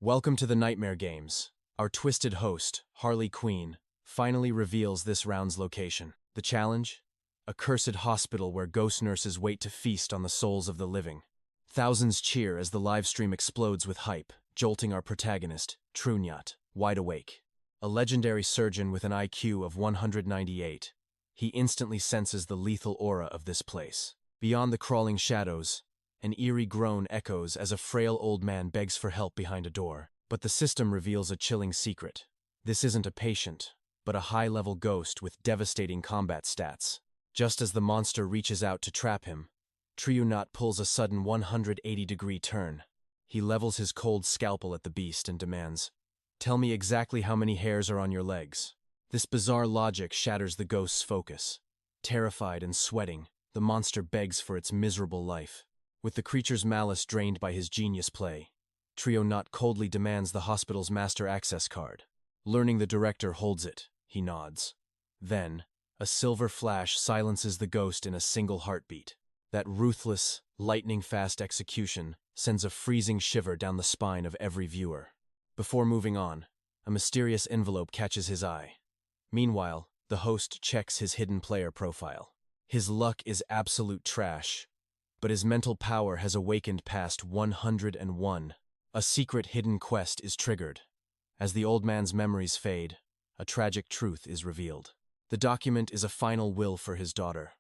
Welcome to the Nightmare Games. Our twisted host, Harley Quinn, finally reveals this round's location. The challenge? A cursed hospital where ghost nurses wait to feast on the souls of the living. Thousands cheer as the live stream explodes with hype, jolting our protagonist, 𝑣𝒍𝒏𝒄𝒂𝒎𝒆, wide awake. A legendary surgeon with an IQ of 198, he instantly senses the lethal aura of this place. Beyond the crawling shadows, an eerie groan echoes as a frail old man begs for help behind a door. But the system reveals a chilling secret. This isn't a patient, but a high-level ghost with devastating combat stats. Just as the monster reaches out to trap him, 𝑣𝒍𝒏𝒄𝒂𝒎𝒆 pulls a sudden 180-degree turn. He levels his cold scalpel at the beast and demands, "Tell me exactly how many hairs are on your legs." This bizarre logic shatters the ghost's focus. Terrified and sweating, the monster begs for its miserable life. With the creature's malice drained by his genius play, 𝑣𝒍𝒏𝒄𝒂𝒎𝒆 coldly demands the hospital's master access card. Learning the director holds it, he nods. Then, a silver flash silences the ghost in a single heartbeat. That ruthless, lightning-fast execution sends a freezing shiver down the spine of every viewer. Before moving on, a mysterious envelope catches his eye. Meanwhile, the host checks his hidden player profile. His luck is absolute trash, but his mental power has awakened past 101. A secret hidden quest is triggered. As the old man's memories fade, a tragic truth is revealed. The document is a final will for his daughter,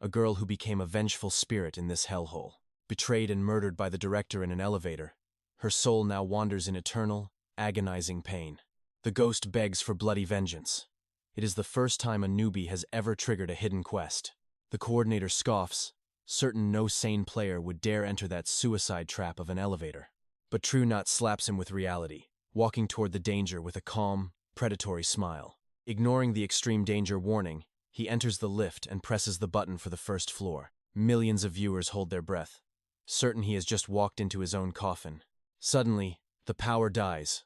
a girl who became a vengeful spirit in this hellhole. Betrayed and murdered by the director in an elevator, her soul now wanders in eternal, agonizing pain. The ghost begs for bloody vengeance. It is the first time a newbie has ever triggered a hidden quest. The coordinator scoffs, certain no sane player would dare enter that suicide trap of an elevator. But 𝑣𝒍𝒏𝒄𝒂𝒎𝒆 slaps him with reality, walking toward the danger with a calm, predatory smile. Ignoring the extreme danger warning, he enters the lift and presses the button for the first floor. Millions of viewers hold their breath, certain he has just walked into his own coffin. Suddenly, the power dies.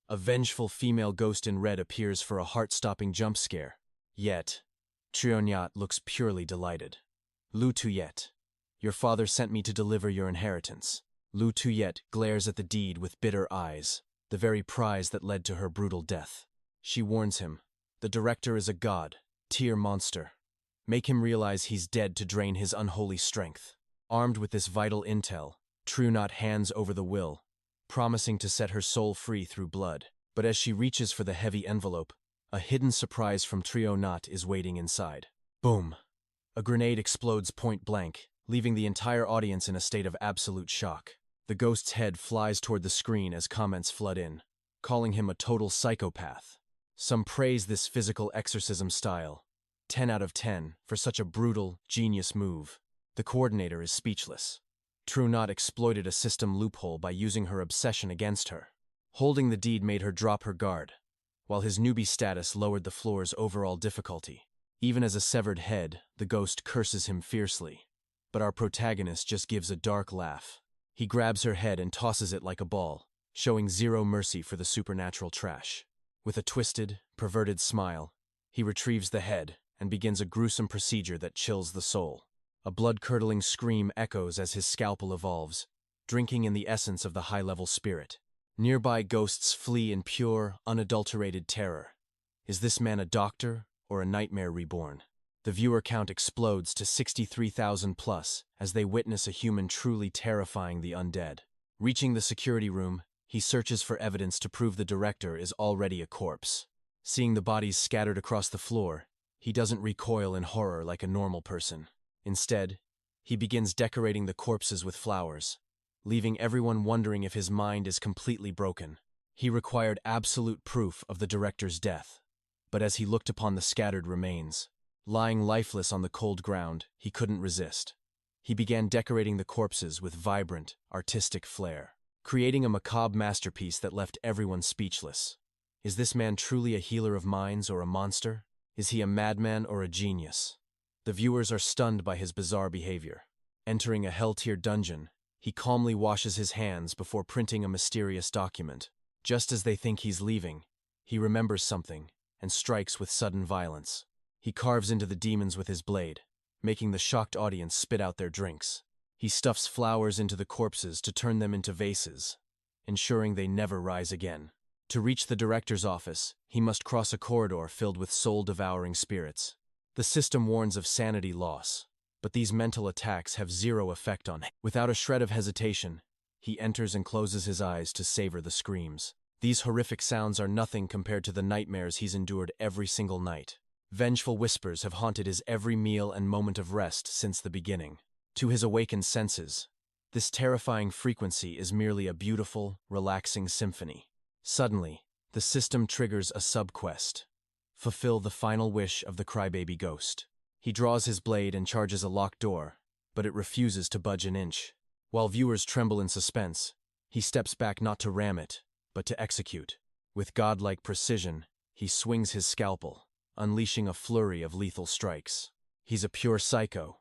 A vengeful female ghost in red appears for a heart-stopping jump scare. Yet, 𝑣𝒍𝒏𝒄𝒂𝒎𝒆 looks purely delighted. 𝑙u-tu-yet, your father sent me to deliver your inheritance. 𝑙u-tu-yet glares at the deed with bitter eyes, the very prize that led to her brutal death. She warns him, the director is a god, tier monster. Make him realize he's dead to drain his unholy strength. Armed with this vital intel, 𝑣𝒍𝒏𝒄𝒎𝒆 hands over the will, promising to set her soul free through blood. But as she reaches for the heavy envelope, a hidden surprise from 𝑣𝒍𝒏𝒄𝒎𝒆 is waiting inside. Boom! A grenade explodes point blank, leaving the entire audience in a state of absolute shock. The ghost's head flies toward the screen as comments flood in, calling him a total psychopath. Some praise this physical exorcism style, 10 out of 10, for such a brutal, genius move. The coordinator is speechless. 𝑣𝒍𝒏𝒄𝒎𝒆 exploited a system loophole by using her obsession against her. Holding the deed made her drop her guard, while his newbie status lowered the floor's overall difficulty. Even as a severed head, the ghost curses him fiercely. But our protagonist just gives a dark laugh. He grabs her head and tosses it like a ball, showing zero mercy for the supernatural trash. With a twisted, perverted smile, he retrieves the head and begins a gruesome procedure that chills the soul. A blood-curdling scream echoes as his scalpel evolves, drinking in the essence of the high-level spirit. Nearby ghosts flee in pure, unadulterated terror. Is this man a doctor or a nightmare reborn? The viewer count explodes to 63,000 plus as they witness a human truly terrifying the undead. Reaching the security room, he searches for evidence to prove the director is already a corpse. Seeing the bodies scattered across the floor, he doesn't recoil in horror like a normal person. Instead, he begins decorating the corpses with flowers, leaving everyone wondering if his mind is completely broken. He required absolute proof of the director's death, but as he looked upon the scattered remains, lying lifeless on the cold ground, he couldn't resist. He began decorating the corpses with vibrant, artistic flair, creating a macabre masterpiece that left everyone speechless. Is this man truly a healer of minds or a monster? Is he a madman or a genius? The viewers are stunned by his bizarre behavior. Entering a hell-tier dungeon, he calmly washes his hands before printing a mysterious document. Just as they think he's leaving, he remembers something and strikes with sudden violence. He carves into the demons with his blade, making the shocked audience spit out their drinks. He stuffs flowers into the corpses to turn them into vases, ensuring they never rise again. To reach the director's office, he must cross a corridor filled with soul-devouring spirits. The system warns of sanity loss, but these mental attacks have zero effect on him. Without a shred of hesitation, he enters and closes his eyes to savor the screams. These horrific sounds are nothing compared to the nightmares he's endured every single night. Vengeful whispers have haunted his every meal and moment of rest since the beginning. To his awakened senses, this terrifying frequency is merely a beautiful, relaxing symphony. Suddenly, the system triggers a sub-quest. Fulfill the final wish of the crybaby ghost. He draws his blade and charges a locked door, but it refuses to budge an inch. While viewers tremble in suspense, he steps back not to ram it, but to execute. With godlike precision, he swings his scalpel, unleashing a flurry of lethal strikes. He's a pure psycho.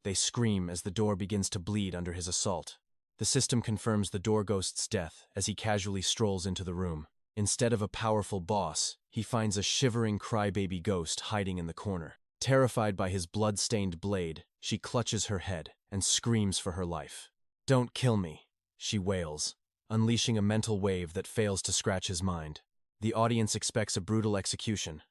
They scream as the door begins to bleed under his assault. The system confirms the door ghost's death as he casually strolls into the room. Instead of a powerful boss, he finds a shivering crybaby ghost hiding in the corner. Terrified by his blood-stained blade, she clutches her head and screams for her life. "Don't kill me," she wails, unleashing a mental wave that fails to scratch his mind. The audience expects a brutal execution,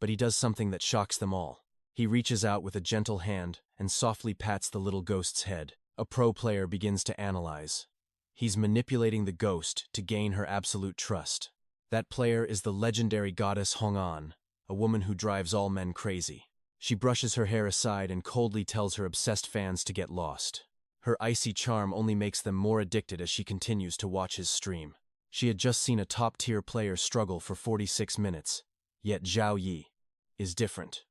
but he does something that shocks them all. He reaches out with a gentle hand and softly pats the little ghost's head. A pro player begins to analyze. He's manipulating the ghost to gain her absolute trust. That player is the legendary goddess Hong-an, a woman who drives all men crazy. She brushes her hair aside and coldly tells her obsessed fans to get lost. Her icy charm only makes them more addicted as she continues to watch his stream. She had just seen a top-tier player struggle for 46 minutes, yet Zhao Yi is different.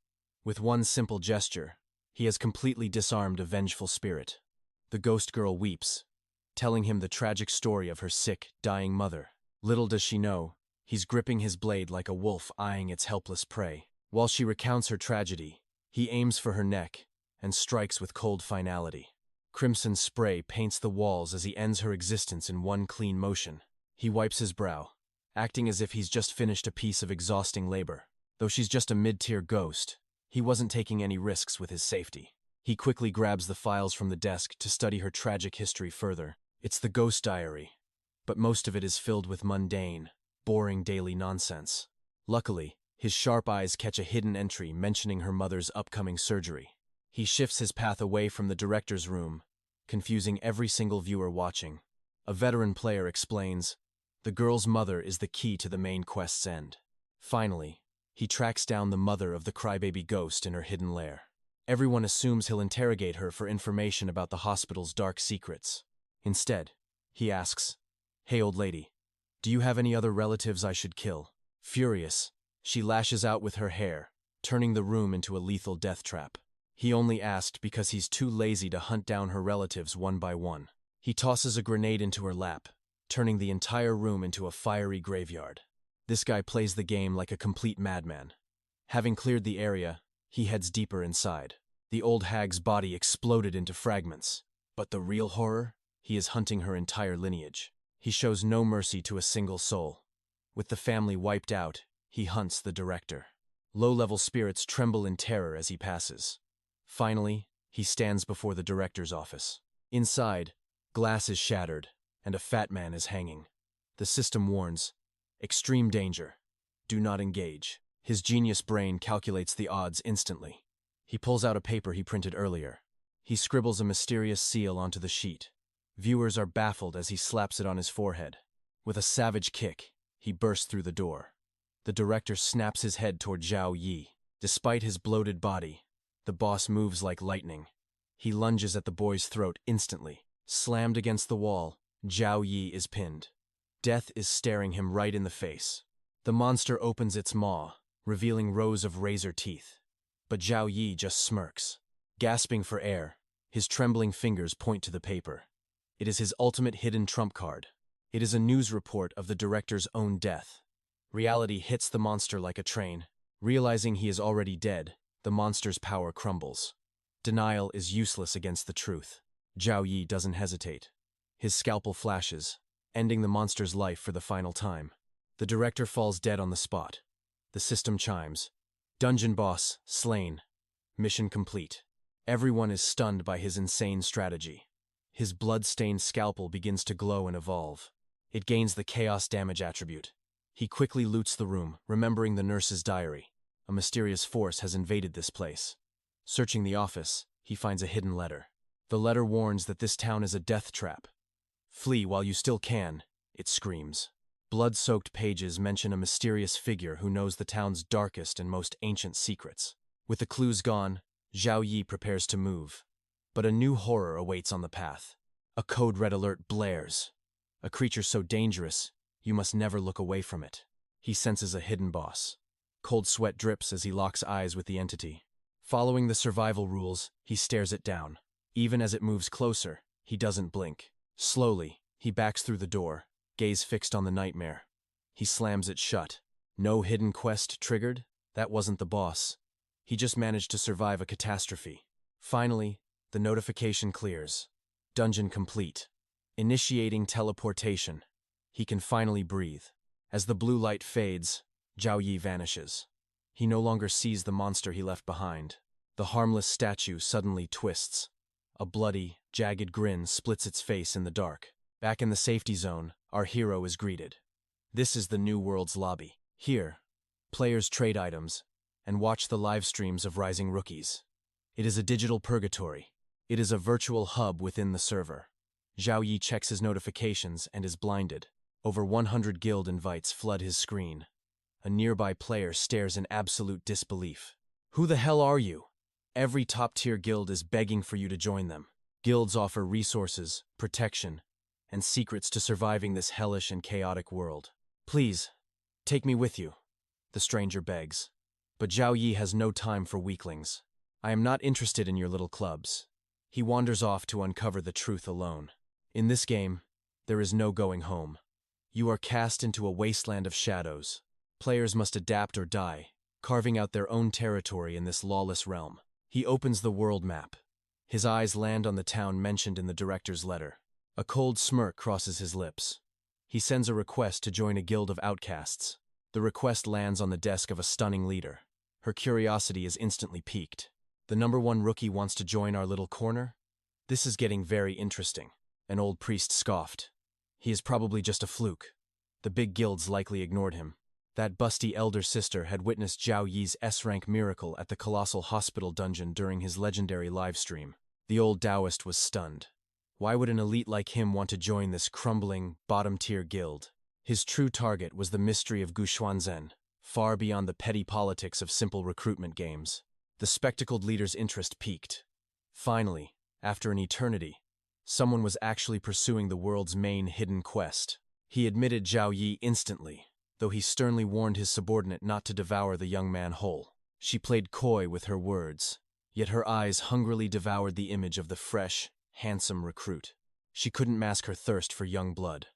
With one simple gesture, he has completely disarmed a vengeful spirit. The ghost girl weeps, telling him the tragic story of her sick, dying mother. Little does she know, he's gripping his blade like a wolf eyeing its helpless prey. While she recounts her tragedy, he aims for her neck and strikes with cold finality. Crimson spray paints the walls as he ends her existence in one clean motion. He wipes his brow, acting as if he's just finished a piece of exhausting labor. Though she's just a mid-tier ghost, he wasn't taking any risks with his safety. He quickly grabs the files from the desk to study her tragic history further. It's the ghost diary, but most of it is filled with mundane, boring daily nonsense. Luckily, his sharp eyes catch a hidden entry mentioning her mother's upcoming surgery. He shifts his path away from the director's room, confusing every single viewer watching. A veteran player explains, the girl's mother is the key to the main quest's end. Finally, he tracks down the mother of the crybaby ghost in her hidden lair. Everyone assumes he'll interrogate her for information about the hospital's dark secrets. Instead, he asks, "Hey, old lady, do you have any other relatives I should kill?" Furious, she lashes out with her hair, turning the room into a lethal death trap. He only asked because he's too lazy to hunt down her relatives one by one. He tosses a grenade into her lap, turning the entire room into a fiery graveyard. This guy plays the game like a complete madman. Having cleared the area, he heads deeper inside. The old hag's body exploded into fragments. But the real horror? He is hunting her entire lineage. He shows no mercy to a single soul. With the family wiped out, he hunts the director. Low-level spirits tremble in terror as he passes. Finally, he stands before the director's office. Inside, glass is shattered, and a fat man is hanging. The system warns, extreme danger. Do not engage. His genius brain calculates the odds instantly. He pulls out a paper he printed earlier. He scribbles a mysterious seal onto the sheet. Viewers are baffled as he slaps it on his forehead. With a savage kick, he bursts through the door. The director snaps his head toward Zhao Yi. Despite his bloated body, the boss moves like lightning. He lunges at the boy's throat instantly. Slammed against the wall, Zhao Yi is pinned. Death is staring him right in the face. The monster opens its maw, revealing rows of razor teeth. But Zhao Yi just smirks. Gasping for air, his trembling fingers point to the paper. It is his ultimate hidden trump card. It is a news report of the director's own death. Reality hits the monster like a train. Realizing he is already dead, the monster's power crumbles. Denial is useless against the truth. Zhao Yi doesn't hesitate. His scalpel flashes, ending the monster's life for the final time. The director falls dead on the spot. The system chimes. Dungeon boss, slain. Mission complete. Everyone is stunned by his insane strategy. His blood-stained scalpel begins to glow and evolve. It gains the chaos damage attribute. He quickly loots the room, remembering the nurse's diary. A mysterious force has invaded this place. Searching the office, he finds a hidden letter. The letter warns that this town is a death trap. Flee while you still can, it screams. Blood-soaked pages mention a mysterious figure who knows the town's darkest and most ancient secrets. With the clues gone, Zhao Yi prepares to move. But a new horror awaits on the path. A code red alert blares. A creature so dangerous, you must never look away from it. He senses a hidden boss. Cold sweat drips as he locks eyes with the entity. Following the survival rules, he stares it down. Even as it moves closer, he doesn't blink. Slowly, he backs through the door, gaze fixed on the nightmare. He slams it shut. No hidden quest triggered? That wasn't the boss. He just managed to survive a catastrophe. Finally, the notification clears. Dungeon complete. Initiating teleportation. He can finally breathe. As the blue light fades, Zhao Yi vanishes. He no longer sees the monster he left behind. The harmless statue suddenly twists. A bloody, jagged grin splits its face in the dark. Back in the safety zone, our hero is greeted. This is the New World's lobby. Here, players trade items and watch the live streams of rising rookies. It is a digital purgatory. It is a virtual hub within the server. Zhao Yi checks his notifications and is blinded. Over 100 guild invites flood his screen. A nearby player stares in absolute disbelief. Who the hell are you? Every top-tier guild is begging for you to join them. Guilds offer resources, protection, and secrets to surviving this hellish and chaotic world. Please, take me with you, the stranger begs. But Zhao Yi has no time for weaklings. I am not interested in your little clubs. He wanders off to uncover the truth alone. In this game, there is no going home. You are cast into a wasteland of shadows. Players must adapt or die, carving out their own territory in this lawless realm. He opens the world map. His eyes land on the town mentioned in the director's letter. A cold smirk crosses his lips. He sends a request to join a guild of outcasts. The request lands on the desk of a stunning leader. Her curiosity is instantly piqued. The #1 rookie wants to join our little corner? This is getting very interesting. An old priest scoffed. He is probably just a fluke. The big guilds likely ignored him. That busty elder sister had witnessed Zhao Yi's S-rank miracle at the colossal hospital dungeon during his legendary livestream. The old Taoist was stunned. Why would an elite like him want to join this crumbling, bottom-tier guild? His true target was the mystery of Guxuanzhen, far beyond the petty politics of simple recruitment games. The spectacled leader's interest piqued. Finally, after an eternity, someone was actually pursuing the world's main hidden quest. He admitted Zhao Yi instantly, though he sternly warned his subordinate not to devour the young man whole. She played coy with her words, yet her eyes hungrily devoured the image of the fresh, handsome recruit. She couldn't mask her thirst for young blood.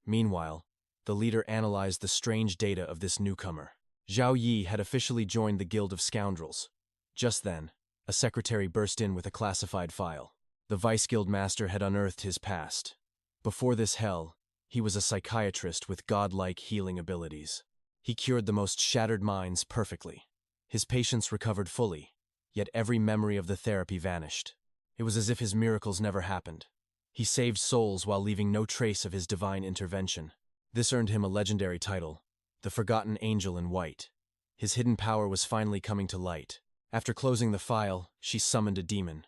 Meanwhile, the leader analyzed the strange data of this newcomer. Zhao Yi had officially joined the Guild of Scoundrels. Just then, a secretary burst in with a classified file. The vice guild master had unearthed his past. Before this hell, he was a psychiatrist with godlike healing abilities. He cured the most shattered minds perfectly. His patients recovered fully, yet every memory of the therapy vanished. It was as if his miracles never happened. He saved souls while leaving no trace of his divine intervention. This earned him a legendary title, the Forgotten Angel in White. His hidden power was finally coming to light. After closing the file, she summoned a demon.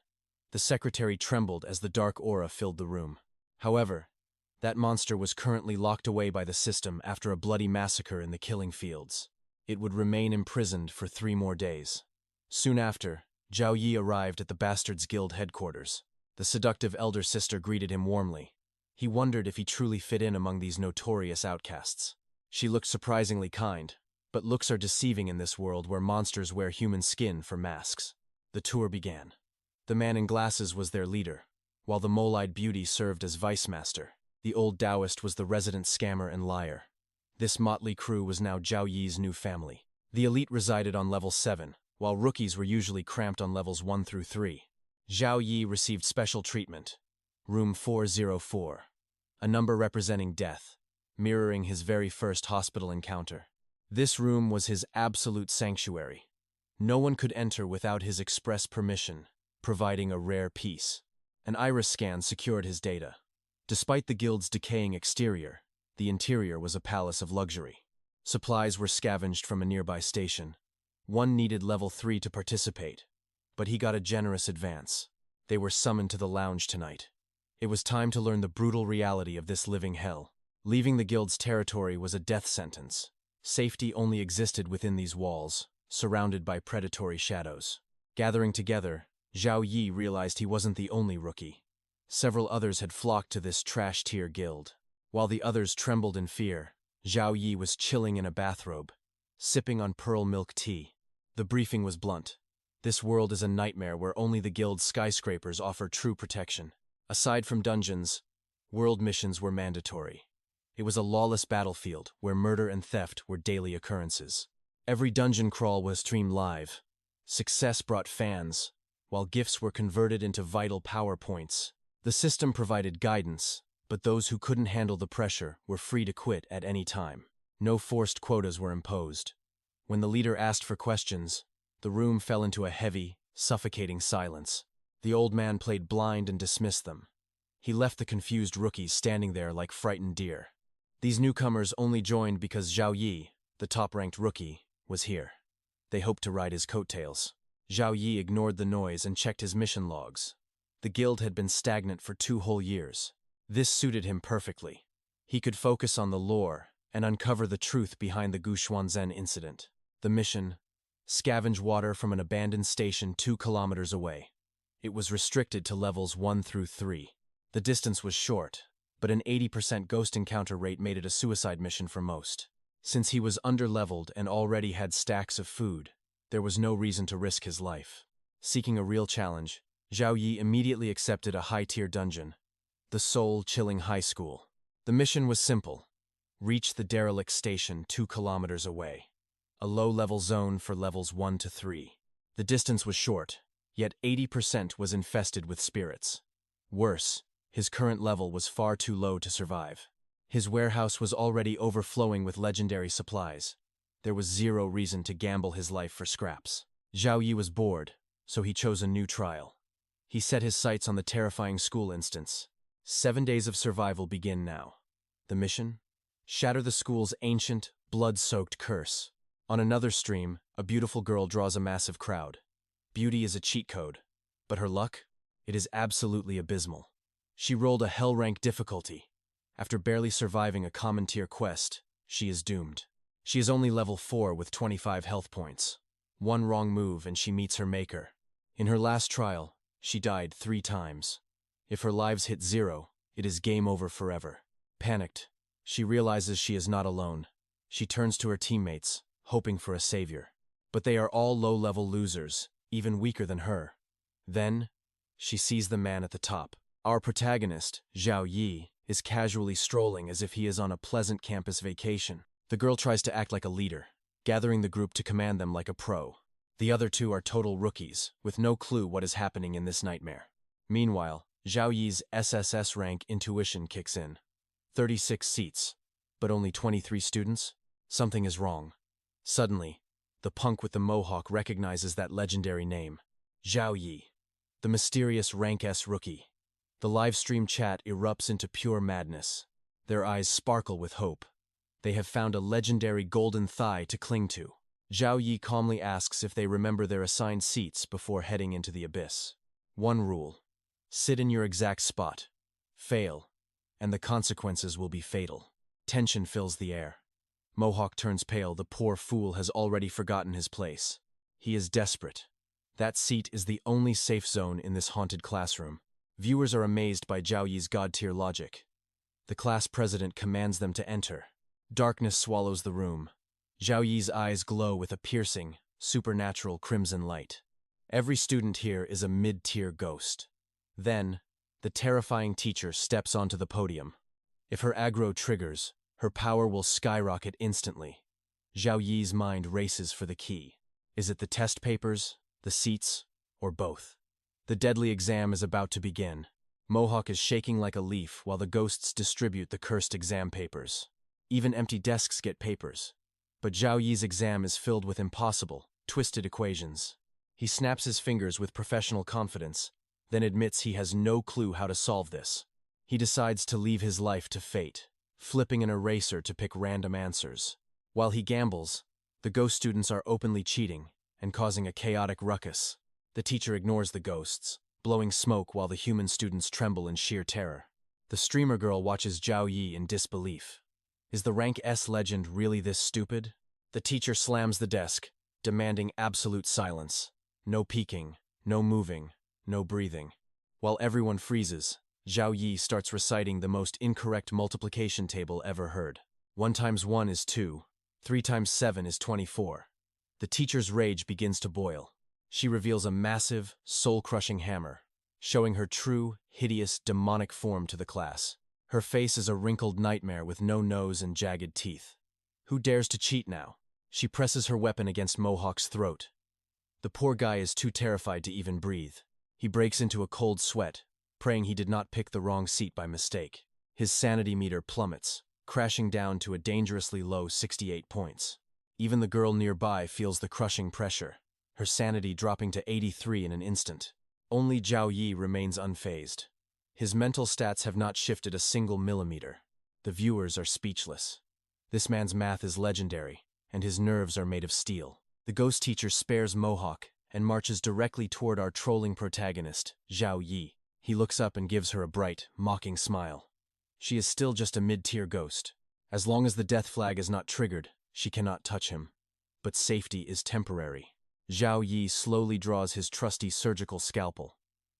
The secretary trembled as the dark aura filled the room. However, that monster was currently locked away by the system after a bloody massacre in the killing fields. It would remain imprisoned for 3 more days. Soon after, Zhao Yi arrived at the Bastards Guild headquarters. The seductive elder sister greeted him warmly. He wondered if he truly fit in among these notorious outcasts. She looked surprisingly kind, but looks are deceiving in this world where monsters wear human skin for masks. The tour began. The man in glasses was their leader, while the mole-eyed beauty served as vice master. The old Taoist was the resident scammer and liar. This motley crew was now Zhao Yi's new family. The elite resided on level 7, while rookies were usually cramped on levels 1 through 3. Zhao Yi received special treatment. Room 404. A number representing death, mirroring his very first hospital encounter. This room was his absolute sanctuary. No one could enter without his express permission, providing a rare piece. An iris scan secured his data. Despite the guild's decaying exterior, The interior was a palace of luxury. Supplies were scavenged from a nearby station. One needed level 3 to participate, but he got a generous advance. They were summoned to the lounge tonight. It was time to learn the brutal reality of this living hell. Leaving the guild's territory was a death sentence. Safety only existed within these walls, surrounded by predatory shadows. Gathering together, Zhao Yi realized he wasn't the only rookie. Several others had flocked to this trash-tier guild. While the others trembled in fear, Zhao Yi was chilling in a bathrobe, sipping on pearl milk tea. The briefing was blunt. This world is a nightmare where only the guild's skyscrapers offer true protection. Aside from dungeons, world missions were mandatory. It was a lawless battlefield where murder and theft were daily occurrences. Every dungeon crawl was streamed live. Success brought fans, while gifts were converted into vital power points. The system provided guidance, but those who couldn't handle the pressure were free to quit at any time. No forced quotas were imposed. When the leader asked for questions, the room fell into a heavy, suffocating silence. The old man played blind and dismissed them. He left the confused rookies standing there like frightened deer. These newcomers only joined because Zhao Yi, the top-ranked rookie, was here. They hoped to ride his coattails. Zhao Yi ignored the noise and checked his mission logs. The guild had been stagnant for 2 whole years. This suited him perfectly. He could focus on the lore and uncover the truth behind the Guxuanzhen incident. The mission: scavenge water from an abandoned station 2 kilometers away. It was restricted to levels 1 through 3. The distance was short, but an 80% ghost encounter rate made it a suicide mission for most. Since he was under-leveled and already had stacks of food, there was no reason to risk his life. Seeking a real challenge, Zhao Yi immediately accepted a high-tier dungeon, the soul-chilling high school. The mission was simple: reach the derelict station 2 kilometers away, a low-level zone for levels 1 to 3. The distance was short, yet 80% was infested with spirits. Worse, his current level was far too low to survive. His warehouse was already overflowing with legendary supplies. There was zero reason to gamble his life for scraps. Zhao Yi was bored, so he chose a new trial. He set his sights on the terrifying school instance. 7 days of survival begin now. The mission? Shatter the school's ancient, blood-soaked curse. On another stream, a beautiful girl draws a massive crowd. Beauty is a cheat code, but her luck? It is absolutely abysmal. She rolled a hell-rank difficulty. After barely surviving a common-tier quest, she is doomed. She is only level 4 with 25 health points. One wrong move and she meets her maker. In her last trial, she died 3 times. If her lives hit 0, it is game over forever. Panicked, she realizes she is not alone. She turns to her teammates, hoping for a savior. But they are all low-level losers, even weaker than her. Then, she sees the man at the top. Our protagonist, Zhao Yi, is casually strolling as if he is on a pleasant campus vacation. The girl tries to act like a leader, gathering the group to command them like a pro. The other 2 are total rookies, with no clue what is happening in this nightmare. Meanwhile, Zhao Yi's SSS rank intuition kicks in. 36 seats, but only 23 students? Something is wrong. Suddenly, the punk with the mohawk recognizes that legendary name. Zhao Yi, the mysterious rank S rookie. The livestream chat erupts into pure madness. Their eyes sparkle with hope. They have found a legendary golden thigh to cling to. Zhao Yi calmly asks if they remember their assigned seats before heading into the abyss. One rule: sit in your exact spot. Fail, and the consequences will be fatal. Tension fills the air. Mohawk turns pale. The poor fool has already forgotten his place. He is desperate. That seat is the only safe zone in this haunted classroom. Viewers are amazed by Zhao Yi's god-tier logic. The class president commands them to enter. Darkness swallows the room. Zhao Yi's eyes glow with a piercing, supernatural crimson light. Every student here is a mid-tier ghost. Then, the terrifying teacher steps onto the podium. If her aggro triggers, her power will skyrocket instantly. Zhao Yi's mind races for the key. Is it the test papers, the seats, or both? The deadly exam is about to begin. Mohawk is shaking like a leaf while the ghosts distribute the cursed exam papers. Even empty desks get papers. But Zhao Yi's exam is filled with impossible, twisted equations. He snaps his fingers with professional confidence, then admits he has no clue how to solve this. He decides to leave his life to fate, flipping an eraser to pick random answers. While he gambles, the ghost students are openly cheating and causing a chaotic ruckus. The teacher ignores the ghosts, blowing smoke while the human students tremble in sheer terror. The streamer girl watches Zhao Yi in disbelief. Is the rank S legend really this stupid? The teacher slams the desk, demanding absolute silence. No peeking, no moving, no breathing. While everyone freezes, Zhao Yi starts reciting the most incorrect multiplication table ever heard. 1 times 1 is 2. 3 times 7 is 24. The teacher's rage begins to boil. She reveals a massive, soul-crushing hammer, showing her true, hideous, demonic form to the class. Her face is a wrinkled nightmare with no nose and jagged teeth. Who dares to cheat now? She presses her weapon against Mohawk's throat. The poor guy is too terrified to even breathe. He breaks into a cold sweat, praying he did not pick the wrong seat by mistake. His sanity meter plummets, crashing down to a dangerously low 68 points. Even the girl nearby feels the crushing pressure, her sanity dropping to 83 in an instant. Only Zhao Yi remains unfazed. His mental stats have not shifted a single millimeter. The viewers are speechless. This man's math is legendary, and his nerves are made of steel. The ghost teacher spares Mohawk and marches directly toward our trolling protagonist, Zhao Yi. He looks up and gives her a bright, mocking smile. She is still just a mid-tier ghost. As long as the death flag is not triggered, she cannot touch him. But safety is temporary. Zhao Yi slowly draws his trusty surgical scalpel.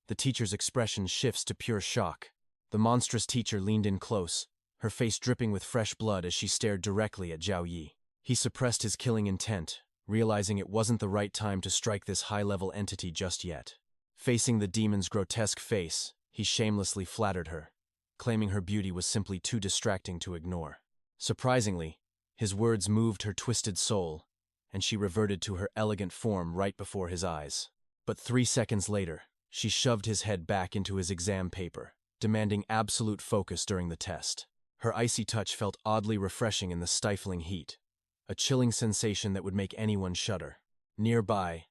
The teacher's expression shifts to pure shock. The monstrous teacher leaned in close, her face dripping with fresh blood as she stared directly at Zhao Yi. He suppressed his killing intent, realizing it wasn't the right time to strike this high-level entity just yet. Facing the demon's grotesque face, he shamelessly flattered her, claiming her beauty was simply too distracting to ignore. Surprisingly, his words moved her twisted soul, and she reverted to her elegant form right before his eyes. But 3 seconds later, she shoved his head back into his exam paper, demanding absolute focus during the test. Her icy touch felt oddly refreshing in the stifling heat, a chilling sensation that would make anyone shudder. Nearby,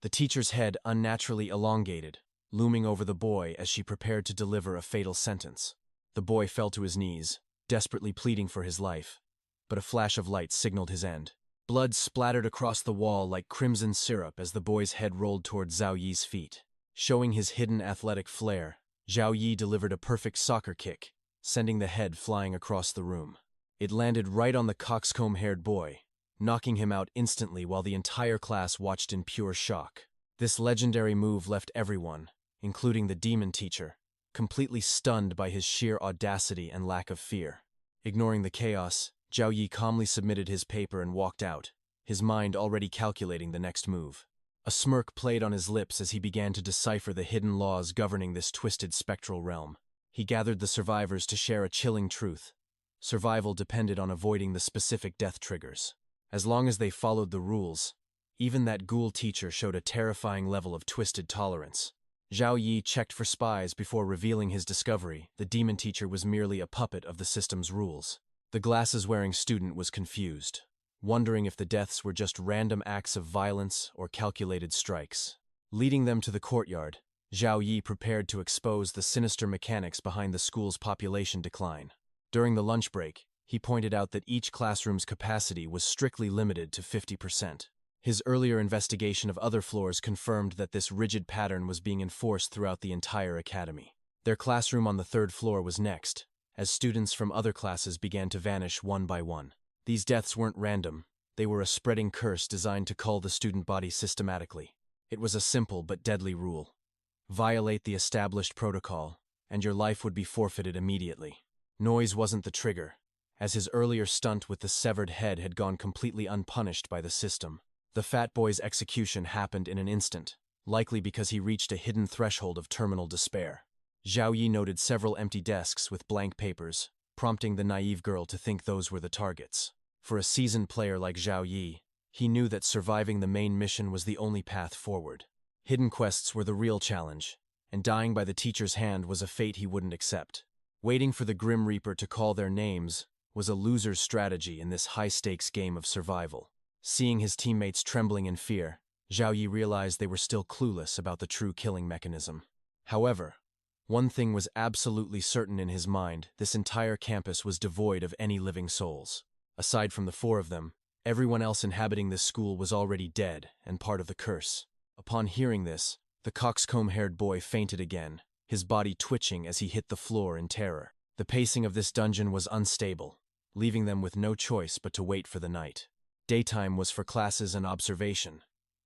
the teacher's head unnaturally elongated, looming over the boy as she prepared to deliver a fatal sentence. The boy fell to his knees, desperately pleading for his life, but a flash of light signaled his end. Blood splattered across the wall like crimson syrup as the boy's head rolled toward Zhao Yi's feet. Showing his hidden athletic flair, Zhao Yi delivered a perfect soccer kick, sending the head flying across the room. It landed right on the coxcomb-haired boy, knocking him out instantly while the entire class watched in pure shock. This legendary move left everyone, including the demon teacher, completely stunned by his sheer audacity and lack of fear. Ignoring the chaos, Zhao Yi calmly submitted his paper and walked out, his mind already calculating the next move. A smirk played on his lips as he began to decipher the hidden laws governing this twisted spectral realm. He gathered the survivors to share a chilling truth. Survival depended on avoiding the specific death triggers. As long as they followed the rules, even that ghoul teacher showed a terrifying level of twisted tolerance. Zhao Yi checked for spies before revealing his discovery. The demon teacher was merely a puppet of the system's rules. The glasses-wearing student was confused, wondering if the deaths were just random acts of violence or calculated strikes. Leading them to the courtyard, Zhao Yi prepared to expose the sinister mechanics behind the school's population decline. During the lunch break, he pointed out that each classroom's capacity was strictly limited to 50%. His earlier investigation of other floors confirmed that this rigid pattern was being enforced throughout the entire academy. Their classroom on the 3rd floor was next, as students from other classes began to vanish one by one. These deaths weren't random, they were a spreading curse designed to cull the student body systematically. It was a simple but deadly rule. Violate the established protocol, and your life would be forfeited immediately. Noise wasn't the trigger, as his earlier stunt with the severed head had gone completely unpunished by the system. The fat boy's execution happened in an instant, likely because he reached a hidden threshold of terminal despair. Zhao Yi noted several empty desks with blank papers, prompting the naive girl to think those were the targets. For a seasoned player like Zhao Yi, he knew that surviving the main mission was the only path forward. Hidden quests were the real challenge, and dying by the teacher's hand was a fate he wouldn't accept. Waiting for the Grim Reaper to call their names was a loser's strategy in this high-stakes game of survival. Seeing his teammates trembling in fear, Zhao Yi realized they were still clueless about the true killing mechanism. However, One thing was absolutely certain in his mind: this entire campus was devoid of any living souls. Aside from the four of them, everyone else inhabiting this school was already dead and part of the curse. Upon hearing this, the coxcomb-haired boy fainted again, his body twitching as he hit the floor in terror. The pacing of this dungeon was unstable, leaving them with no choice but to wait for the night. Daytime was for classes and observation,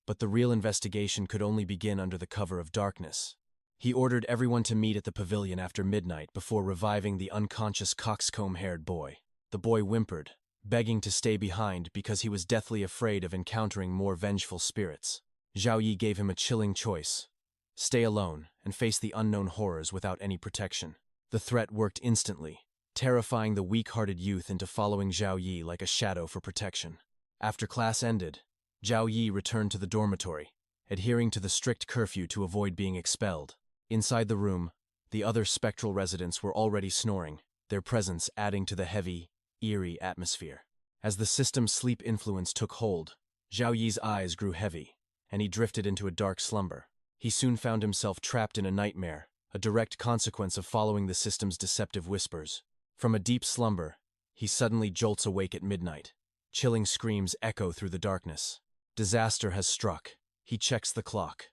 but the real investigation could only begin under the cover of darkness. He ordered everyone to meet at the pavilion after midnight before reviving the unconscious coxcomb-haired boy. The boy whimpered, begging to stay behind because he was deathly afraid of encountering more vengeful spirits. Zhao Yi gave him a chilling choice: stay alone and face the unknown horrors without any protection. The threat worked instantly, terrifying the weak-hearted youth into following Zhao Yi like a shadow for protection. After class ended, Zhao Yi returned to the dormitory, adhering to the strict curfew to avoid being expelled. Inside the room, the other spectral residents were already snoring, their presence adding to the heavy, eerie atmosphere. As the system's sleep influence took hold, Zhao Yi's eyes grew heavy, and he drifted into a dark slumber. He soon found himself trapped in a nightmare, a direct consequence of following the system's deceptive whispers. From a deep slumber, he suddenly jolts awake at midnight. Chilling screams echo through the darkness. Disaster has struck. He checks the clock.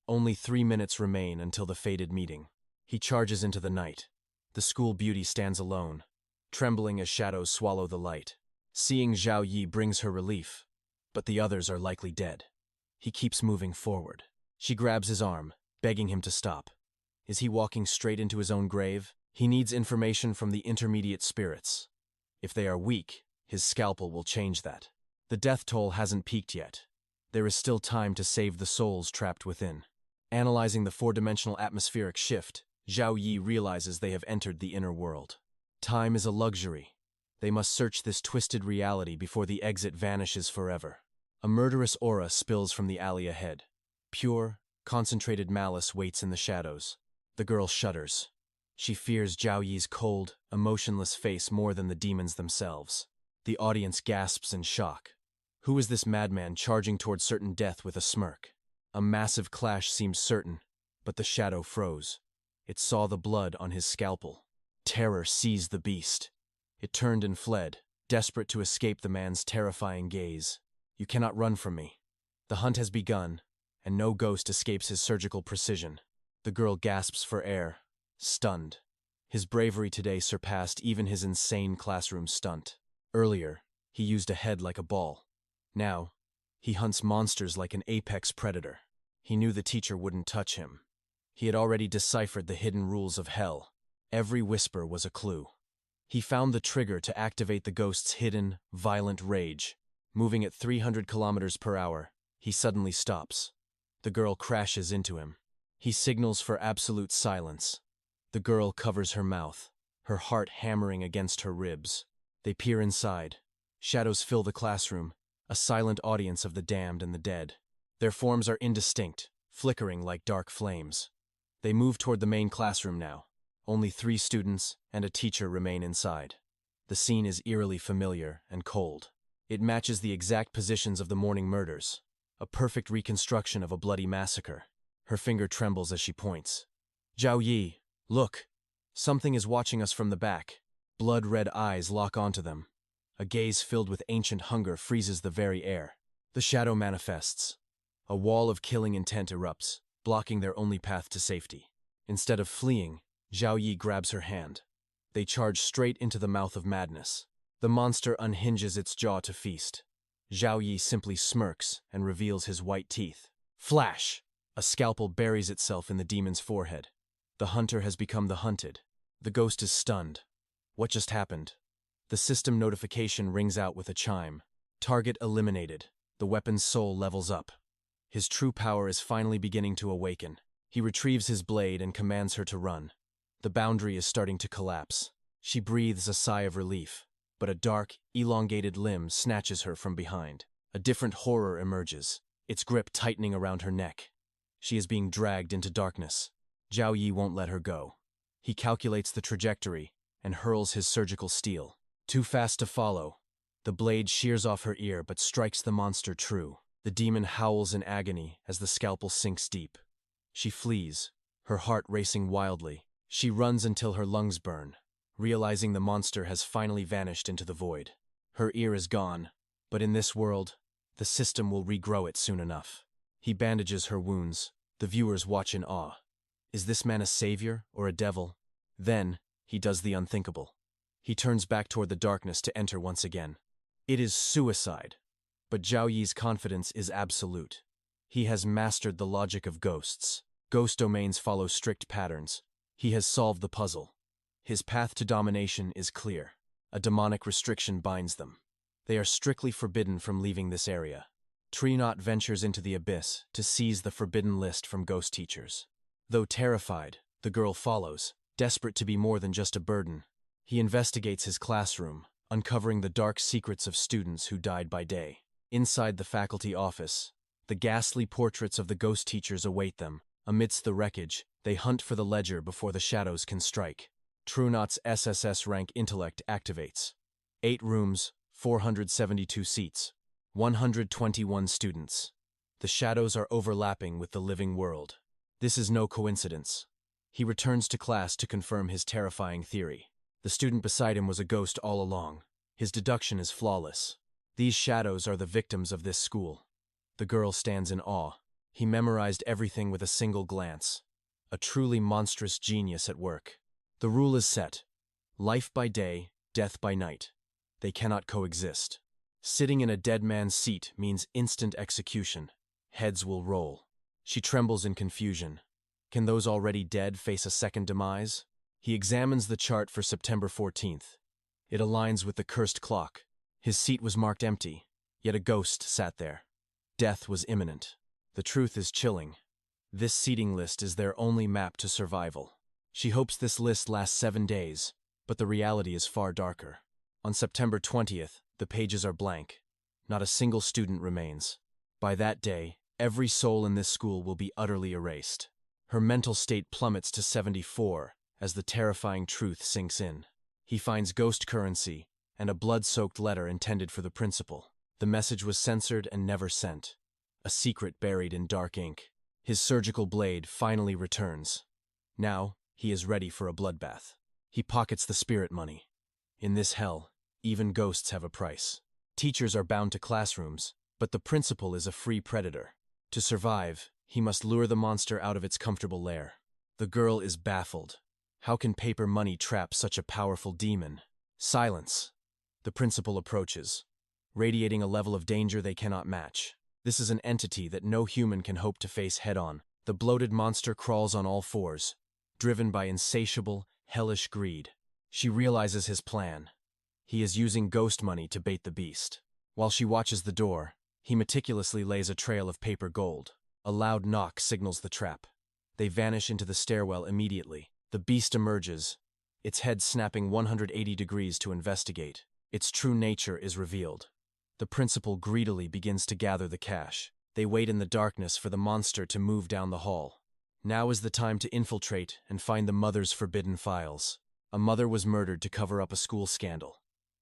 Only 3 minutes remain until the fated meeting. He charges into the night. The school beauty stands alone, trembling as shadows swallow the light. Seeing Zhao Yi brings her relief, but the others are likely dead. He keeps moving forward. She grabs his arm, begging him to stop. Is he walking straight into his own grave? He needs information from the intermediate spirits. If they are weak, his scalpel will change that. The death toll hasn't peaked yet. There is still time to save the souls trapped within. Analyzing the four-dimensional atmospheric shift, Zhao Yi realizes they have entered the inner world. Time is a luxury. They must search this twisted reality before the exit vanishes forever. A murderous aura spills from the alley ahead. Pure, concentrated malice waits in the shadows. The girl shudders. She fears Zhao Yi's cold, emotionless face more than the demons themselves. The audience gasps in shock. Who is this madman charging toward certain death with a smirk? A massive clash seemed certain, but the shadow froze. It saw the blood on his scalpel. Terror seized the beast. It turned and fled, desperate to escape the man's terrifying gaze. You cannot run from me. The hunt has begun, and no ghost escapes his surgical precision. The girl gasps for air, stunned. His bravery today surpassed even his insane classroom stunt. Earlier, he used a head like a ball. Now, he hunts monsters like an apex predator. He knew the teacher wouldn't touch him. He had already deciphered the hidden rules of hell. Every whisper was a clue. He found the trigger to activate the ghost's hidden, violent rage. Moving at 300 kilometers per hour, he suddenly stops. The girl crashes into him. He signals for absolute silence. The girl covers her mouth, her heart hammering against her ribs. They peer inside. Shadows fill the classroom, a silent audience of the damned and the dead. Their forms are indistinct, flickering like dark flames. They move toward the main classroom now. Only 3 students and a teacher remain inside. The scene is eerily familiar and cold. It matches the exact positions of the morning murders, a perfect reconstruction of a bloody massacre. Her finger trembles as she points. Zhao Yi, look! Something is watching us from the back. Blood-red eyes lock onto them. A gaze filled with ancient hunger freezes the very air. The shadow manifests. A wall of killing intent erupts, blocking their only path to safety. Instead of fleeing, Zhao Yi grabs her hand. They charge straight into the mouth of madness. The monster unhinges its jaw to feast. Zhao Yi simply smirks and reveals his white teeth. Flash! A scalpel buries itself in the demon's forehead. The hunter has become the hunted. The ghost is stunned. What just happened? The system notification rings out with a chime. Target eliminated. The weapon's soul levels up. His true power is finally beginning to awaken. He retrieves his blade and commands her to run. The boundary is starting to collapse. She breathes a sigh of relief, but a dark, elongated limb snatches her from behind. A different horror emerges, its grip tightening around her neck. She is being dragged into darkness. Zhao Yi won't let her go. He calculates the trajectory and hurls his surgical steel. Too fast to follow. The blade shears off her ear but strikes the monster true. The demon howls in agony as the scalpel sinks deep. She flees, her heart racing wildly, She runs until her lungs burn, realizing the monster has finally vanished into the void. Her ear is gone, but in this world, the system will regrow it soon enough. He bandages her wounds. The viewers watch in awe. Is this man a savior or a devil? Then, he does the unthinkable. He turns back toward the darkness to enter once again. It is suicide, but Zhao Yi's confidence is absolute. He has mastered the logic of ghosts. Ghost domains follow strict patterns. He has solved the puzzle. His path to domination is clear. A demonic restriction binds them. They are strictly forbidden from leaving this area. 𝒉 ventures into the abyss to seize the forbidden list from ghost teachers. Though terrified, the girl follows, desperate to be more than just a burden. He investigates his classroom, uncovering the dark secrets of students who died by day. Inside the faculty office, the ghastly portraits of the ghost teachers await them. Amidst the wreckage, they hunt for the ledger before the shadows can strike. 𝒉's SSS rank intellect activates. 8 rooms, 472 seats, 121 students. The shadows are overlapping with the living world. This is no coincidence. He returns to class to confirm his terrifying theory. The student beside him was a ghost all along. His deduction is flawless. These shadows are the victims of this school. The girl stands in awe. He memorized everything with a single glance. A truly monstrous genius at work. The rule is set. Life by day, death by night. They cannot coexist. Sitting in a dead man's seat means instant execution. Heads will roll. She trembles in confusion. Can those already dead face a second demise? He examines the chart for September 14th. It aligns with the cursed clock. His seat was marked empty, yet a ghost sat there. Death was imminent. The truth is chilling. This seating list is their only map to survival. She hopes this list lasts 7 days, but the reality is far darker. On September 20th, the pages are blank. Not a single student remains. By that day, every soul in this school will be utterly erased. Her mental state plummets to 74 as the terrifying truth sinks in. He finds ghost currency and a blood-soaked letter intended for the principal. The message was censored and never sent. A secret buried in dark ink. His surgical blade finally returns. Now, he is ready for a bloodbath. He pockets the spirit money. In this hell, even ghosts have a price. Teachers are bound to classrooms, but the principal is a free predator. To survive, he must lure the monster out of its comfortable lair. The girl is baffled. How can paper money trap such a powerful demon? Silence. The principal approaches, radiating a level of danger they cannot match. This is an entity that no human can hope to face head-on. The bloated monster crawls on all fours, driven by insatiable, hellish greed. She realizes his plan. He is using ghost money to bait the beast. While she watches the door, he meticulously lays a trail of paper gold. A loud knock signals the trap. They vanish into the stairwell immediately. The beast emerges, its head snapping 180 degrees to investigate. Its true nature is revealed. The principal greedily begins to gather the cash. They wait in the darkness for the monster to move down the hall. Now is the time to infiltrate and find the mother's forbidden files. A mother was murdered to cover up a school scandal.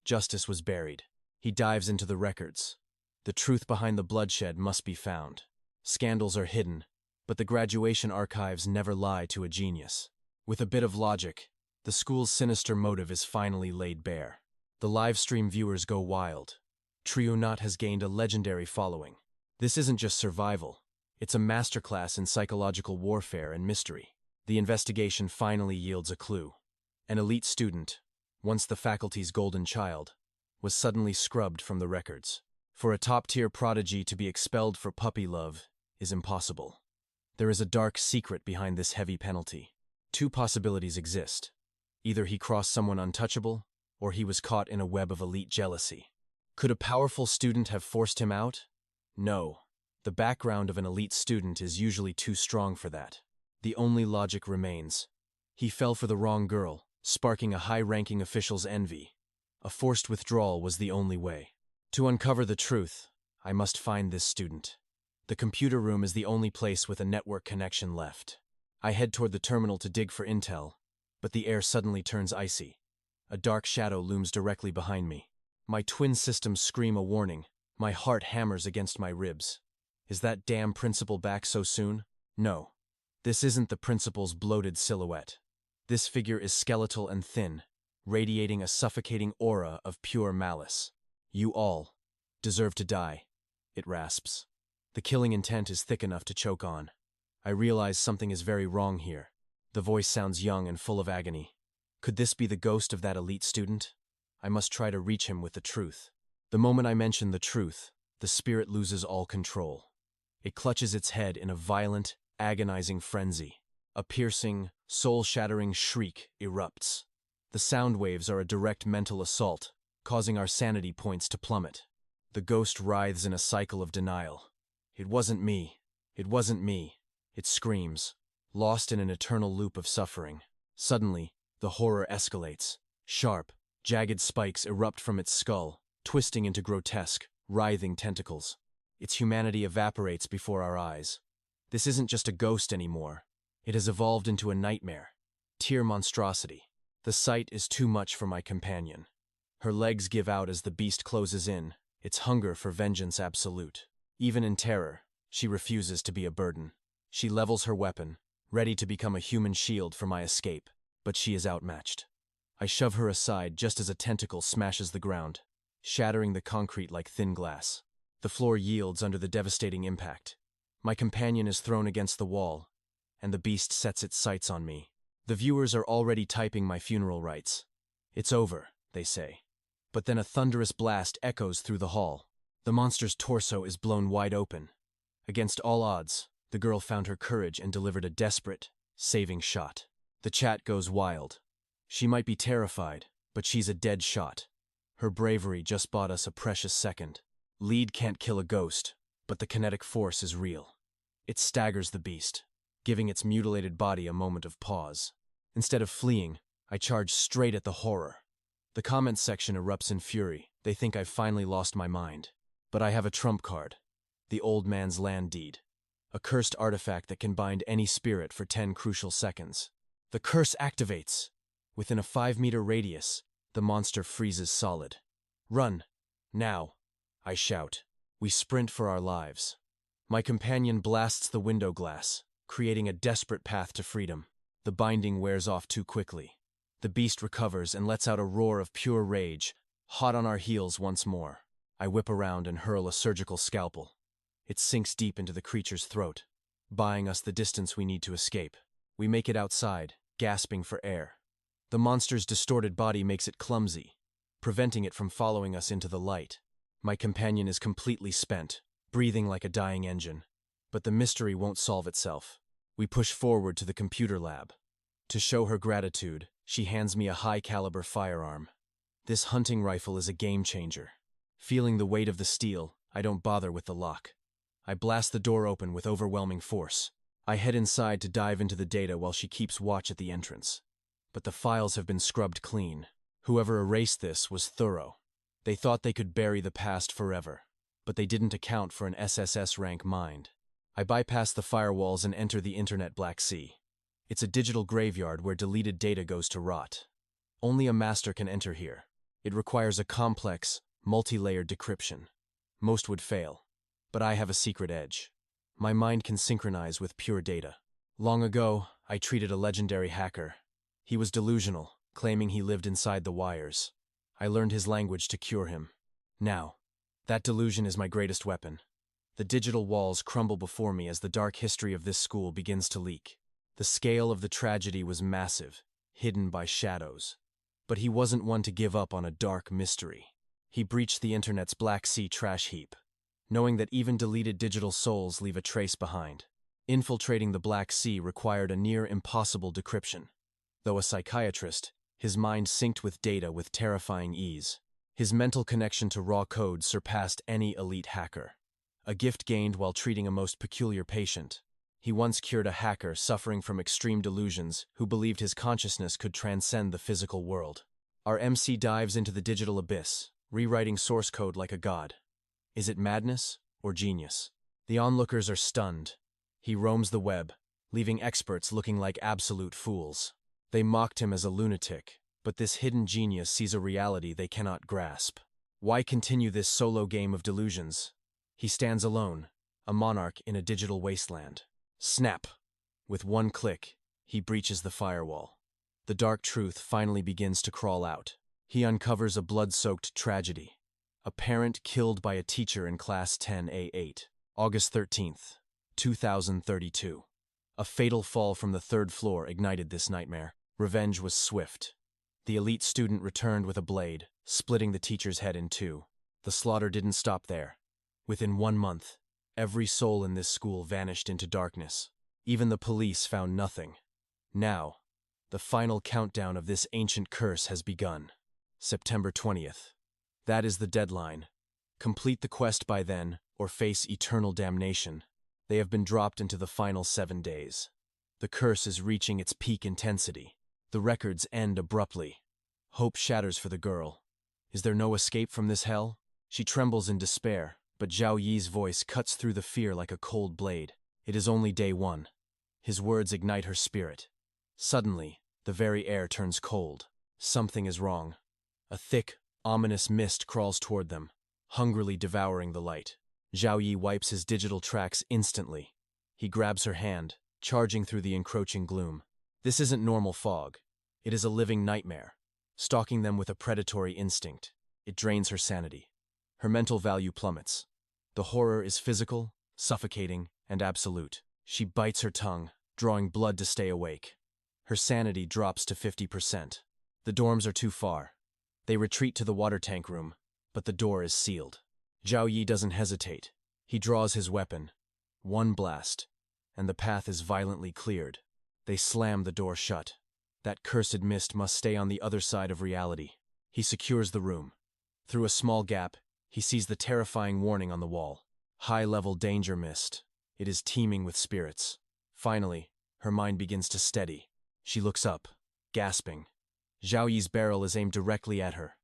Justice was buried. He dives into the records. The truth behind the bloodshed must be found. Scandals are hidden, but the graduation archives never lie to a genius. With a bit of logic, the school's sinister motive is finally laid bare. The livestream viewers go wild. 𝒉 has gained a legendary following. This isn't just survival. It's a masterclass in psychological warfare and mystery. The investigation finally yields a clue. An elite student, once the faculty's golden child, was suddenly scrubbed from the records. For a top-tier prodigy to be expelled for puppy love is impossible. There is a dark secret behind this heavy penalty. 2 possibilities exist. Either he crossed someone untouchable, or he was caught in a web of elite jealousy. Could a powerful student have forced him out? No. The background of an elite student is usually too strong for that. The only logic remains. He fell for the wrong girl, sparking a high-ranking official's envy. A forced withdrawal was the only way. To uncover the truth, I must find this student. The computer room is the only place with a network connection left. I head toward the terminal to dig for intel, but the air suddenly turns icy. A dark shadow looms directly behind me. My twin systems scream a warning. My heart hammers against my ribs. Is that damn principal back so soon? No. This isn't the principal's bloated silhouette. This figure is skeletal and thin, radiating a suffocating aura of pure malice. "You all deserve to die," it rasps. The killing intent is thick enough to choke on. I realize something is very wrong here. The voice sounds young and full of agony. Could this be the ghost of that elite student? I must try to reach him with the truth. The moment I mention the truth, the spirit loses all control. It clutches its head in a violent, agonizing frenzy. A piercing, soul-shattering shriek erupts. The sound waves are a direct mental assault, causing our sanity points to plummet. The ghost writhes in a cycle of denial. "It wasn't me. It wasn't me," it screams, lost in an eternal loop of suffering. Suddenly, the horror escalates. Sharp, jagged spikes erupt from its skull, twisting into grotesque, writhing tentacles. Its humanity evaporates before our eyes. This isn't just a ghost anymore. It has evolved into a nightmare. Tier monstrosity. The sight is too much for my companion. Her legs give out as the beast closes in, its hunger for vengeance absolute. Even in terror, she refuses to be a burden. She levels her weapon, ready to become a human shield for my escape, but she is outmatched. I shove her aside just as a tentacle smashes the ground, shattering the concrete like thin glass. The floor yields under the devastating impact. My companion is thrown against the wall, and the beast sets its sights on me. The viewers are already typing my funeral rites. "It's over," they say. But then a thunderous blast echoes through the hall. The monster's torso is blown wide open. Against all odds, the girl found her courage and delivered a desperate, saving shot. The chat goes wild. She might be terrified, but she's a dead shot. Her bravery just bought us a precious second. Lead can't kill a ghost, but the kinetic force is real. It staggers the beast, giving its mutilated body a moment of pause. Instead of fleeing, I charge straight at the horror. The comments section erupts in fury. They think I've finally lost my mind. But I have a trump card. The old man's land deed. A cursed artifact that can bind any spirit for 10 crucial seconds. The curse activates. Within a 5-meter radius, the monster freezes solid. "Run! Now!" I shout. We sprint for our lives. My companion blasts the window glass, creating a desperate path to freedom. The binding wears off too quickly. The beast recovers and lets out a roar of pure rage, hot on our heels once more. I whip around and hurl a surgical scalpel. It sinks deep into the creature's throat, buying us the distance we need to escape. We make it outside, gasping for air. The monster's distorted body makes it clumsy, preventing it from following us into the light. My companion is completely spent, breathing like a dying engine. But the mystery won't solve itself. We push forward to the computer lab. To show her gratitude, she hands me a high-caliber firearm. This hunting rifle is a game-changer. Feeling the weight of the steel, I don't bother with the lock. I blast the door open with overwhelming force. I head inside to dive into the data while she keeps watch at the entrance. But the files have been scrubbed clean. Whoever erased this was thorough. They thought they could bury the past forever, but they didn't account for an SSS rank mind. I bypass the firewalls and enter the internet Black Sea. It's a digital graveyard where deleted data goes to rot. Only a master can enter here. It requires a complex, multi-layered decryption. Most would fail, but I have a secret edge. My mind can synchronize with pure data. Long ago, I treated a legendary hacker. He was delusional, claiming he lived inside the wires. I learned his language to cure him. Now, that delusion is my greatest weapon. The digital walls crumble before me as the dark history of this school begins to leak. The scale of the tragedy was massive, hidden by shadows. But he wasn't one to give up on a dark mystery. He breached the internet's Black Sea trash heap, knowing that even deleted digital souls leave a trace behind. Infiltrating the Black Sea required a near impossible decryption. Though a psychiatrist, his mind synced with data with terrifying ease. His mental connection to raw code surpassed any elite hacker. A gift gained while treating a most peculiar patient. He once cured a hacker suffering from extreme delusions who believed his consciousness could transcend the physical world. Our MC dives into the digital abyss, rewriting source code like a god. Is it madness or genius? The onlookers are stunned. He roams the web, leaving experts looking like absolute fools. They mocked him as a lunatic, but this hidden genius sees a reality they cannot grasp. Why continue this solo game of delusions? He stands alone, a monarch in a digital wasteland. Snap! With one click, he breaches the firewall. The dark truth finally begins to crawl out. He uncovers a blood-soaked tragedy. A parent killed by a teacher in Class 10A8. August 13th, 2032. A fatal fall from the third floor ignited this nightmare. Revenge was swift. The elite student returned with a blade, splitting the teacher's head in two. The slaughter didn't stop there. Within 1 month, every soul in this school vanished into darkness. Even the police found nothing. Now, the final countdown of this ancient curse has begun. September 20th. That is the deadline. Complete the quest by then, or face eternal damnation. They have been dropped into the final 7 days. The curse is reaching its peak intensity. The records end abruptly. Hope shatters for the girl. Is there no escape from this hell? She trembles in despair, but Zhao Yi's voice cuts through the fear like a cold blade. It is only day 1. His words ignite her spirit. Suddenly, the very air turns cold. Something is wrong. A thick, ominous mist crawls toward them, hungrily devouring the light. Zhao Yi wipes his digital tracks instantly. He grabs her hand, charging through the encroaching gloom. This isn't normal fog. It is a living nightmare, stalking them with a predatory instinct. It drains her sanity. Her mental value plummets. The horror is physical, suffocating, and absolute. She bites her tongue, drawing blood to stay awake. Her sanity drops to 50%. The dorms are too far. They retreat to the water tank room, but the door is sealed. Zhao Yi doesn't hesitate. He draws his weapon. 1 blast, and the path is violently cleared. They slam the door shut. That cursed mist must stay on the other side of reality. He secures the room. Through a small gap, he sees the terrifying warning on the wall. High-level danger mist. It is teeming with spirits. Finally, her mind begins to steady. She looks up, gasping. Zhao Yi's barrel is aimed directly at her.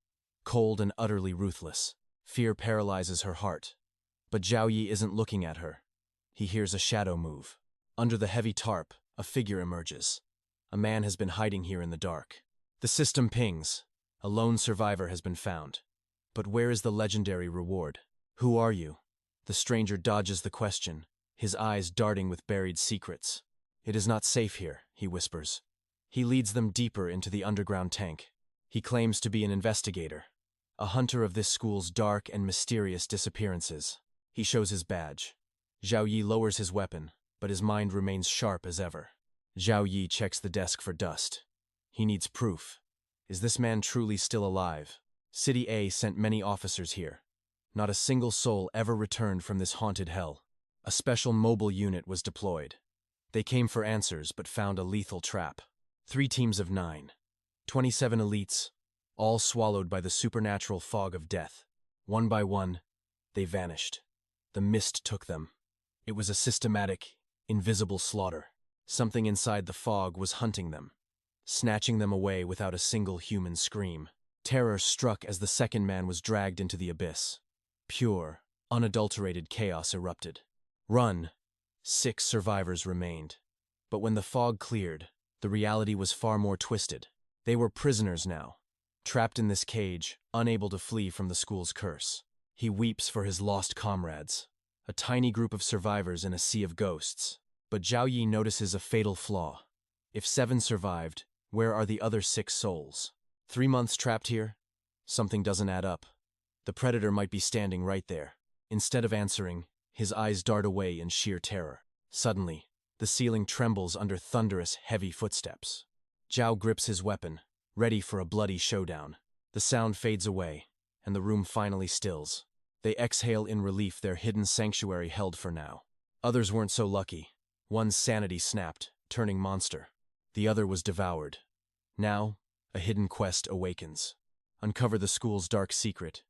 Cold and utterly ruthless. Fear paralyzes her heart. But Zhao Yi isn't looking at her. He hears a shadow move. Under the heavy tarp, a figure emerges. A man has been hiding here in the dark. The system pings. A lone survivor has been found. But where is the legendary reward? Who are you? The stranger dodges the question, his eyes darting with buried secrets. It is not safe here, he whispers. He leads them deeper into the underground tank. He claims to be an investigator, a hunter of this school's dark and mysterious disappearances. He shows his badge. Zhao Yi lowers his weapon, but his mind remains sharp as ever. Zhao Yi checks the desk for dust. He needs proof. Is this man truly still alive? City A sent many officers here. Not a single soul ever returned from this haunted hell. A special mobile unit was deployed. They came for answers but found a lethal trap. 3 teams of 9. 27 elites, all swallowed by the supernatural fog of death. One by one, they vanished. The mist took them. It was a systematic, invisible slaughter. Something inside the fog was hunting them, snatching them away without a single human scream. Terror struck as the second man was dragged into the abyss. Pure, unadulterated chaos erupted. Run! 6 survivors remained. But when the fog cleared, the reality was far more twisted. They were prisoners now, trapped in this cage, unable to flee from the school's curse. He weeps for his lost comrades, a tiny group of survivors in a sea of ghosts. But Zhao Yi notices a fatal flaw. If 7 survived, where are the other 6 souls? 3 months trapped here? Something doesn't add up. The predator might be standing right there. Instead of answering, his eyes dart away in sheer terror. Suddenly, the ceiling trembles under thunderous, heavy footsteps. Zhao grips his weapon, ready for a bloody showdown. The sound fades away, and the room finally stills. They exhale in relief their hidden sanctuary held for now. Others weren't so lucky. One's sanity snapped, turning monster. The other was devoured. Now, a hidden quest awakens. Uncover the school's dark secret.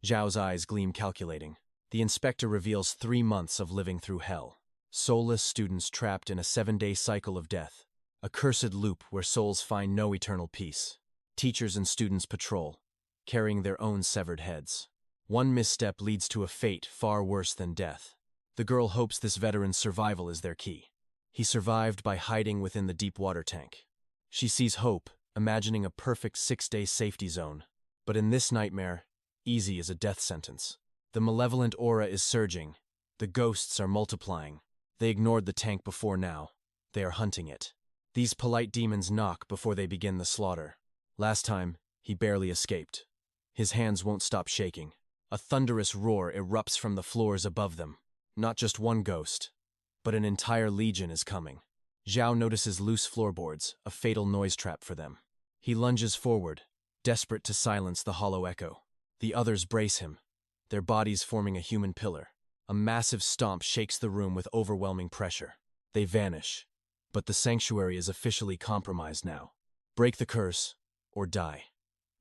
Zhao's eyes gleam calculating. The inspector reveals 3 months of living through hell. Soulless students trapped in a 7-day cycle of death. A cursed loop where souls find no eternal peace. Teachers and students patrol, carrying their own severed heads. One misstep leads to a fate far worse than death. The girl hopes this veteran's survival is their key. He survived by hiding within the deep water tank. She sees hope, imagining a perfect 6-day safety zone. But in this nightmare, easy is a death sentence. The malevolent aura is surging. The ghosts are multiplying. They ignored the tank before now. They are hunting it. These polite demons knock before they begin the slaughter. Last time, he barely escaped. His hands won't stop shaking. A thunderous roar erupts from the floors above them. Not just one ghost, but an entire legion is coming. Zhao notices loose floorboards, a fatal noise trap for them. He lunges forward, desperate to silence the hollow echo. The others brace him, their bodies forming a human pillar. A massive stomp shakes the room with overwhelming pressure. They vanish, but the sanctuary is officially compromised now. Break the curse, or die.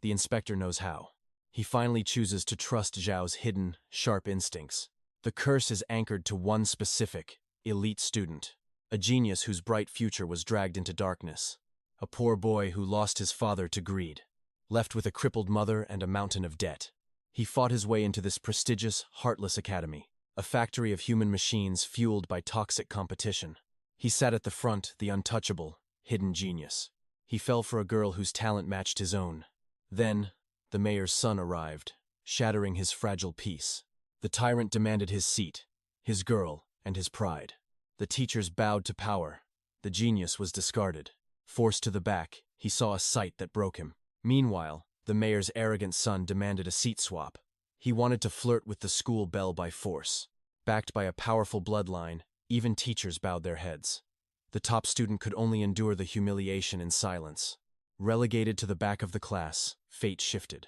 The inspector knows how. He finally chooses to trust Zhao's hidden, sharp instincts. The curse is anchored to one specific, elite student, a genius whose bright future was dragged into darkness, a poor boy who lost his father to greed, left with a crippled mother and a mountain of debt. He fought his way into this prestigious, heartless academy, a factory of human machines fueled by toxic competition. He sat at the front, the untouchable, hidden genius. He fell for a girl whose talent matched his own. Then, the mayor's son arrived, shattering his fragile peace. The tyrant demanded his seat, his girl, and his pride. The teachers bowed to power. The genius was discarded. Forced to the back, he saw a sight that broke him. Meanwhile, the mayor's arrogant son demanded a seat swap. He wanted to flirt with the school belle by force. Backed by a powerful bloodline, even teachers bowed their heads. The top student could only endure the humiliation in silence. Relegated to the back of the class, fate shifted.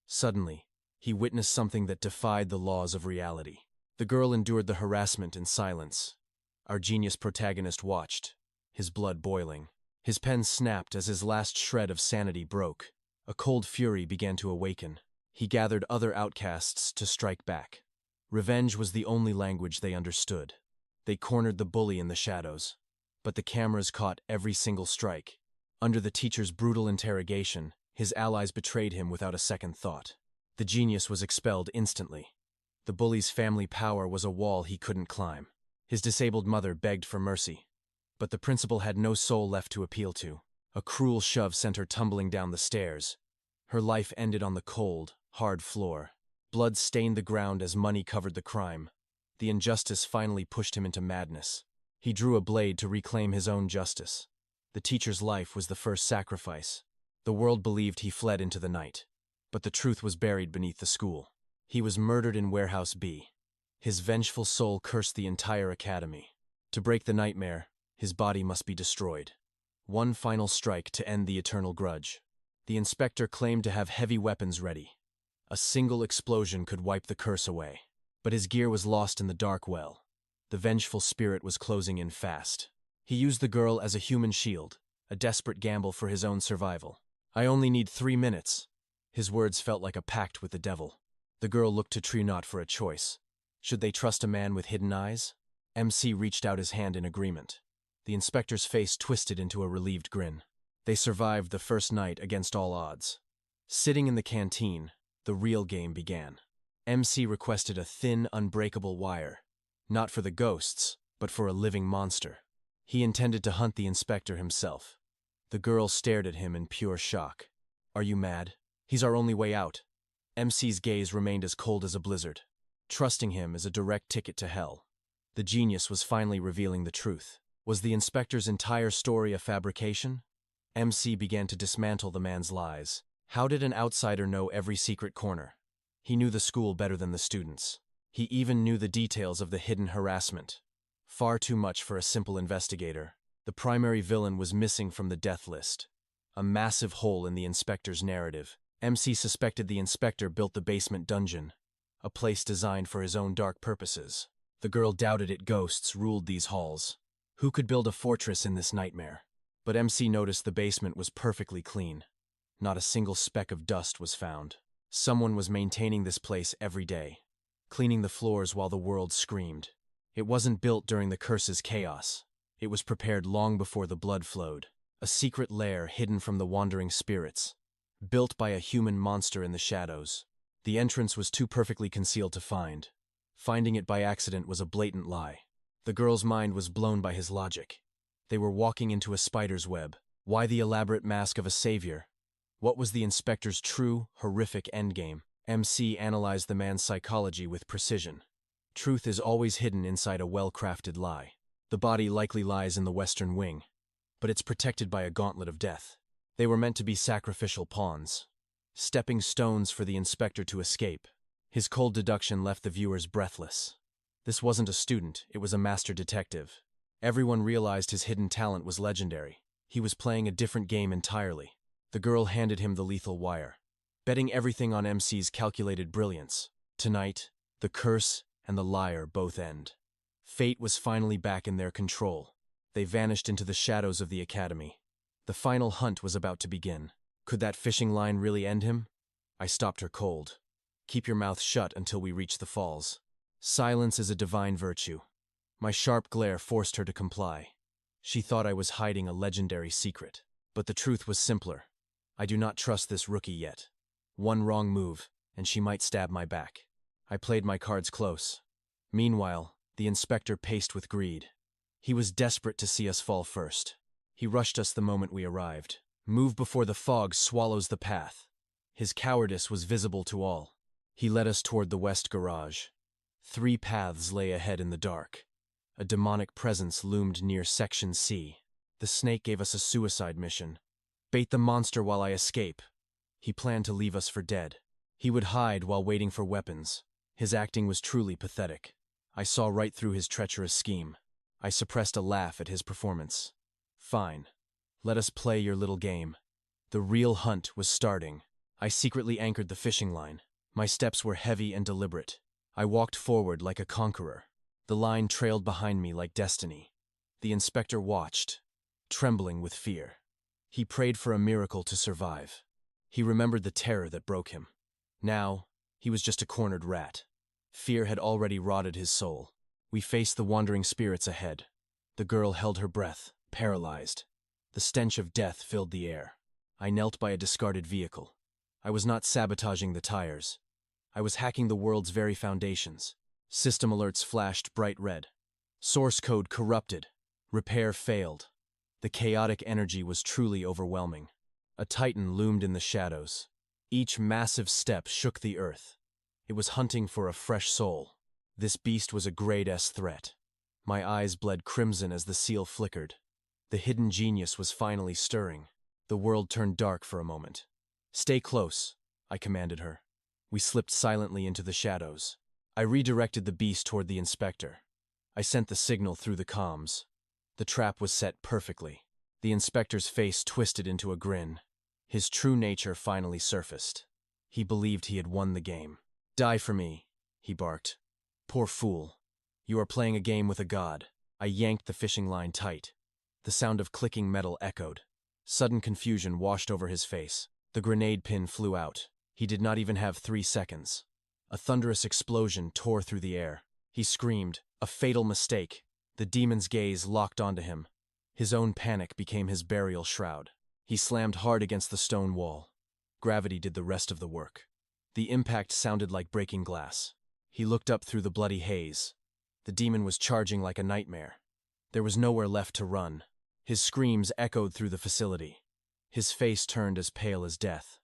Suddenly, he witnessed something that defied the laws of reality. The girl endured the harassment in silence. Our genius protagonist watched, his blood boiling. His pen snapped as his last shred of sanity broke. A cold fury began to awaken. He gathered other outcasts to strike back. Revenge was the only language they understood. They cornered the bully in the shadows. But the cameras caught every single strike. Under the teacher's brutal interrogation, his allies betrayed him without a second thought. The genius was expelled instantly. The bully's family power was a wall he couldn't climb. His disabled mother begged for mercy. But the principal had no soul left to appeal to. A cruel shove sent her tumbling down the stairs. Her life ended on the cold, hard floor. Blood stained the ground as money covered the crime. The injustice finally pushed him into madness. He drew a blade to reclaim his own justice. The teacher's life was the first sacrifice. The world believed he fled into the night. But the truth was buried beneath the school. He was murdered in Warehouse B. His vengeful soul cursed the entire academy. To break the nightmare, his body must be destroyed. One final strike to end the eternal grudge. The inspector claimed to have heavy weapons ready. A single explosion could wipe the curse away. But his gear was lost in the dark well. The vengeful spirit was closing in fast. He used the girl as a human shield, a desperate gamble for his own survival. "I only need 3 minutes." His words felt like a pact with the devil. The girl looked to Trinot for a choice. Should they trust a man with hidden eyes? MC reached out his hand in agreement. The inspector's face twisted into a relieved grin. They survived the first night against all odds. Sitting in the canteen, the real game began. MC requested a thin, unbreakable wire. Not for the ghosts, but for a living monster. He intended to hunt the inspector himself. The girl stared at him in pure shock. "Are you mad? He's our only way out." MC's gaze remained as cold as a blizzard. Trusting him is a direct ticket to hell. The genius was finally revealing the truth. Was the inspector's entire story a fabrication? MC began to dismantle the man's lies. How did an outsider know every secret corner? He knew the school better than the students. He even knew the details of the hidden harassment. Far too much for a simple investigator. The primary villain was missing from the death list. A massive hole in the inspector's narrative. MC suspected the inspector built the basement dungeon, a place designed for his own dark purposes. The girl doubted it ghosts ruled these halls. Who could build a fortress in this nightmare? But MC noticed the basement was perfectly clean. Not a single speck of dust was found. Someone was maintaining this place every day, cleaning the floors while the world screamed. It wasn't built during the curse's chaos. It was prepared long before the blood flowed. A secret lair hidden from the wandering spirits, built by a human monster in the shadows. The entrance was too perfectly concealed to find. Finding it by accident was a blatant lie. The girl's mind was blown by his logic. They were walking into a spider's web. Why the elaborate mask of a savior? What was the inspector's true, horrific endgame? MC analyzed the man's psychology with precision. Truth is always hidden inside a well-crafted lie. The body likely lies in the western wing. but it's protected by a gauntlet of death. They were meant to be sacrificial pawns, stepping stones for the inspector to escape. His cold deduction left the viewers breathless. This wasn't a student, it was a master detective. Everyone realized his hidden talent was legendary. He was playing a different game entirely. The girl handed him the lethal wire, betting everything on MC's calculated brilliance. Tonight, the curse and the liar both end. Fate was finally back in their control. They vanished into the shadows of the academy. The final hunt was about to begin. Could that fishing line really end him? I stopped her cold. Keep your mouth shut until we reach the falls. Silence is a divine virtue. My sharp glare forced her to comply. She thought I was hiding a legendary secret. But the truth was simpler. I do not trust this rookie yet. One wrong move, and she might stab my back. I played my cards close. Meanwhile, the inspector paced with greed. He was desperate to see us fall first. He rushed us the moment we arrived. Move before the fog swallows the path. His cowardice was visible to all. He led us toward the west garage. 3 paths lay ahead in the dark. A demonic presence loomed near Section C. The snake gave us a suicide mission. Bait the monster while I escape. He planned to leave us for dead. He would hide while waiting for weapons. His acting was truly pathetic. I saw right through his treacherous scheme. I suppressed a laugh at his performance. Fine. Let us play your little game. The real hunt was starting. I secretly anchored the fishing line. My steps were heavy and deliberate. I walked forward like a conqueror. The line trailed behind me like destiny. The inspector watched, trembling with fear. He prayed for a miracle to survive. He remembered the terror that broke him. Now, he was just a cornered rat. Fear had already rotted his soul. We faced the wandering spirits ahead. The girl held her breath, paralyzed. The stench of death filled the air. I knelt by a discarded vehicle. I was not sabotaging the tires. I was hacking the world's very foundations. System alerts flashed bright red. Source code corrupted. Repair failed. The chaotic energy was truly overwhelming. A titan loomed in the shadows. Each massive step shook the earth. It was hunting for a fresh soul. This beast was a grade S threat. My eyes bled crimson as the seal flickered. The hidden genius was finally stirring. The world turned dark for a moment. Stay close, I commanded her. We slipped silently into the shadows. I redirected the beast toward the inspector. I sent the signal through the comms. The trap was set perfectly. The inspector's face twisted into a grin. His true nature finally surfaced. He believed he had won the game. Die for me, he barked. Poor fool. You are playing a game with a god. I yanked the fishing line tight. The sound of clicking metal echoed. Sudden confusion washed over his face. The grenade pin flew out. He did not even have 3 seconds. A thunderous explosion tore through the air. He screamed, a fatal mistake. The demon's gaze locked onto him. His own panic became his burial shroud. He slammed hard against the stone wall. Gravity did the rest of the work. The impact sounded like breaking glass. He looked up through the bloody haze. The demon was charging like a nightmare. There was nowhere left to run. His screams echoed through the facility. His face turned as pale as death.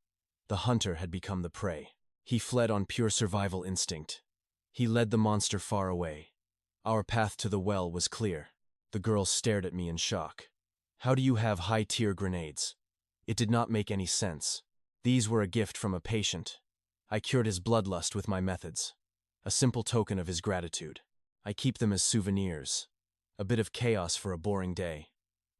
The hunter had become the prey. He fled on pure survival instinct. He led the monster far away. Our path to the well was clear. The girl stared at me in shock. How do you have high-tier grenades? It did not make any sense. These were a gift from a patient. I cured his bloodlust with my methods. A simple token of his gratitude. I keep them as souvenirs. A bit of chaos for a boring day.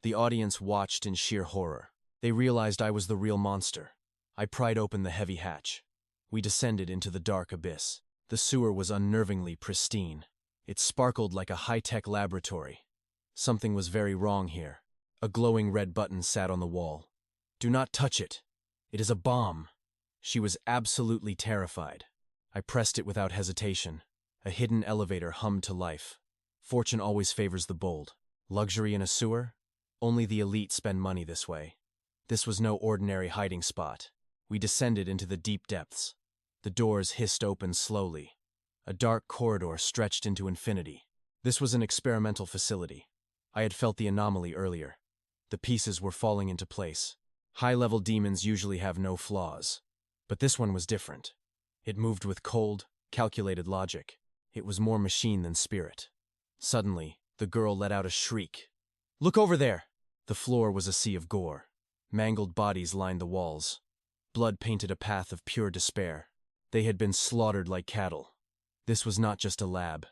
The audience watched in sheer horror. They realized I was the real monster. I pried open the heavy hatch. We descended into the dark abyss. The sewer was unnervingly pristine. It sparkled like a high-tech laboratory. Something was very wrong here. A glowing red button sat on the wall. Do not touch it. It is a bomb. She was absolutely terrified. I pressed it without hesitation. A hidden elevator hummed to life. Fortune always favors the bold. Luxury in a sewer? Only the elite spend money this way. This was no ordinary hiding spot. We descended into the deep depths. The doors hissed open slowly. A dark corridor stretched into infinity. This was an experimental facility. I had felt the anomaly earlier. The pieces were falling into place. High-level demons usually have no flaws. But this one was different. It moved with cold, calculated logic. It was more machine than spirit. Suddenly, the girl let out a shriek. Look over there! The floor was a sea of gore. Mangled bodies lined the walls. Blood painted a path of pure despair. They had been slaughtered like cattle. This was not just a lab.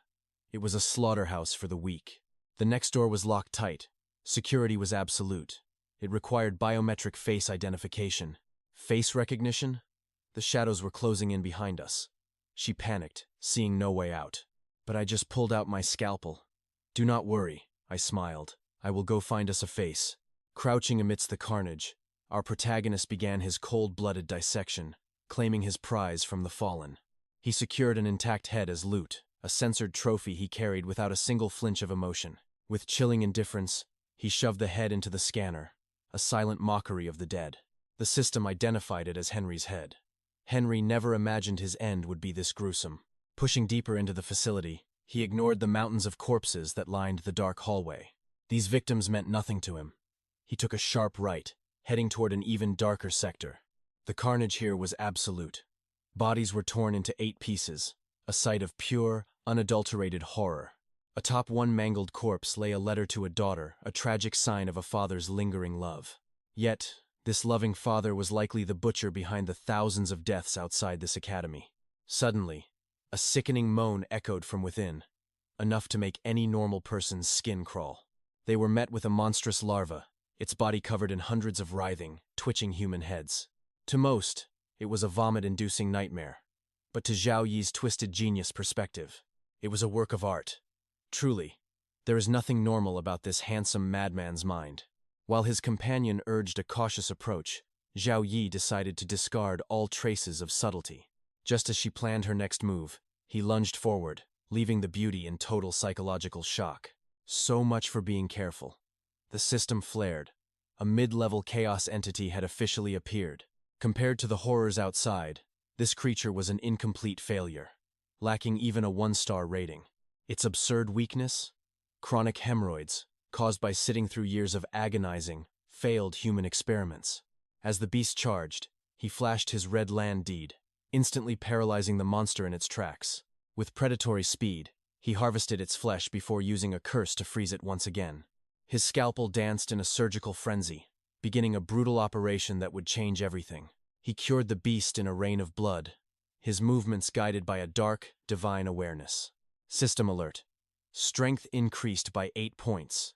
It was a slaughterhouse for the weak. The next door was locked tight. Security was absolute. It required biometric face identification. Face recognition? The shadows were closing in behind us. She panicked, seeing no way out. But I just pulled out my scalpel. "Do not worry," I smiled. "I will go find us a face." Crouching amidst the carnage, our protagonist began his cold-blooded dissection, claiming his prize from the fallen. He secured an intact head as loot, a censored trophy he carried without a single flinch of emotion. With chilling indifference, he shoved the head into the scanner, a silent mockery of the dead. The system identified it as Henry's head. Henry never imagined his end would be this gruesome. Pushing deeper into the facility, he ignored the mountains of corpses that lined the dark hallway. These victims meant nothing to him. He took a sharp right, heading toward an even darker sector. The carnage here was absolute. Bodies were torn into 8 pieces, a sight of pure, unadulterated horror. Atop one mangled corpse lay a letter to a daughter, a tragic sign of a father's lingering love. Yet, this loving father was likely the butcher behind the thousands of deaths outside this academy. Suddenly, a sickening moan echoed from within, enough to make any normal person's skin crawl. They were met with a monstrous larva, its body covered in hundreds of writhing, twitching human heads. To most, it was a vomit-inducing nightmare. But to Zhao Yi's twisted genius perspective, it was a work of art. Truly, there is nothing normal about this handsome madman's mind. While his companion urged a cautious approach, Zhao Yi decided to discard all traces of subtlety. Just as she planned her next move, he lunged forward, leaving the beauty in total psychological shock. So much for being careful. The system flared. A mid-level chaos entity had officially appeared. Compared to the horrors outside, this creature was an incomplete failure, lacking even a 1-star rating. Its absurd weakness? Chronic hemorrhoids, caused by sitting through years of agonizing, failed human experiments. As the beast charged, he flashed his red land deed, instantly paralyzing the monster in its tracks. With predatory speed, he harvested its flesh before using a curse to freeze it once again. His scalpel danced in a surgical frenzy, beginning a brutal operation that would change everything. He cured the beast in a rain of blood, his movements guided by a dark, divine awareness. System alert. Strength increased by 8 points.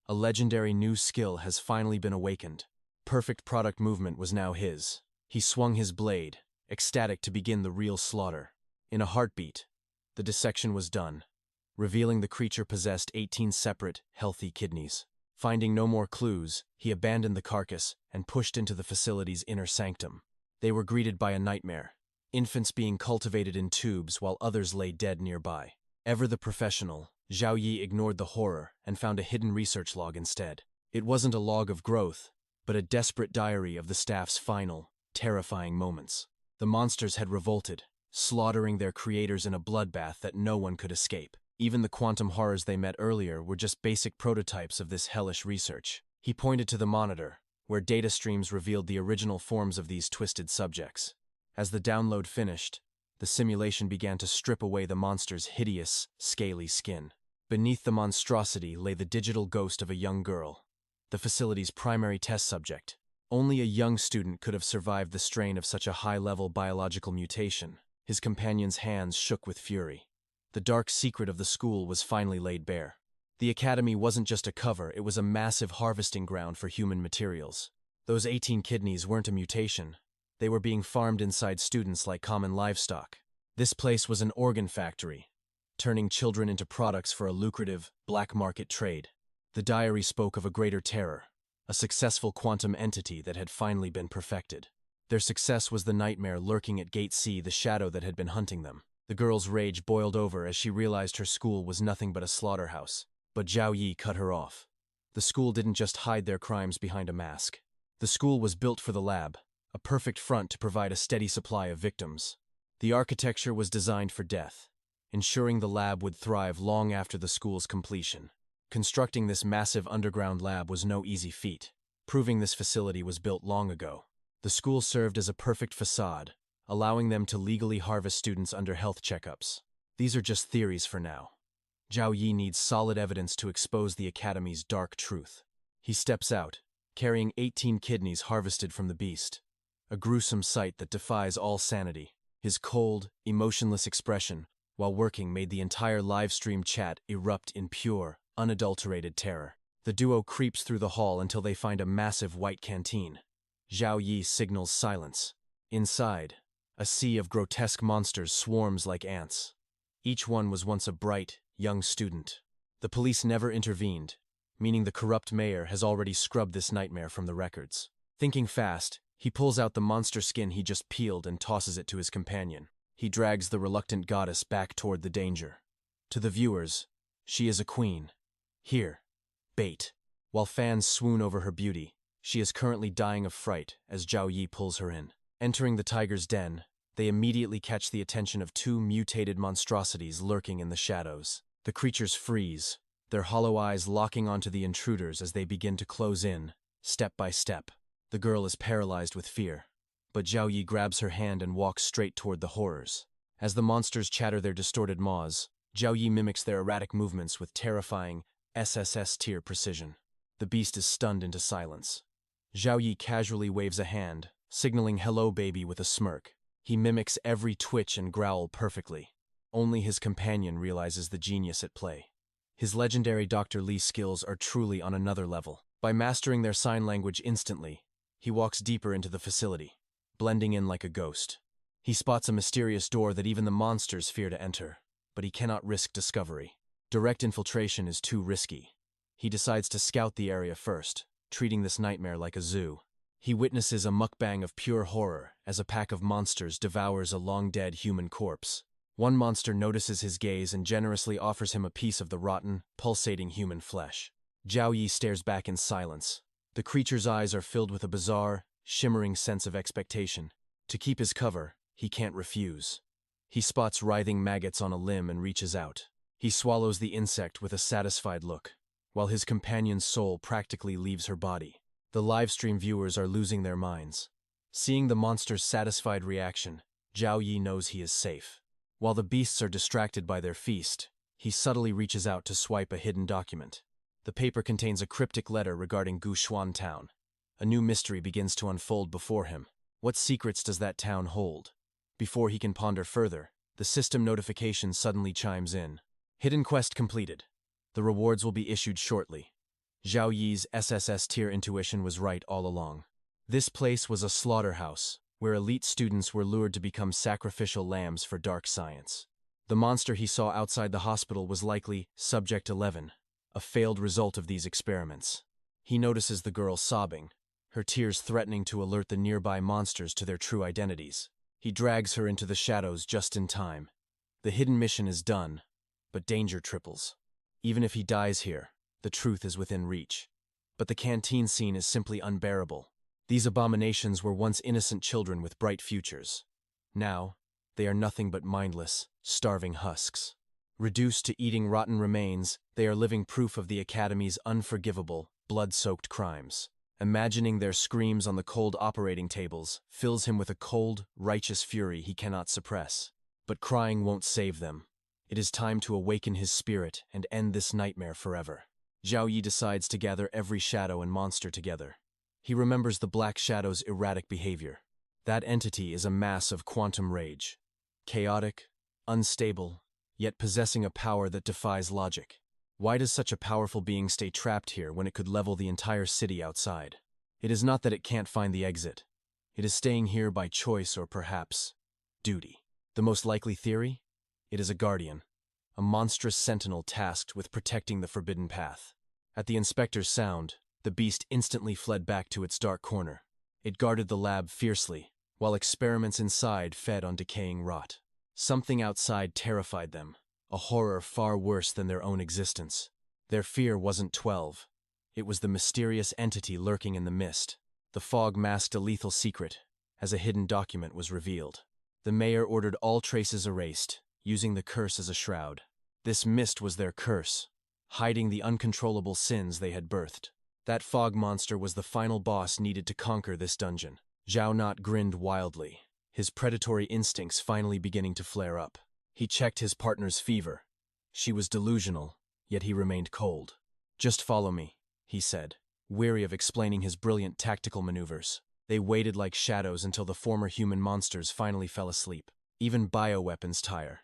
A legendary new skill has finally been awakened. Perfect product movement was now his. He swung his blade, ecstatic to begin the real slaughter. In a heartbeat, the dissection was done, revealing the creature possessed 18 separate, healthy kidneys. Finding no more clues, he abandoned the carcass and pushed into the facility's inner sanctum. They were greeted by a nightmare, infants being cultivated in tubes while others lay dead nearby. Ever the professional, Zhao Yi ignored the horror and found a hidden research log instead. It wasn't a log of growth, but a desperate diary of the staff's final, terrifying moments. The monsters had revolted, slaughtering their creators in a bloodbath that no one could escape. Even the quantum horrors they met earlier were just basic prototypes of this hellish research. He pointed to the monitor, where data streams revealed the original forms of these twisted subjects. As the download finished, the simulation began to strip away the monster's hideous, scaly skin. Beneath the monstrosity lay the digital ghost of a young girl, the facility's primary test subject. Only a young student could have survived the strain of such a high-level biological mutation. His companion's hands shook with fury. The dark secret of the school was finally laid bare. The academy wasn't just a cover, it was a massive harvesting ground for human materials. Those 18 kidneys weren't a mutation. They were being farmed inside students like common livestock. This place was an organ factory, turning children into products for a lucrative, black market trade. The diary spoke of a greater terror, a successful quantum entity that had finally been perfected. Their success was the nightmare lurking at Gate C, the shadow that had been hunting them. The girl's rage boiled over as she realized her school was nothing but a slaughterhouse. But Zhao Yi cut her off. The school didn't just hide their crimes behind a mask. The school was built for the lab, a perfect front to provide a steady supply of victims. The architecture was designed for death, ensuring the lab would thrive long after the school's completion. Constructing this massive underground lab was no easy feat, proving this facility was built long ago. The school served as a perfect facade, allowing them to legally harvest students under health checkups. These are just theories for now. Zhao Yi needs solid evidence to expose the academy's dark truth. He steps out, carrying 18 kidneys harvested from the beast. A gruesome sight that defies all sanity. His cold, emotionless expression while working made the entire live-stream chat erupt in pure, unadulterated terror. The duo creeps through the hall until they find a massive white canteen. Zhao Yi signals silence. Inside, a sea of grotesque monsters swarms like ants. Each one was once a bright, young student. The police never intervened, meaning the corrupt mayor has already scrubbed this nightmare from the records. Thinking fast, he pulls out the monster skin he just peeled and tosses it to his companion. He drags the reluctant goddess back toward the danger. To the viewers, she is a queen. Here, bait. While fans swoon over her beauty, she is currently dying of fright as Zhao Yi pulls her in. Entering the tiger's den, they immediately catch the attention of two mutated monstrosities lurking in the shadows. The creatures freeze, their hollow eyes locking onto the intruders as they begin to close in, step by step. The girl is paralyzed with fear, but Zhao Yi grabs her hand and walks straight toward the horrors. As the monsters chatter their distorted maws, Zhao Yi mimics their erratic movements with terrifying 𝑨𝒍𝒓𝒆𝒂𝒅𝒚 precision. The beast is stunned into silence. Zhao Yi casually waves a hand, signaling hello baby with a smirk. He mimics every twitch and growl perfectly. Only his companion realizes the genius at play. His legendary Dr. Li skills are truly on another level. By mastering their sign language instantly, he walks deeper into the facility, blending in like a ghost. He spots a mysterious door that even the monsters fear to enter, but he cannot risk discovery. Direct infiltration is too risky. He decides to scout the area first, treating this nightmare like a zoo. He witnesses a mukbang of pure horror as a pack of monsters devours a long-dead human corpse. One monster notices his gaze and generously offers him a piece of the rotten, pulsating human flesh. Zhao Yi stares back in silence. The creature's eyes are filled with a bizarre, shimmering sense of expectation. To keep his cover, he can't refuse. He spots writhing maggots on a limb and reaches out. He swallows the insect with a satisfied look, while his companion's soul practically leaves her body. The livestream viewers are losing their minds. Seeing the monster's satisfied reaction, Zhao Yi knows he is safe. While the beasts are distracted by their feast, he subtly reaches out to swipe a hidden document. The paper contains a cryptic letter regarding Gushuan Town. A new mystery begins to unfold before him. What secrets does that town hold? Before he can ponder further, the system notification suddenly chimes in. Hidden quest completed. The rewards will be issued shortly. Zhao Yi's 𝑨𝒍𝒔𝒔𝒅𝒚 intuition was right all along. This place was a slaughterhouse, where elite students were lured to become sacrificial lambs for dark science. The monster he saw outside the hospital was likely Subject 11, a failed result of these experiments. He notices the girl sobbing, her tears threatening to alert the nearby monsters to their true identities. He drags her into the shadows just in time. The hidden mission is done, but danger triples. Even if he dies here, the truth is within reach. But the canteen scene is simply unbearable. These abominations were once innocent children with bright futures. Now, they are nothing but mindless, starving husks. Reduced to eating rotten remains, they are living proof of the Academy's unforgivable, blood-soaked crimes. Imagining their screams on the cold operating tables fills him with a cold, righteous fury he cannot suppress. But crying won't save them. It is time to awaken his spirit and end this nightmare forever. Zhao Yi decides to gather every shadow and monster together. He remembers the Black Shadow's erratic behavior. That entity is a mass of quantum rage. Chaotic, unstable, yet possessing a power that defies logic. Why does such a powerful being stay trapped here when it could level the entire city outside? It is not that it can't find the exit. It is staying here by choice or perhaps duty. The most likely theory? It is a guardian, a monstrous sentinel tasked with protecting the forbidden path. At the inspector's sound, the beast instantly fled back to its dark corner. It guarded the lab fiercely, while experiments inside fed on decaying rot. Something outside terrified them, a horror far worse than their own existence. Their fear wasn't 12. It was the mysterious entity lurking in the mist. The fog masked a lethal secret, as a hidden document was revealed. The mayor ordered all traces erased, using the curse as a shroud. This mist was their curse, hiding the uncontrollable sins they had birthed. That fog monster was the final boss needed to conquer this dungeon. Zhao Not grinned wildly, his predatory instincts finally beginning to flare up. He checked his partner's fever. She was delusional, yet he remained cold. Just follow me, he said. weary of explaining his brilliant tactical maneuvers. They waited like shadows until the former human monsters finally fell asleep. Even bioweapons tire.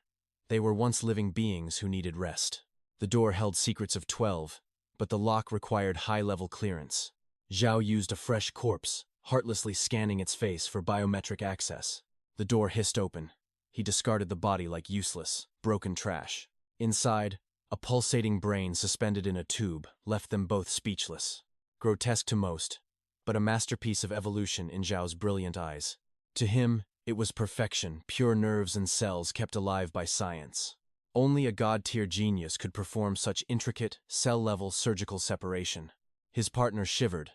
They were once living beings who needed rest. The door held secrets of 12, but the lock required high-level clearance. Zhao used a fresh corpse, heartlessly scanning its face for biometric access. The door hissed open. He discarded the body like useless, broken trash. Inside, a pulsating brain suspended in a tube left them both speechless. Grotesque to most, but a masterpiece of evolution in Zhao's brilliant eyes. To him, it was perfection, pure nerves and cells kept alive by science. Only a god-tier genius could perform such intricate, cell-level surgical separation. His partner shivered,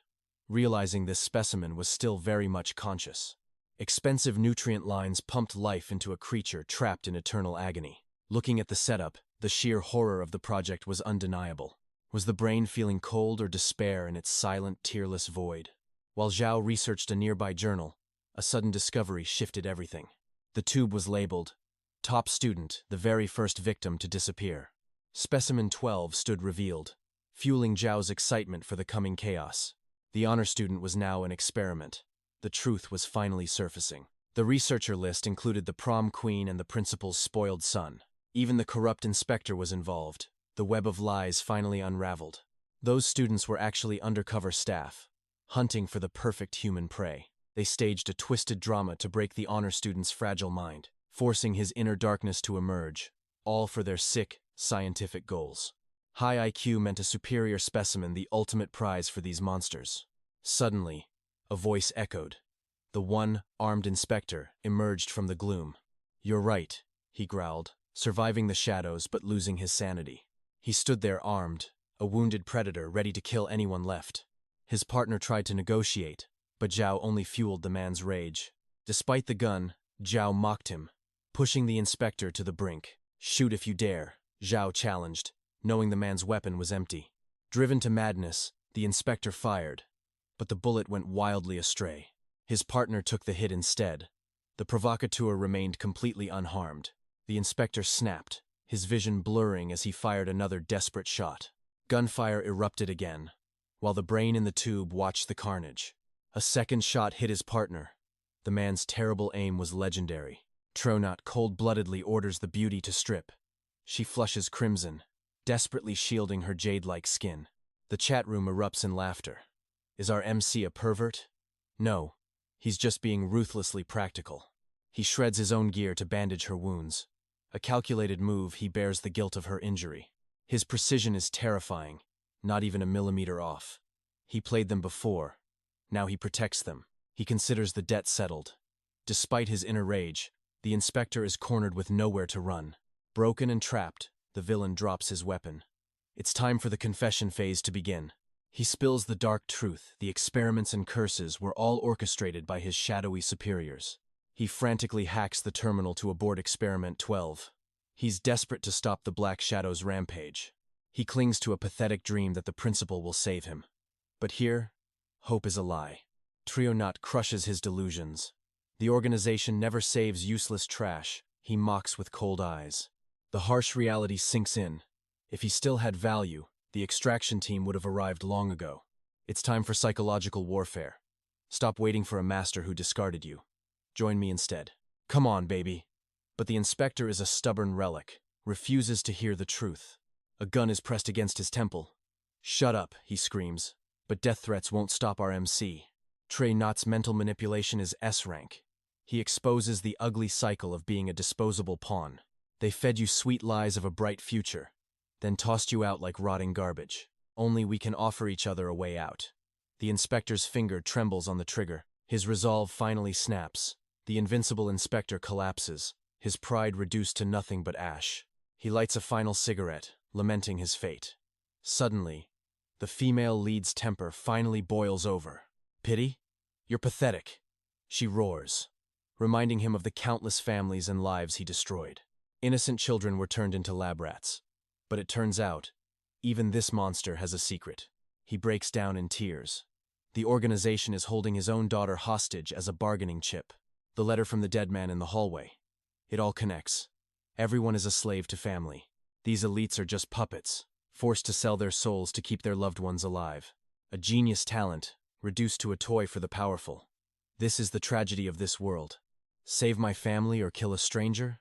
realizing this specimen was still very much conscious. Expensive nutrient lines pumped life into a creature trapped in eternal agony. Looking at the setup, the sheer horror of the project was undeniable. Was the brain feeling cold or despair in its silent, tearless void? While Zhao researched a nearby journal, a sudden discovery shifted everything. The tube was labeled, "Top student, the very first victim to disappear." Specimen 12 stood revealed, fueling Zhao's excitement for the coming chaos. The honor student was now an experiment. The truth was finally surfacing. The researcher list included the prom queen and the principal's spoiled son. Even the corrupt inspector was involved. The web of lies finally unraveled. Those students were actually undercover staff, hunting for the perfect human prey. They staged a twisted drama to break the honor student's fragile mind, forcing his inner darkness to emerge, all for their sick, scientific goals. High IQ meant a superior specimen, the ultimate prize for these monsters. Suddenly, a voice echoed. The one armed inspector emerged from the gloom. "You're right," he growled, surviving the shadows but losing his sanity. He stood there armed, a wounded predator ready to kill anyone left. His partner tried to negotiate, but Zhao only fueled the man's rage. Despite the gun, Zhao mocked him, pushing the inspector to the brink. "Shoot if you dare," Zhao challenged, knowing the man's weapon was empty. Driven to madness, the inspector fired, but the bullet went wildly astray. His partner took the hit instead. The provocateur remained completely unharmed. The inspector snapped, his vision blurring as he fired another desperate shot. Gunfire erupted again, while the brain in the tube watched the carnage. A second shot hit his partner. The man's terrible aim was legendary. Tronot cold-bloodedly orders the beauty to strip. She flushes crimson, desperately shielding her jade-like skin. The chat room erupts in laughter. Is our MC a pervert? No, he's just being ruthlessly practical. He shreds his own gear to bandage her wounds. A calculated move, he bears the guilt of her injury. His precision is terrifying, not even a millimeter off. He played them before. Now he protects them. He considers the debt settled. Despite his inner rage, the inspector is cornered with nowhere to run. Broken and trapped, the villain drops his weapon. It's time for the confession phase to begin. He spills the dark truth. The experiments and curses were all orchestrated by his shadowy superiors. He frantically hacks the terminal to abort Experiment 12. He's desperate to stop the Black Shadow's rampage. He clings to a pathetic dream that the principal will save him. But here, hope is a lie. Tronot crushes his delusions. The organization never saves useless trash, he mocks with cold eyes. The harsh reality sinks in. If he still had value, the extraction team would have arrived long ago. It's time for psychological warfare. Stop waiting for a master who discarded you. Join me instead. Come on, baby. But the inspector is a stubborn relic, refuses to hear the truth. A gun is pressed against his temple. "Shut up," he screams. But death threats won't stop our MC. Tronot's mental manipulation is S rank. He exposes the ugly cycle of being a disposable pawn. They fed you sweet lies of a bright future, then tossed you out like rotting garbage. Only we can offer each other a way out. The inspector's finger trembles on the trigger. His resolve finally snaps. The invincible inspector collapses, his pride reduced to nothing but ash. He lights a final cigarette, lamenting his fate. Suddenly, the female lead's temper finally boils over. "Pity? You're pathetic," she roars, reminding him of the countless families and lives he destroyed. Innocent children were turned into lab rats. But it turns out, even this monster has a secret. He breaks down in tears. The organization is holding his own daughter hostage as a bargaining chip. The letter from the dead man in the hallway. It all connects. Everyone is a slave to family. These elites are just puppets, forced to sell their souls to keep their loved ones alive. A genius talent, reduced to a toy for the powerful. This is the tragedy of this world. Save my family or kill a stranger?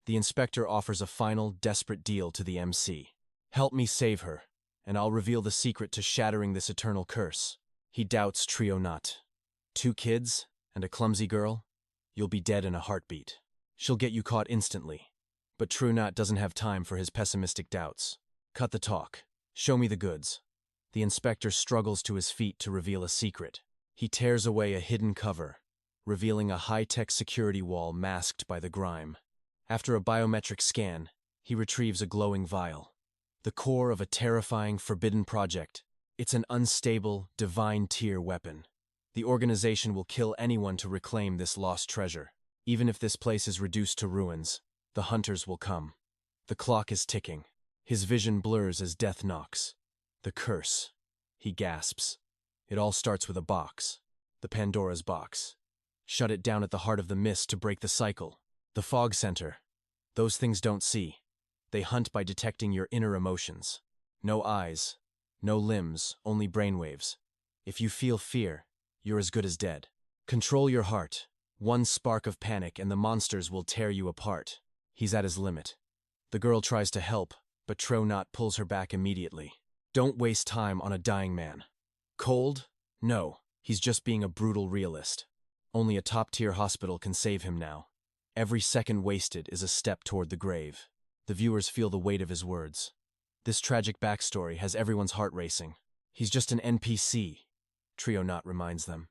The inspector offers a final, desperate deal to the MC. Help me save her, and I'll reveal the secret to shattering this eternal curse. He doubts 𝑣𝒍𝒏𝒏𝒏. 2 kids and a clumsy girl? You'll be dead in a heartbeat. She'll get you caught instantly. But 𝑣𝒍𝒏 doesn't have time for his pessimistic doubts. Cut the talk. Show me the goods. The inspector struggles to his feet to reveal a secret. He tears away a hidden cover, revealing a high-tech security wall masked by the grime. After a biometric scan, he retrieves a glowing vial. The core of a terrifying, forbidden project. It's an unstable, divine-tier weapon. The organization will kill anyone to reclaim this lost treasure. Even if this place is reduced to ruins, the hunters will come. The clock is ticking. His vision blurs as death knocks. The curse. He gasps. It all starts with a box. The Pandora's box. Shut it down at the heart of the mist to break the cycle. The fog center. Those things don't see. They hunt by detecting your inner emotions. No eyes, no limbs, only brainwaves. If you feel fear, you're as good as dead. Control your heart. One spark of panic and the monsters will tear you apart. He's at his limit. The girl tries to help, but 𝒍𝒏𝒏𝒏 pulls her back immediately. Don't waste time on a dying man. Cold? No, he's just being a brutal realist. Only a top-tier hospital can save him now. Every second wasted is a step toward the grave. The viewers feel the weight of his words. This tragic backstory has everyone's heart racing. He's just an NPC, 𝒍𝒏𝒏𝒏 reminds them.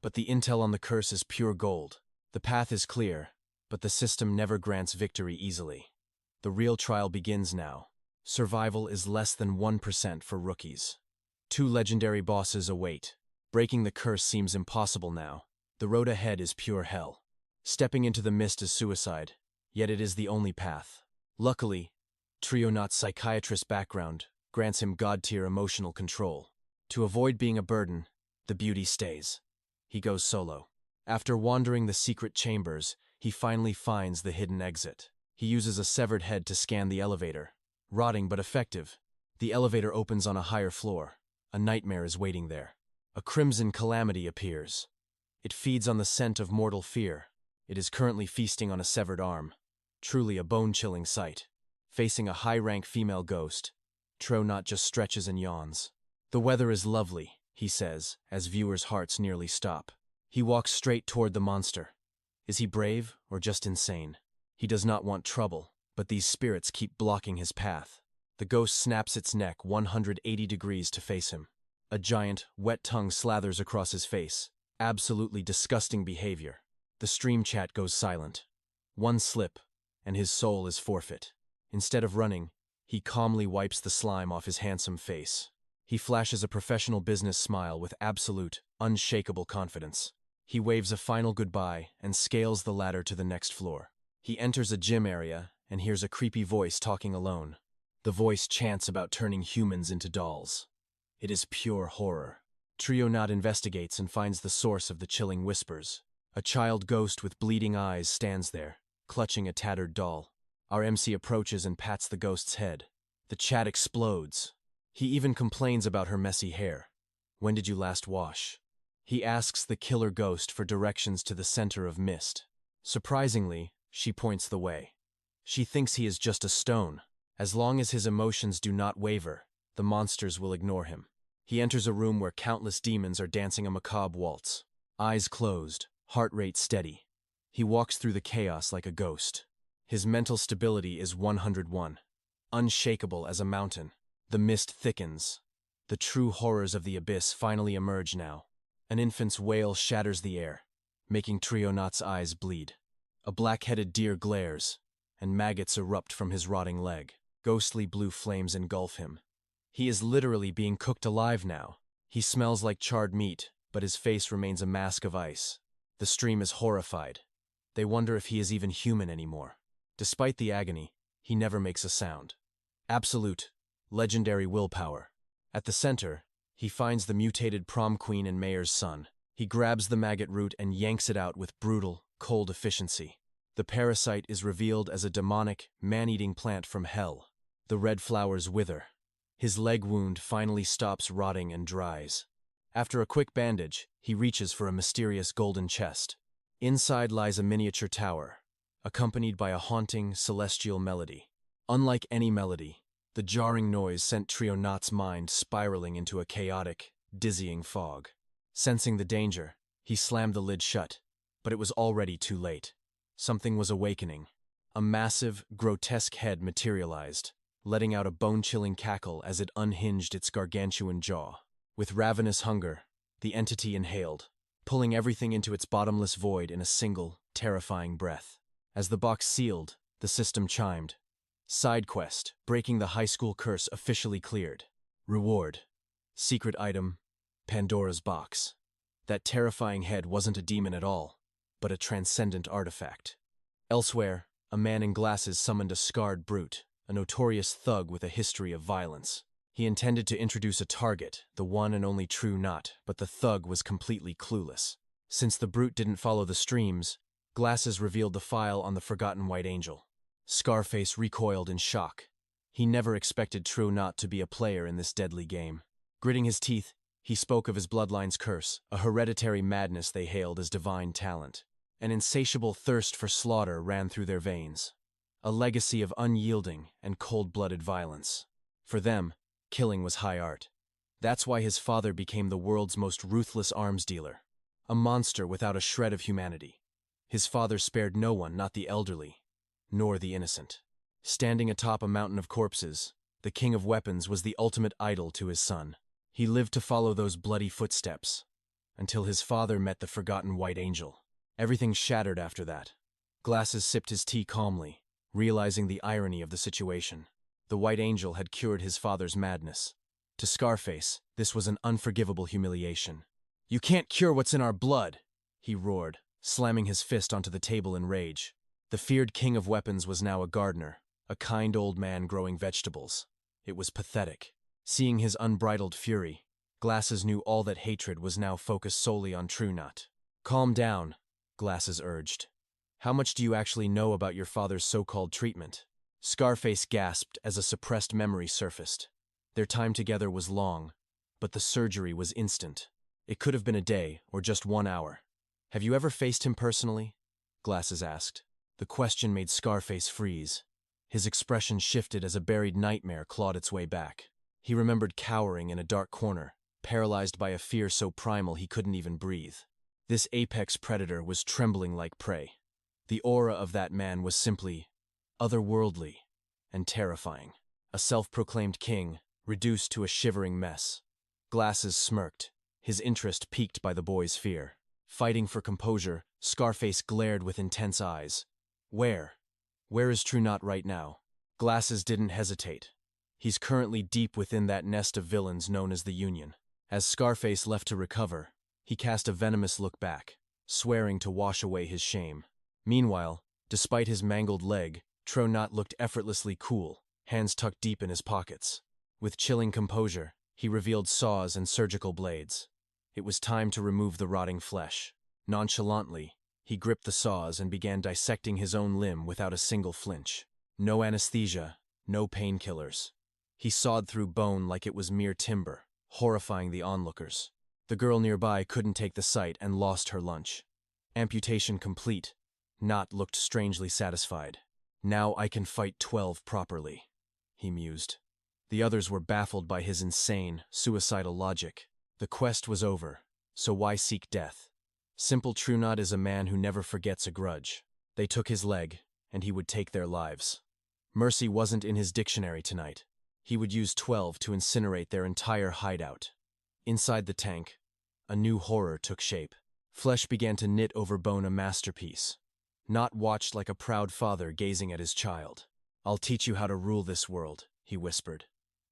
But the intel on the curse is pure gold. The path is clear, but the system never grants victory easily. The real trial begins now. Survival is less than 1% for rookies. 2 legendary bosses await. Breaking the curse seems impossible now. The road ahead is pure hell. Stepping into the mist is suicide, yet it is the only path. Luckily, 𝒍𝒏𝒏𝒏's psychiatrist background grants him god-tier emotional control. To avoid being a burden, the beauty stays. He goes solo. After wandering the secret chambers, he finally finds the hidden exit. He uses a severed head to scan the elevator. Rotting but effective. The elevator opens on a higher floor. A nightmare is waiting there. A crimson calamity appears. It feeds on the scent of mortal fear. It is currently feasting on a severed arm. Truly a bone-chilling sight. Facing a high-rank female ghost, 𝒍𝒏𝒏𝒏 just stretches and yawns. The weather is lovely, he says, as viewers' hearts nearly stop. He walks straight toward the monster. Is he brave or just insane? He does not want trouble, but these spirits keep blocking his path. The ghost snaps its neck 180 degrees to face him. A giant, wet tongue slathers across his face. Absolutely disgusting behavior. The stream chat goes silent. One slip, and his soul is forfeit. Instead of running, he calmly wipes the slime off his handsome face. He flashes a professional business smile with absolute, unshakable confidence. He waves a final goodbye and scales the ladder to the next floor. He enters a gym area and hears a creepy voice talking alone. The voice chants about turning humans into dolls. It is pure horror. 𝒍𝒏𝒏𝒏 investigates and finds the source of the chilling whispers. A child ghost with bleeding eyes stands there, clutching a tattered doll. Our MC approaches and pats the ghost's head. The chat explodes. He even complains about her messy hair. When did you last wash? He asks the killer ghost for directions to the center of mist. Surprisingly, she points the way. She thinks he is just a stone. As long as his emotions do not waver, the monsters will ignore him. He enters a room where countless demons are dancing a macabre waltz. Eyes closed, heart rate steady. He walks through the chaos like a ghost. His mental stability is 101. Unshakable as a mountain. The mist thickens. The true horrors of the abyss finally emerge now. An infant's wail shatters the air, making 𝒍𝒏𝒏𝒏's eyes bleed. A black-headed deer glares, and maggots erupt from his rotting leg. Ghostly blue flames engulf him. He is literally being cooked alive now. He smells like charred meat, but his face remains a mask of ice. The stream is horrified. They wonder if he is even human anymore. Despite the agony, he never makes a sound. Absolute, legendary willpower. At the center, he finds the mutated prom queen and mayor's son. He grabs the maggot root and yanks it out with brutal, cold efficiency. The parasite is revealed as a demonic, man-eating plant from hell. The red flowers wither. His leg wound finally stops rotting and dries. After a quick bandage, he reaches for a mysterious golden chest. Inside lies a miniature tower, accompanied by a haunting, celestial melody. Unlike any melody, the jarring noise sent 𝒍𝒏𝒄𝒂𝒎𝒆's mind spiraling into a chaotic, dizzying fog. Sensing the danger, he slammed the lid shut, but it was already too late. Something was awakening. A massive, grotesque head materialized, letting out a bone-chilling cackle as it unhinged its gargantuan jaw. With ravenous hunger, the entity inhaled, pulling everything into its bottomless void in a single, terrifying breath. As the box sealed, the system chimed. Side quest, breaking the high school curse officially cleared. Reward. Secret item, Pandora's box. That terrifying head wasn't a demon at all, but a transcendent artifact. Elsewhere, a man in glasses summoned a scarred brute, a notorious thug with a history of violence. He intended to introduce a target, the one and only 𝒍𝒏𝒏𝒄𝒂𝒎𝒆, but the thug was completely clueless. Since the brute didn't follow the streams, glasses revealed the file on the forgotten white angel. Scarface recoiled in shock. He never expected 𝒍𝒏𝒏𝒄𝒎𝒆 to be a player in this deadly game. Gritting his teeth, he spoke of his bloodline's curse, a hereditary madness they hailed as divine talent. An insatiable thirst for slaughter ran through their veins. A legacy of unyielding and cold-blooded violence. For them, killing was high art. That's why his father became the world's most ruthless arms dealer. A monster without a shred of humanity. His father spared no one, not the elderly, nor the innocent. Standing atop a mountain of corpses, the king of weapons was the ultimate idol to his son. He lived to follow those bloody footsteps, until his father met the forgotten white angel. Everything shattered after that. Glasses sipped his tea calmly, realizing the irony of the situation. The white angel had cured his father's madness. To Scarface, this was an unforgivable humiliation. "You can't cure what's in our blood," he roared, slamming his fist onto the table in rage. The feared king of weapons was now a gardener, a kind old man growing vegetables. It was pathetic. Seeing his unbridled fury, Glasses knew all that hatred was now focused solely on 𝒍𝒏𝒄𝒂𝒎𝒆. "Calm down," Glasses urged. "How much do you actually know about your father's so-called treatment?" Scarface gasped as a suppressed memory surfaced. Their time together was long, but the surgery was instant. It could have been a day or just 1 hour. "Have you ever faced him personally?" Glasses asked. The question made Scarface freeze. His expression shifted as a buried nightmare clawed its way back. He remembered cowering in a dark corner, paralyzed by a fear so primal he couldn't even breathe. This apex predator was trembling like prey. The aura of that man was simply otherworldly and terrifying. A self-proclaimed king, reduced to a shivering mess. Glasses smirked, his interest piqued by the boy's fear. Fighting for composure, Scarface glared with intense eyes. Where is 𝒍𝒏𝒏𝒄𝒂𝒎𝒆 right now?" Glasses didn't hesitate. He's currently deep within that nest of villains known as the Union. As Scarface left to recover, he cast a venomous look back, swearing to wash away his shame. Meanwhile, despite his mangled leg, 𝒍𝒏𝒄𝒂𝒎𝒆 looked effortlessly cool, hands tucked deep in his pockets. With chilling composure, he revealed saws and surgical blades. It was time to remove the rotting flesh. Nonchalantly, he gripped the saws and began dissecting his own limb without a single flinch. No anesthesia, no painkillers. He sawed through bone like it was mere timber, horrifying the onlookers. The girl nearby couldn't take the sight and lost her lunch. Amputation complete, Knot looked strangely satisfied. "Now I can fight 12 properly," he mused. The others were baffled by his insane, suicidal logic. The quest was over, so why seek death? Simple 𝒍𝒏𝒄𝒂𝒎𝒆 is a man who never forgets a grudge. They took his leg, and he would take their lives. Mercy wasn't in his dictionary tonight. He would use 12 to incinerate their entire hideout. Inside the tank, a new horror took shape. Flesh began to knit over bone, a masterpiece. Knot watched like a proud father gazing at his child. "I'll teach you how to rule this world," he whispered.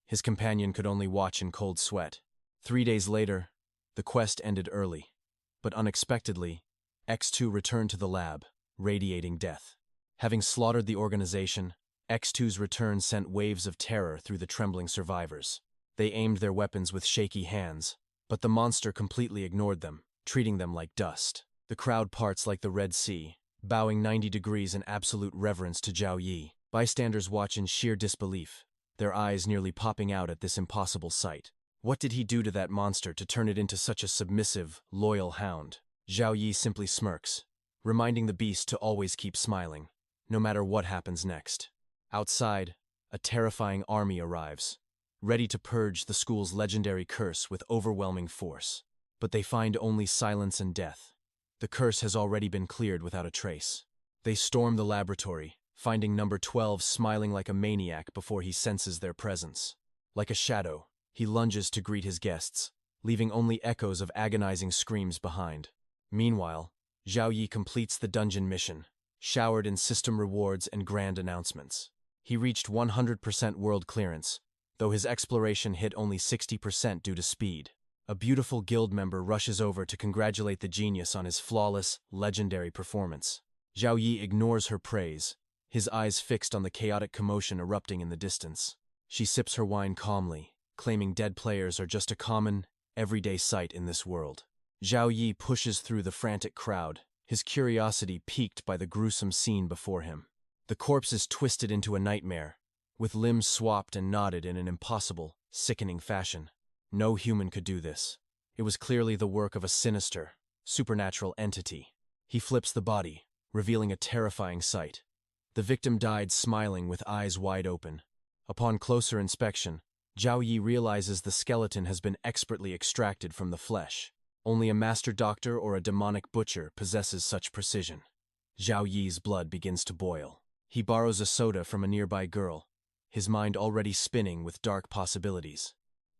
His companion could only watch in cold sweat. 3 days later, the quest ended early. But unexpectedly, X2 returned to the lab, radiating death. Having slaughtered the organization, X2's return sent waves of terror through the trembling survivors. They aimed their weapons with shaky hands, but the monster completely ignored them, treating them like dust. The crowd parts like the Red Sea, bowing 90 degrees in absolute reverence to Zhao Yi. Bystanders watch in sheer disbelief, their eyes nearly popping out at this impossible sight. What did he do to that monster to turn it into such a submissive, loyal hound? Zhao Yi simply smirks, reminding the beast to always keep smiling, no matter what happens next. Outside, a terrifying army arrives, ready to purge the school's legendary curse with overwhelming force. But they find only silence and death. The curse has already been cleared without a trace. They storm the laboratory, finding number 12 smiling like a maniac before he senses their presence. Like a shadow, he lunges to greet his guests, leaving only echoes of agonizing screams behind. Meanwhile, Zhao Yi completes the dungeon mission, showered in system rewards and grand announcements. He reached 100% world clearance, though his exploration hit only 60% due to speed. A beautiful guild member rushes over to congratulate the genius on his flawless, legendary performance. Zhao Yi ignores her praise, his eyes fixed on the chaotic commotion erupting in the distance. She sips her wine calmly, claiming dead players are just a common, everyday sight in this world. Zhao Yi pushes through the frantic crowd, his curiosity piqued by the gruesome scene before him. The corpse is twisted into a nightmare, with limbs swapped and knotted in an impossible, sickening fashion. No human could do this. It was clearly the work of a sinister, supernatural entity. He flips the body, revealing a terrifying sight. The victim died smiling with eyes wide open. Upon closer inspection, Zhao Yi realizes the skeleton has been expertly extracted from the flesh. Only a master doctor or a demonic butcher possesses such precision. Zhao Yi's blood begins to boil. He borrows a soda from a nearby girl, his mind already spinning with dark possibilities.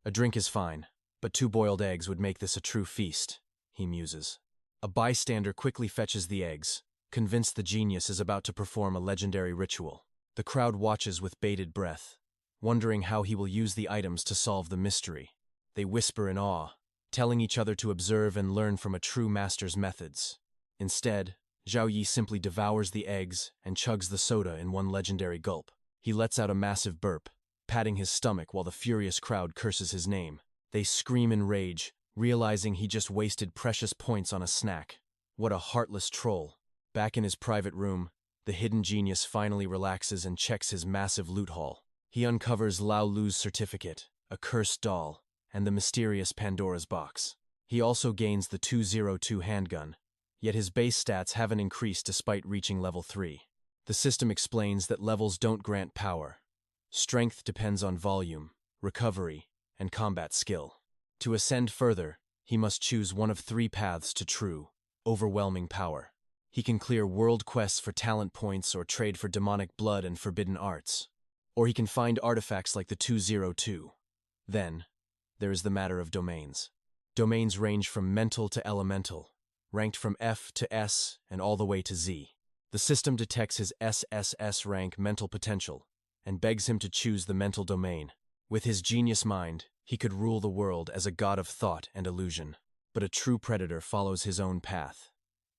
A drink is fine, but 2 boiled eggs would make this a true feast, he muses. A bystander quickly fetches the eggs, convinced the genius is about to perform a legendary ritual. The crowd watches with bated breath, wondering how he will use the items to solve the mystery. They whisper in awe, telling each other to observe and learn from a true master's methods. Instead, Zhao Yi simply devours the eggs and chugs the soda in one legendary gulp. He lets out a massive burp, patting his stomach while the furious crowd curses his name. They scream in rage, realizing he just wasted precious points on a snack. What a heartless troll. Back in his private room, the hidden genius finally relaxes and checks his massive loot haul. He uncovers Lao Lu's certificate, a cursed doll, and the mysterious Pandora's box. He also gains the 202 handgun, yet his base stats haven't increased despite reaching level 3. The system explains that levels don't grant power. Strength depends on volume, recovery, and combat skill. To ascend further, he must choose one of 3 paths to true, overwhelming power. He can clear world quests for talent points or trade for demonic blood and forbidden arts. Or he can find artifacts like the 202. Then, there is the matter of domains. Domains range from mental to elemental, ranked from F to S and all the way to Z. The system detects his SSS rank mental potential and begs him to choose the mental domain. With his genius mind, he could rule the world as a god of thought and illusion. But a true predator follows his own path.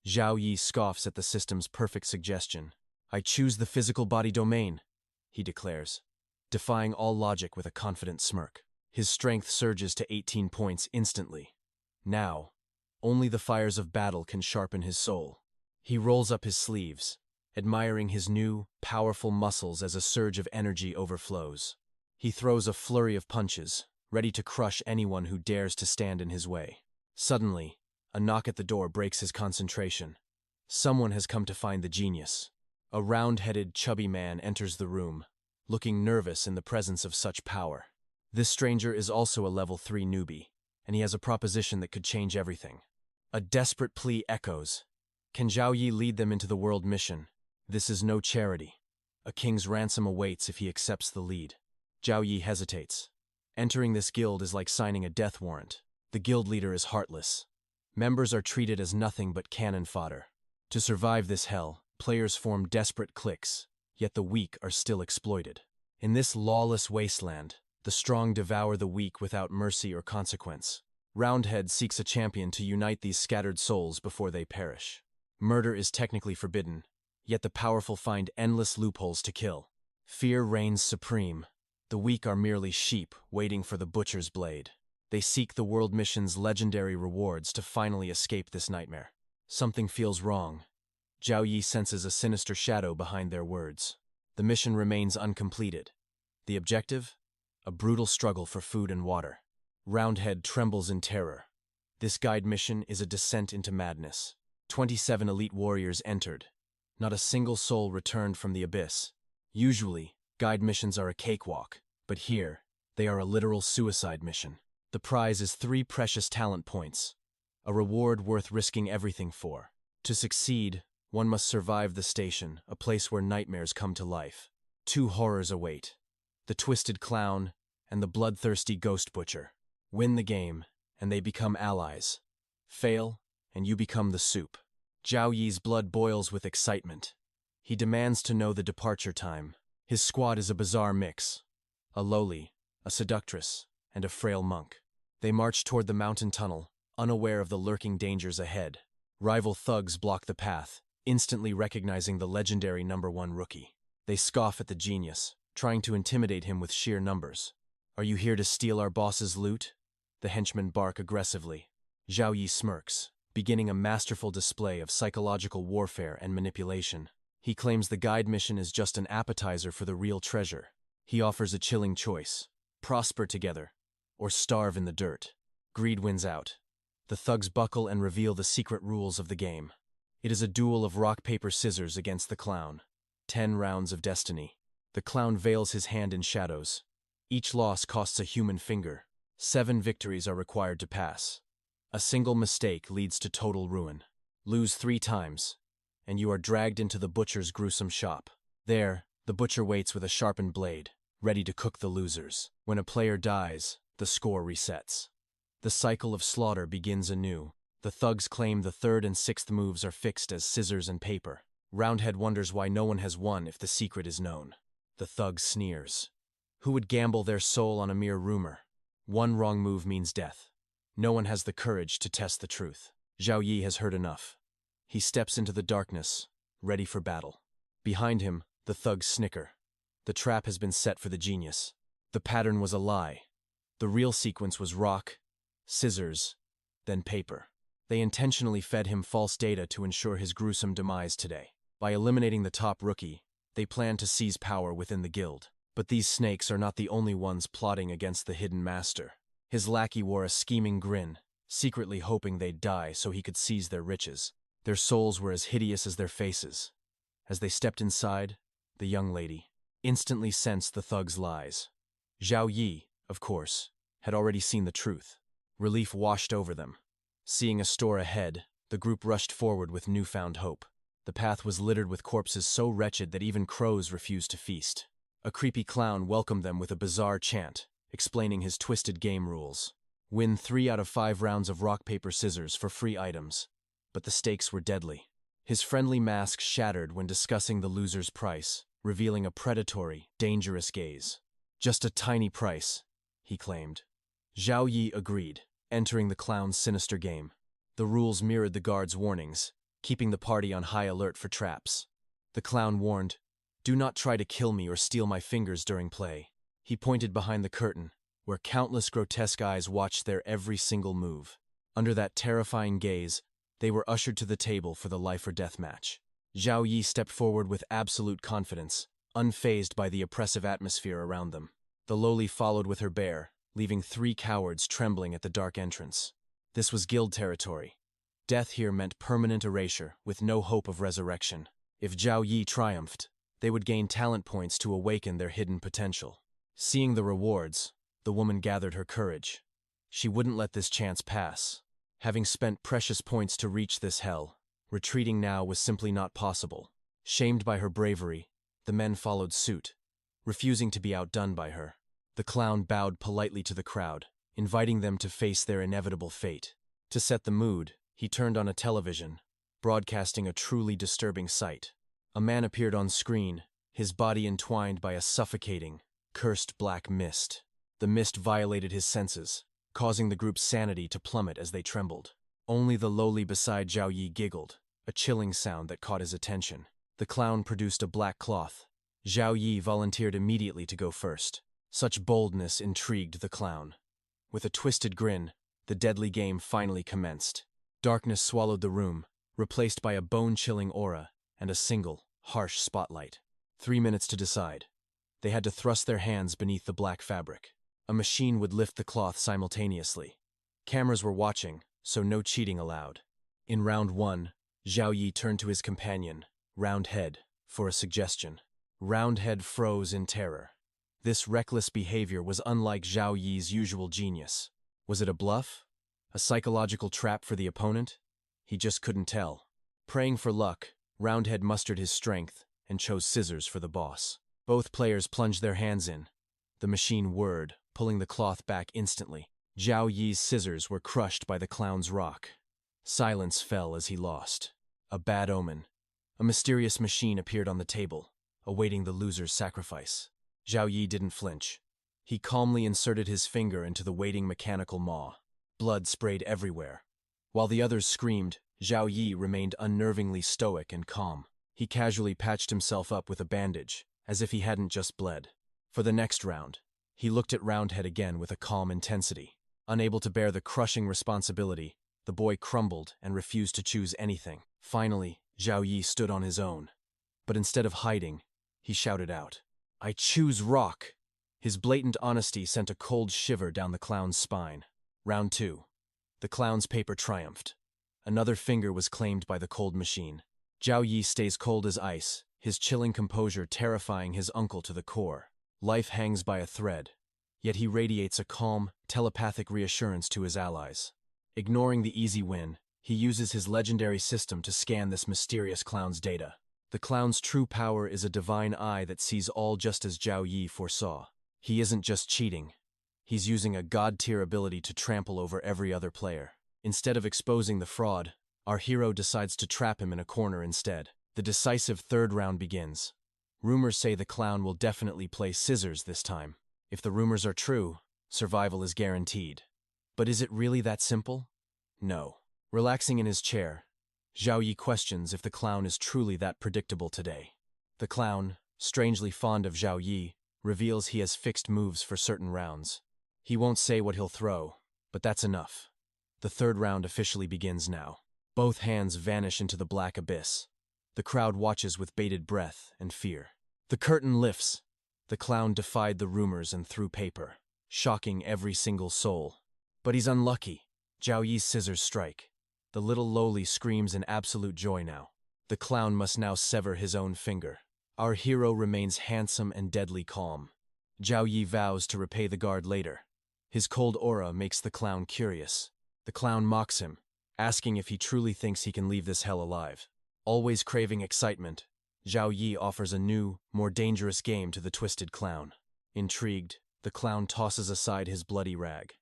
Zhao Yi scoffs at the system's perfect suggestion. "I choose the physical body domain," he declares, defying all logic with a confident smirk. His strength surges to 18 points instantly. Now, only the fires of battle can sharpen his soul. He rolls up his sleeves, admiring his new, powerful muscles as a surge of energy overflows. He throws a flurry of punches, ready to crush anyone who dares to stand in his way. Suddenly, a knock at the door breaks his concentration. Someone has come to find the genius. A round-headed, chubby man enters the room, looking nervous in the presence of such power. This stranger is also a level 3 newbie, and he has a proposition that could change everything. A desperate plea echoes. Can Zhao Yi lead them into the world mission? This is no charity. A king's ransom awaits if he accepts the lead. Zhao Yi hesitates. Entering this guild is like signing a death warrant. The guild leader is heartless. Members are treated as nothing but cannon fodder. To survive this hell, players form desperate cliques, yet the weak are still exploited. In this lawless wasteland, the strong devour the weak without mercy or consequence. Roundhead seeks a champion to unite these scattered souls before they perish. Murder is technically forbidden, yet the powerful find endless loopholes to kill. Fear reigns supreme. The weak are merely sheep waiting for the butcher's blade. They seek the world mission's legendary rewards to finally escape this nightmare. Something feels wrong. Zhao Yi senses a sinister shadow behind their words. The mission remains uncompleted. The objective? A brutal struggle for food and water. Roundhead trembles in terror. This guide mission is a descent into madness. 27 elite warriors entered. Not a single soul returned from the abyss. Usually, guide missions are a cakewalk, but here, they are a literal suicide mission. The prize is 3 precious talent points, a reward worth risking everything for. To succeed, one must survive the station, a place where nightmares come to life. 2 horrors await: the twisted clown and the bloodthirsty ghost butcher. Win the game, and they become allies. Fail, and you become the soup. Zhao Yi's blood boils with excitement. He demands to know the departure time. His squad is a bizarre mix: a lowly, a seductress, and a frail monk. They march toward the mountain tunnel, unaware of the lurking dangers ahead. Rival thugs block the path, instantly recognizing the legendary #1 rookie. They scoff at the genius, trying to intimidate him with sheer numbers. "Are you here to steal our boss's loot?" The henchmen bark aggressively. Zhao Yi smirks, beginning a masterful display of psychological warfare and manipulation. He claims the guide mission is just an appetizer for the real treasure. He offers a chilling choice: prosper together, or starve in the dirt. Greed wins out. The thugs buckle and reveal the secret rules of the game. It is a duel of rock, paper, scissors against the clown. 10 rounds of destiny. The clown veils his hand in shadows. Each loss costs a human finger. 7 victories are required to pass. A single mistake leads to total ruin. Lose 3 times, and you are dragged into the butcher's gruesome shop. There, the butcher waits with a sharpened blade, ready to cook the losers. When a player dies, the score resets. The cycle of slaughter begins anew. The thugs claim the 3rd and 6th moves are fixed as scissors and paper. Roundhead wonders why no one has won if the secret is known. The thug sneers. Who would gamble their soul on a mere rumor? 1 wrong move means death. No one has the courage to test the truth. Zhao Yi has heard enough. He steps into the darkness, ready for battle. Behind him, the thugs snicker. The trap has been set for the genius. The pattern was a lie. The real sequence was rock, scissors, then paper. They intentionally fed him false data to ensure his gruesome demise today. By eliminating the top rookie, they plan to seize power within the guild. But these snakes are not the only ones plotting against the hidden master. His lackey wore a scheming grin, secretly hoping they'd die so he could seize their riches. Their souls were as hideous as their faces. As they stepped inside, the young lady instantly sensed the thug's lies. Zhao Yi, of course, had already seen the truth. Relief washed over them. Seeing a store ahead, the group rushed forward with newfound hope. The path was littered with corpses so wretched that even crows refused to feast. A creepy clown welcomed them with a bizarre chant, explaining his twisted game rules. Win 3 out of 5 rounds of rock, paper, scissors for free items. But the stakes were deadly. His friendly mask shattered when discussing the loser's price, revealing a predatory, dangerous gaze. "Just a tiny price," he claimed. Zhao Yi agreed, entering the clown's sinister game. The rules mirrored the guard's warnings, keeping the party on high alert for traps. The clown warned, "Do not try to kill me or steal my fingers during play." He pointed behind the curtain, where countless grotesque eyes watched their every single move. Under that terrifying gaze, they were ushered to the table for the life-or-death match. Zhao Yi stepped forward with absolute confidence, unfazed by the oppressive atmosphere around them. The lowly followed with her bear, leaving 3 cowards trembling at the dark entrance. This was guild territory. Death here meant permanent erasure, with no hope of resurrection. If Zhao Yi triumphed, they would gain talent points to awaken their hidden potential. Seeing the rewards, the woman gathered her courage. She wouldn't let this chance pass. Having spent precious points to reach this hell, retreating now was simply not possible. Shamed by her bravery, the men followed suit, refusing to be outdone by her. The clown bowed politely to the crowd, inviting them to face their inevitable fate. To set the mood, he turned on a television, broadcasting a truly disturbing sight. A man appeared on screen, his body entwined by a suffocating, cursed black mist. The mist violated his senses, causing the group's sanity to plummet as they trembled. Only the lowly beside Zhao Yi giggled, a chilling sound that caught his attention. The clown produced a black cloth. Zhao Yi volunteered immediately to go first. Such boldness intrigued the clown. With a twisted grin, the deadly game finally commenced. Darkness swallowed the room, replaced by a bone-chilling aura and a single, harsh spotlight. 3 minutes to decide. They had to thrust their hands beneath the black fabric. A machine would lift the cloth simultaneously. Cameras were watching, so no cheating allowed. In round 1, Zhao Yi turned to his companion, Roundhead, for a suggestion. Roundhead froze in terror. This reckless behavior was unlike Zhao Yi's usual genius. Was it a bluff? A psychological trap for the opponent? He just couldn't tell. Praying for luck, Roundhead mustered his strength and chose scissors for the boss. Both players plunged their hands in. The machine whirred, pulling the cloth back instantly. Zhao Yi's scissors were crushed by the clown's rock. Silence fell as he lost. A bad omen. A mysterious machine appeared on the table, awaiting the loser's sacrifice. Zhao Yi didn't flinch. He calmly inserted his finger into the waiting mechanical maw. Blood sprayed everywhere. While the others screamed, Zhao Yi remained unnervingly stoic and calm. He casually patched himself up with a bandage, as if he hadn't just bled. For the next round, he looked at Roundhead again with a calm intensity. Unable to bear the crushing responsibility, the boy crumbled and refused to choose anything. Finally, Zhao Yi stood on his own. But instead of hiding, he shouted out, "I choose rock!" His blatant honesty sent a cold shiver down the clown's spine. Round 2. The clown's paper triumphed. Another finger was claimed by the cold machine. Zhao Yi stays cold as ice, his chilling composure terrifying his uncle to the core. Life hangs by a thread, yet he radiates a calm, telepathic reassurance to his allies. Ignoring the easy win, he uses his legendary system to scan this mysterious clown's data. The clown's true power is a divine eye that sees all just as Zhao Yi foresaw. He isn't just cheating. He's using a god-tier ability to trample over every other player. Instead of exposing the fraud, our hero decides to trap him in a corner instead. The decisive third round begins. Rumors say the clown will definitely play scissors this time. If the rumors are true, survival is guaranteed. But is it really that simple? No. Relaxing in his chair, Zhao Yi questions if the clown is truly that predictable today. The clown, strangely fond of Zhao Yi, reveals he has fixed moves for certain rounds. He won't say what he'll throw, but that's enough. The third round officially begins now. Both hands vanish into the black abyss. The crowd watches with bated breath and fear. The curtain lifts. The clown defied the rumors and threw paper, shocking every single soul. But he's unlucky. Zhao Yi's scissors strike. The little lowly screams in absolute joy now. The clown must now sever his own finger. Our hero remains handsome and deadly calm. Zhao Yi vows to repay the guard later. His cold aura makes the clown curious. The clown mocks him, asking if he truly thinks he can leave this hell alive. Always craving excitement, Zhao Yi offers a new, more dangerous game to the twisted clown. Intrigued, the clown tosses aside his bloody rag.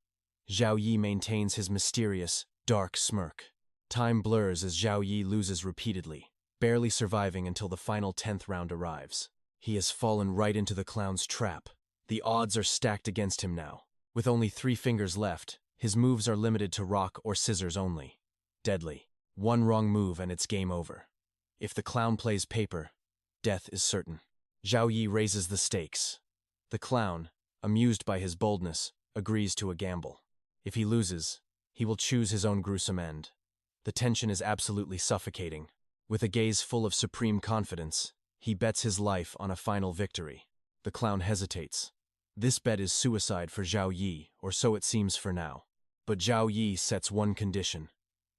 Zhao Yi maintains his mysterious, dark smirk. Time blurs as Zhao Yi loses repeatedly, barely surviving until the final 10th round arrives. He has fallen right into the clown's trap. The odds are stacked against him now. With only 3 fingers left, his moves are limited to rock or scissors only. Deadly. One wrong move and it's game over. If the clown plays paper, death is certain. Zhao Yi raises the stakes. The clown, amused by his boldness, agrees to a gamble. If he loses, he will choose his own gruesome end. The tension is absolutely suffocating. With a gaze full of supreme confidence, he bets his life on a final victory. The clown hesitates. This bet is suicide for Zhao Yi, or so it seems for now. But Zhao Yi sets one condition.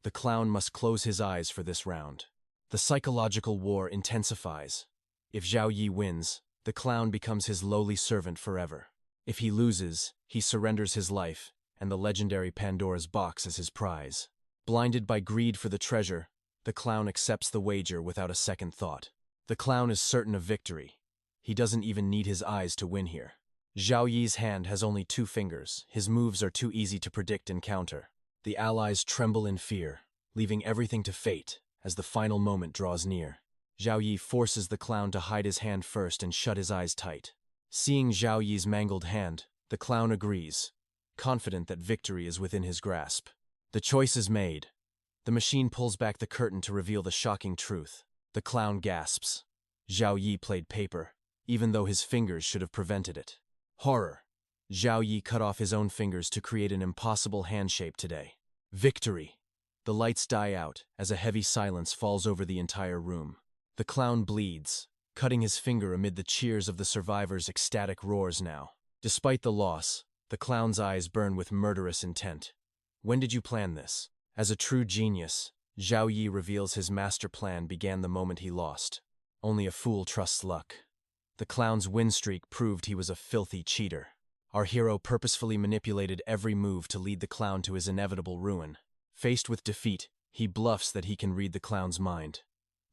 The clown must close his eyes for this round. The psychological war intensifies. If Zhao Yi wins, the clown becomes his lowly servant forever. If he loses, he surrenders his life, and the legendary Pandora's box as his prize. Blinded by greed for the treasure, the clown accepts the wager without a second thought. The clown is certain of victory. He doesn't even need his eyes to win here. Zhao Yi's hand has only 2 fingers. His moves are too easy to predict and counter. The allies tremble in fear, leaving everything to fate as the final moment draws near. Zhao Yi forces the clown to hide his hand first and shut his eyes tight. Seeing Zhao Yi's mangled hand, the clown agrees, confident that victory is within his grasp. The choice is made. The machine pulls back the curtain to reveal the shocking truth. The clown gasps. Zhao Yi played paper, even though his fingers should have prevented it. Horror. Zhao Yi cut off his own fingers to create an impossible hand shape today. Victory. The lights die out as a heavy silence falls over the entire room. The clown bleeds, cutting his finger amid the cheers of the survivors' ecstatic roars now. Despite the loss, The clown's eyes burn with murderous intent. When did you plan this? As a true genius, Zhao Yi reveals his master plan began the moment he lost. Only a fool trusts luck. The clown's win streak proved he was a filthy cheater. Our hero purposefully manipulated every move to lead the clown to his inevitable ruin. Faced with defeat, he bluffs that he can read the clown's mind.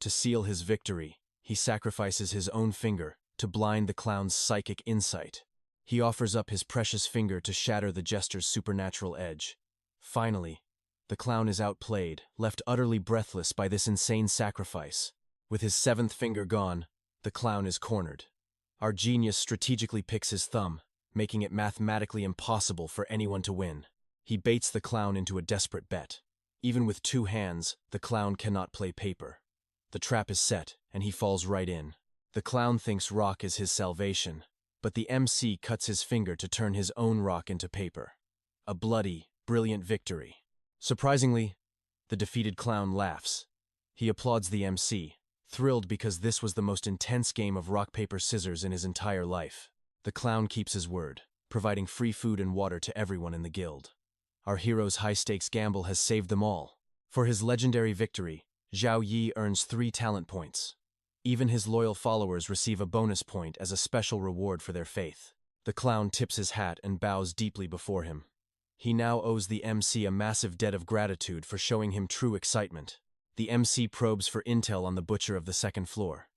To seal his victory, he sacrifices his own finger to blind the clown's psychic insight. He offers up his precious finger to shatter the jester's supernatural edge. Finally, the clown is outplayed, left utterly breathless by this insane sacrifice. With his seventh finger gone, the clown is cornered. Our genius strategically picks his thumb, making it mathematically impossible for anyone to win. He baits the clown into a desperate bet. Even with two hands, the clown cannot play paper. The trap is set, and he falls right in. The clown thinks rock is his salvation, but the MC cuts his finger to turn his own rock into paper. A bloody, brilliant victory. Surprisingly, the defeated clown laughs. He applauds the MC, thrilled because this was the most intense game of rock, paper, scissors in his entire life. The clown keeps his word, providing free food and water to everyone in the guild. Our hero's high-stakes gamble has saved them all. For his legendary victory, Zhao Yi earns 3 talent points. Even his loyal followers receive a bonus point as a special reward for their faith. The clown tips his hat and bows deeply before him. He now owes the MC a massive debt of gratitude for showing him true excitement. The MC probes for intel on the butcher of the second floor.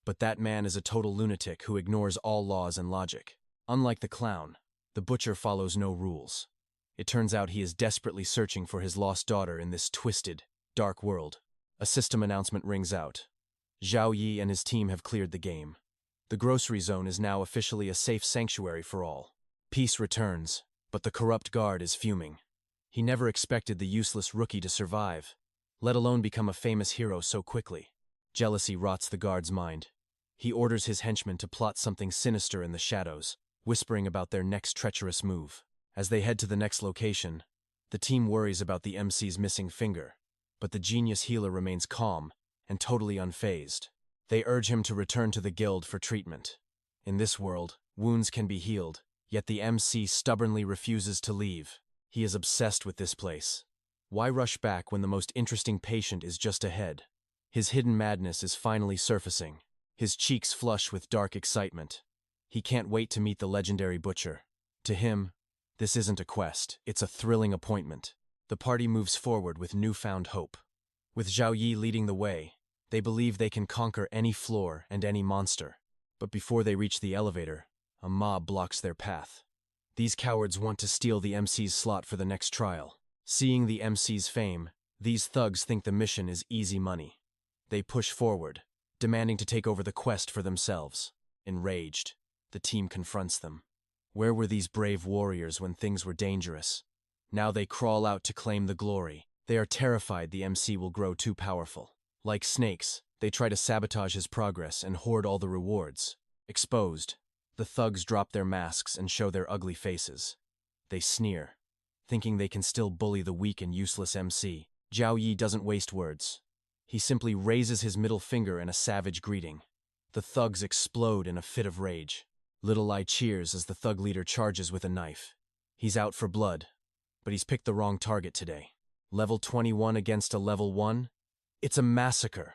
But that man is a total lunatic who ignores all laws and logic. Unlike the clown, the butcher follows no rules. It turns out he is desperately searching for his lost daughter in this twisted, dark world. A system announcement rings out. Zhao Yi and his team have cleared the game. The grocery zone is now officially a safe sanctuary for all. Peace returns, but the corrupt guard is fuming. He never expected the useless rookie to survive, let alone become a famous hero so quickly. Jealousy rots the guard's mind. He orders his henchmen to plot something sinister in the shadows, whispering about their next treacherous move. As they head to the next location, the team worries about the MC's missing finger, but the genius healer remains calm and totally unfazed. They urge him to return to the guild for treatment. In this world, wounds can be healed, yet the MC stubbornly refuses to leave. He is obsessed with this place. Why rush back when the most interesting patient is just ahead? His hidden madness is finally surfacing. His cheeks flush with dark excitement. He can't wait to meet the legendary butcher. To him, this isn't a quest, it's a thrilling appointment. The party moves forward with newfound hope. With Zhao Yi leading the way, they believe they can conquer any floor and any monster. But before they reach the elevator, a mob blocks their path. These cowards want to steal the MC's slot for the next trial. Seeing the MC's fame, these thugs think the mission is easy money. They push forward, demanding to take over the quest for themselves. Enraged, the team confronts them. Where were these brave warriors when things were dangerous? Now they crawl out to claim the glory. They are terrified the MC will grow too powerful. Like snakes, they try to sabotage his progress and hoard all the rewards. Exposed, the thugs drop their masks and show their ugly faces. They sneer, thinking they can still bully the weak and useless MC. Zhao Yi doesn't waste words. He simply raises his middle finger in a savage greeting. The thugs explode in a fit of rage. Little Ai cheers as the thug leader charges with a knife. He's out for blood, but he's picked the wrong target today. Level 21 against a level 1? It's a massacre.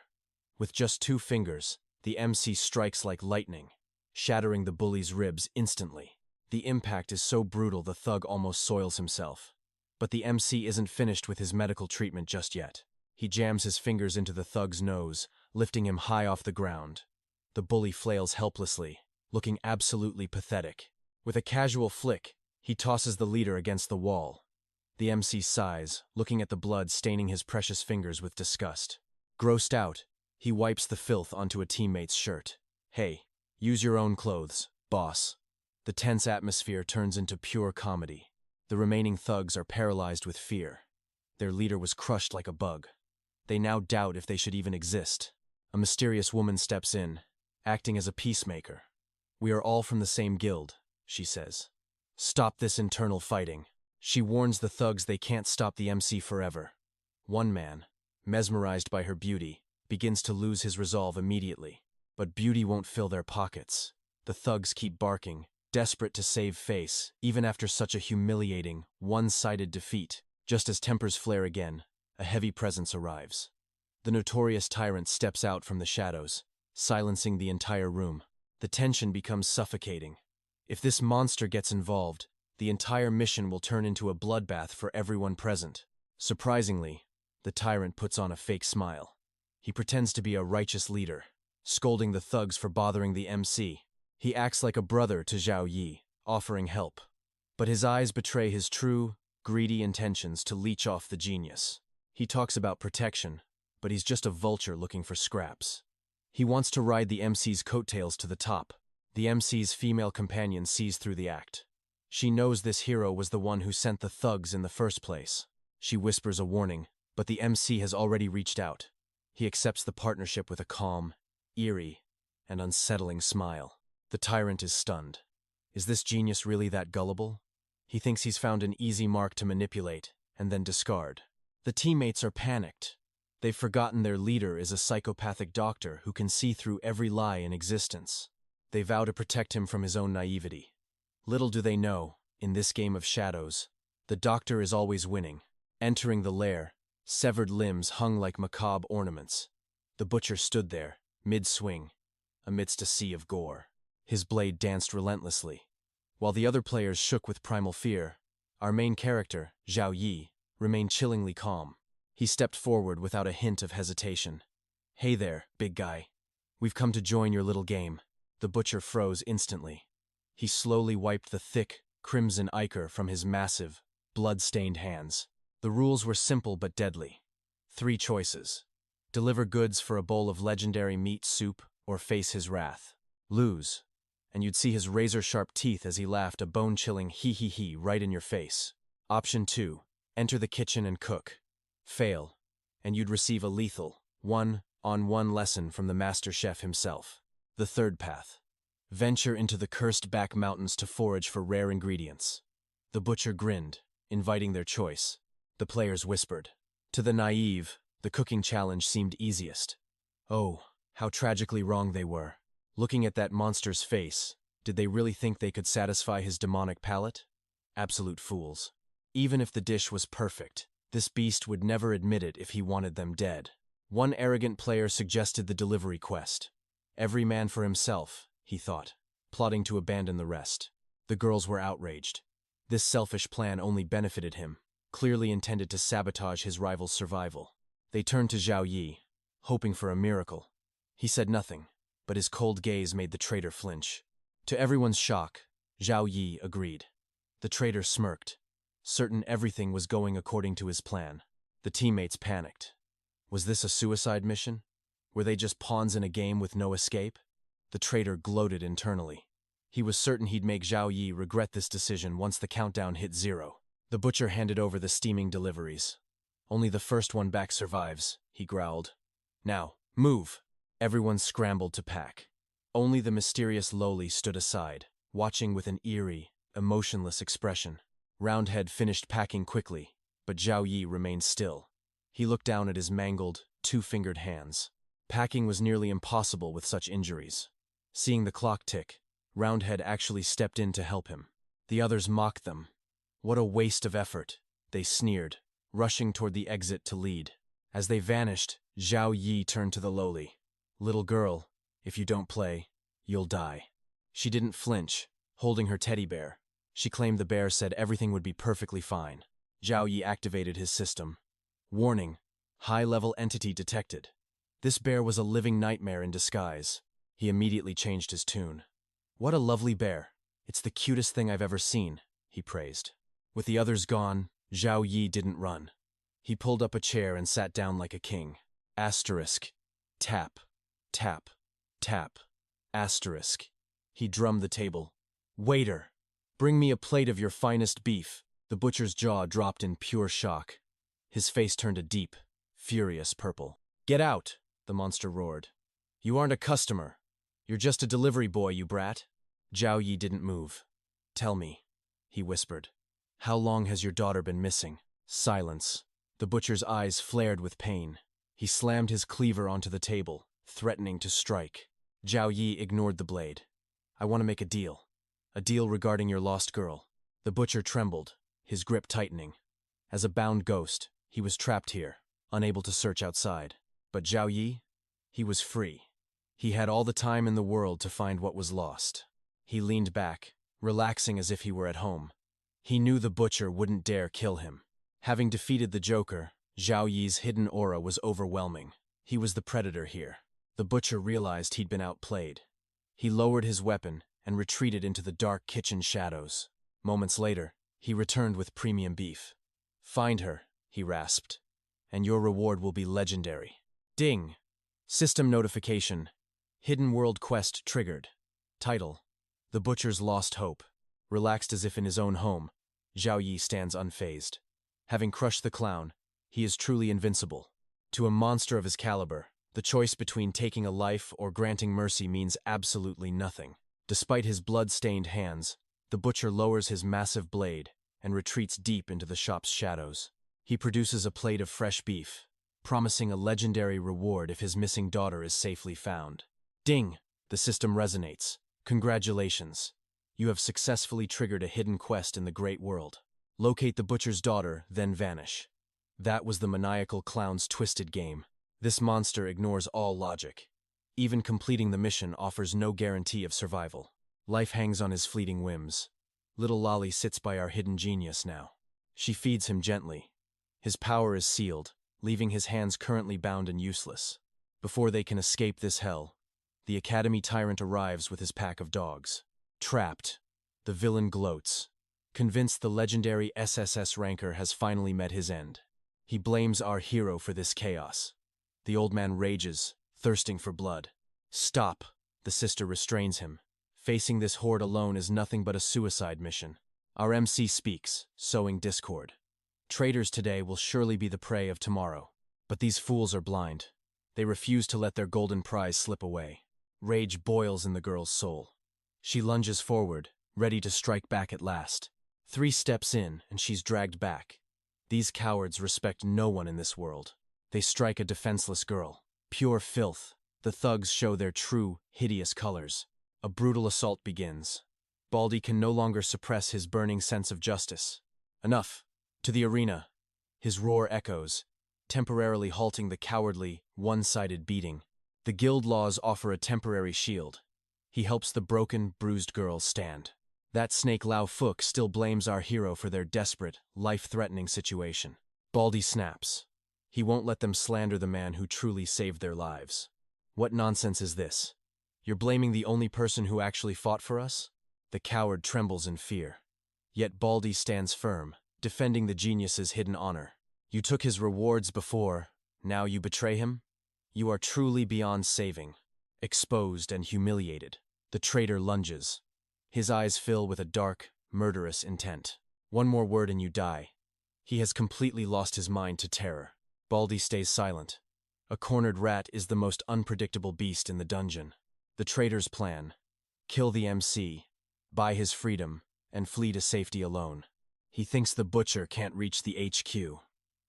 With just 2 fingers, the MC strikes like lightning, shattering the bully's ribs instantly. The impact is so brutal the thug almost soils himself. But the MC isn't finished with his medical treatment just yet. He jams his fingers into the thug's nose, lifting him high off the ground. The bully flails helplessly, looking absolutely pathetic. With a casual flick, he tosses the leader against the wall. The MC sighs, looking at the blood staining his precious fingers with disgust. Grossed out, he wipes the filth onto a teammate's shirt. Hey, use your own clothes, boss. The tense atmosphere turns into pure comedy. The remaining thugs are paralyzed with fear. Their leader was crushed like a bug. They now doubt if they should even exist. A mysterious woman steps in, acting as a peacemaker. "We are all from the same guild," she says. "Stop this internal fighting." She warns the thugs they can't stop the MC forever. One man, mesmerized by her beauty, begins to lose his resolve immediately. But beauty won't fill their pockets. The thugs keep barking, desperate to save face, even after such a humiliating, one-sided defeat. Just as tempers flare again, a heavy presence arrives. The notorious tyrant steps out from the shadows, silencing the entire room. The tension becomes suffocating. If this monster gets involved, the entire mission will turn into a bloodbath for everyone present. Surprisingly, the tyrant puts on a fake smile. He pretends to be a righteous leader, scolding the thugs for bothering the MC. He acts like a brother to Zhao Yi, offering help. But his eyes betray his true, greedy intentions to leech off the genius. He talks about protection, but he's just a vulture looking for scraps. He wants to ride the MC's coattails to the top. The MC's female companion sees through the act. She knows this hero was the one who sent the thugs in the first place. She whispers a warning, but the MC has already reached out. He accepts the partnership with a calm, eerie, and unsettling smile. The tyrant is stunned. Is this genius really that gullible? He thinks he's found an easy mark to manipulate, and then discard. The teammates are panicked. They've forgotten their leader is a psychopathic doctor who can see through every lie in existence. They vow to protect him from his own naivety. Little do they know, in this game of shadows, the doctor is always winning. Entering the lair, severed limbs hung like macabre ornaments. The butcher stood there, mid-swing, amidst a sea of gore. His blade danced relentlessly. While the other players shook with primal fear, our main character, Zhao Yi, remained chillingly calm. He stepped forward without a hint of hesitation. "Hey there, big guy. We've come to join your little game." The butcher froze instantly. He slowly wiped the thick, crimson ichor from his massive, blood-stained hands. The rules were simple but deadly. 3 choices. Deliver goods for a bowl of legendary meat soup or face his wrath. Lose, and you'd see his razor-sharp teeth as he laughed a bone-chilling hee-hee-hee right in your face. Option 2. Enter the kitchen and cook. Fail, and you'd receive a lethal, one-on-one lesson from the master chef himself. The third path. Venture into the cursed back mountains to forage for rare ingredients. The butcher grinned, inviting their choice. The players whispered. To the naive, the cooking challenge seemed easiest. Oh, how tragically wrong they were. Looking at that monster's face, did they really think they could satisfy his demonic palate? Absolute fools. Even if the dish was perfect, this beast would never admit it if he wanted them dead. One arrogant player suggested the delivery quest. Every man for himself, he thought, plotting to abandon the rest. The girls were outraged. This selfish plan only benefited him, clearly intended to sabotage his rival's survival. They turned to Zhao Yi, hoping for a miracle. He said nothing, but his cold gaze made the traitor flinch. To everyone's shock, Zhao Yi agreed. The traitor smirked, certain everything was going according to his plan. The teammates panicked. Was this a suicide mission? Were they just pawns in a game with no escape? The traitor gloated internally. He was certain he'd make Zhao Yi regret this decision once the countdown hit 0. The butcher handed over the steaming deliveries. Only the first one back survives, he growled. Now, move! Everyone scrambled to pack. Only the mysterious Loli stood aside, watching with an eerie, emotionless expression. Roundhead finished packing quickly, but Zhao Yi remained still. He looked down at his mangled, 2-fingered hands. Packing was nearly impossible with such injuries. Seeing the clock tick, Roundhead actually stepped in to help him. The others mocked them. What a waste of effort, they sneered, rushing toward the exit to lead. As they vanished, Zhao Yi turned to the Loli. Little girl, if you don't play, you'll die. She didn't flinch, holding her teddy bear. She claimed the bear said everything would be perfectly fine. Zhao Yi activated his system. Warning, high-level entity detected. This bear was a living nightmare in disguise. He immediately changed his tune. What a lovely bear. It's the cutest thing I've ever seen, he praised. With the others gone, Zhao Yi didn't run. He pulled up a chair and sat down like a king. Asterisk. Tap. Tap. Tap. Asterisk. He drummed the table. Waiter! Bring me a plate of your finest beef. The butcher's jaw dropped in pure shock. His face turned a deep, furious purple. Get out! The monster roared. You aren't a customer. You're just a delivery boy, you brat. Zhao Yi didn't move. Tell me, he whispered. How long has your daughter been missing? Silence. The butcher's eyes flared with pain. He slammed his cleaver onto the table, threatening to strike. Zhao Yi ignored the blade. I want to make a deal. A deal regarding your lost girl. The butcher trembled, his grip tightening. As a bound ghost, he was trapped here, unable to search outside. But Zhao Yi? He was free. He had all the time in the world to find what was lost. He leaned back, relaxing as if he were at home. He knew the butcher wouldn't dare kill him. Having defeated the Joker, Zhao Yi's hidden aura was overwhelming. He was the predator here. The butcher realized he'd been outplayed. He lowered his weapon and retreated into the dark kitchen shadows. Moments later, he returned with premium beef. "Find her," he rasped, "and your reward will be legendary." Ding! System notification. Hidden World Quest triggered. Title: The Butcher's Lost Hope. Relaxed as if in his own home, Zhao Yi stands unfazed. Having crushed the clown, he is truly invincible. To a monster of his caliber, the choice between taking a life or granting mercy means absolutely nothing. Despite his blood-stained hands, the butcher lowers his massive blade and retreats deep into the shop's shadows. He produces a plate of fresh beef, promising a legendary reward if his missing daughter is safely found. Ding! The system resonates. Congratulations. You have successfully triggered a hidden quest in the great world. Locate the butcher's daughter, then vanish. That was the maniacal clown's twisted game. This monster ignores all logic. Even completing the mission offers no guarantee of survival. Life hangs on his fleeting whims. Little Lolly sits by our hidden genius now. She feeds him gently. His power is sealed, leaving his hands currently bound and useless. Before they can escape this hell, the Academy tyrant arrives with his pack of dogs. Trapped, the villain gloats, convinced the legendary SSS ranker has finally met his end. He blames our hero for this chaos. The old man rages, thirsting for blood. "Stop!" The sister restrains him. Facing this horde alone is nothing but a suicide mission. Our MC speaks, sowing discord. Traitors today will surely be the prey of tomorrow. But these fools are blind. They refuse to let their golden prize slip away. Rage boils in the girl's soul. She lunges forward, ready to strike back at last. 3 steps in, and she's dragged back. These cowards respect no one in this world. They strike a defenseless girl. Pure filth. The thugs show their true, hideous colors. A brutal assault begins. Baldy can no longer suppress his burning sense of justice. Enough! To the arena. His roar echoes, temporarily halting the cowardly, one-sided beating. The guild laws offer a temporary shield. He helps the broken, bruised girl stand. That snake Lao Fook still blames our hero for their desperate, life-threatening situation. Baldy snaps. He won't let them slander the man who truly saved their lives. What nonsense is this? You're blaming the only person who actually fought for us? The coward trembles in fear. Yet Baldy stands firm, defending the genius's hidden honor. You took his rewards before, now you betray him? You are truly beyond saving. Exposed and humiliated, the traitor lunges. His eyes fill with a dark, murderous intent. One more word and you die. He has completely lost his mind to terror. Baldy stays silent. A cornered rat is the most unpredictable beast in the dungeon. The traitor's plan: kill the MC, buy his freedom, and flee to safety alone. He thinks the butcher can't reach the HQ.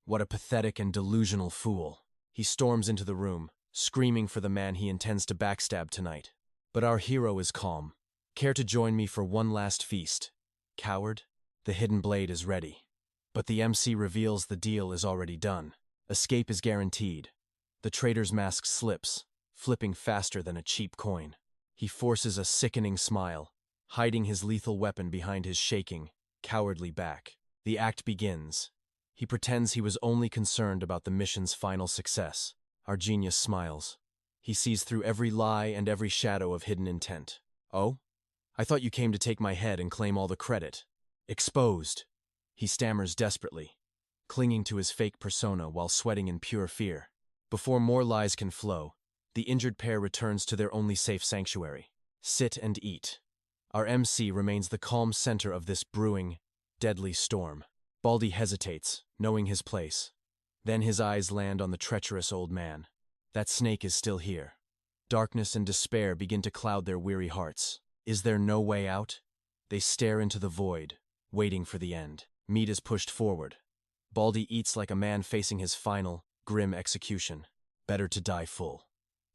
What a pathetic and delusional fool. He storms into the room, screaming for the man he intends to backstab tonight. But our hero is calm. Care to join me for one last feast? Coward? The hidden blade is ready. But the MC reveals the deal is already done. Escape is guaranteed. The traitor's mask slips, flipping faster than a cheap coin. He forces a sickening smile, hiding his lethal weapon behind his shaking, cowardly back. The act begins. He pretends he was only concerned about the mission's final success. Our genius smiles. He sees through every lie and every shadow of hidden intent. "Oh? I thought you came to take my head and claim all the credit." Exposed. He stammers desperately, clinging to his fake persona while sweating in pure fear. Before more lies can flow, the injured pair returns to their only safe sanctuary. Sit and eat. Our MC remains the calm center of this brewing, deadly storm. Baldy hesitates, knowing his place. Then his eyes land on the treacherous old man. That snake is still here. Darkness and despair begin to cloud their weary hearts. Is there no way out? They stare into the void, waiting for the end. Meat is pushed forward. Baldy eats like a man facing his final, grim execution. Better to die full.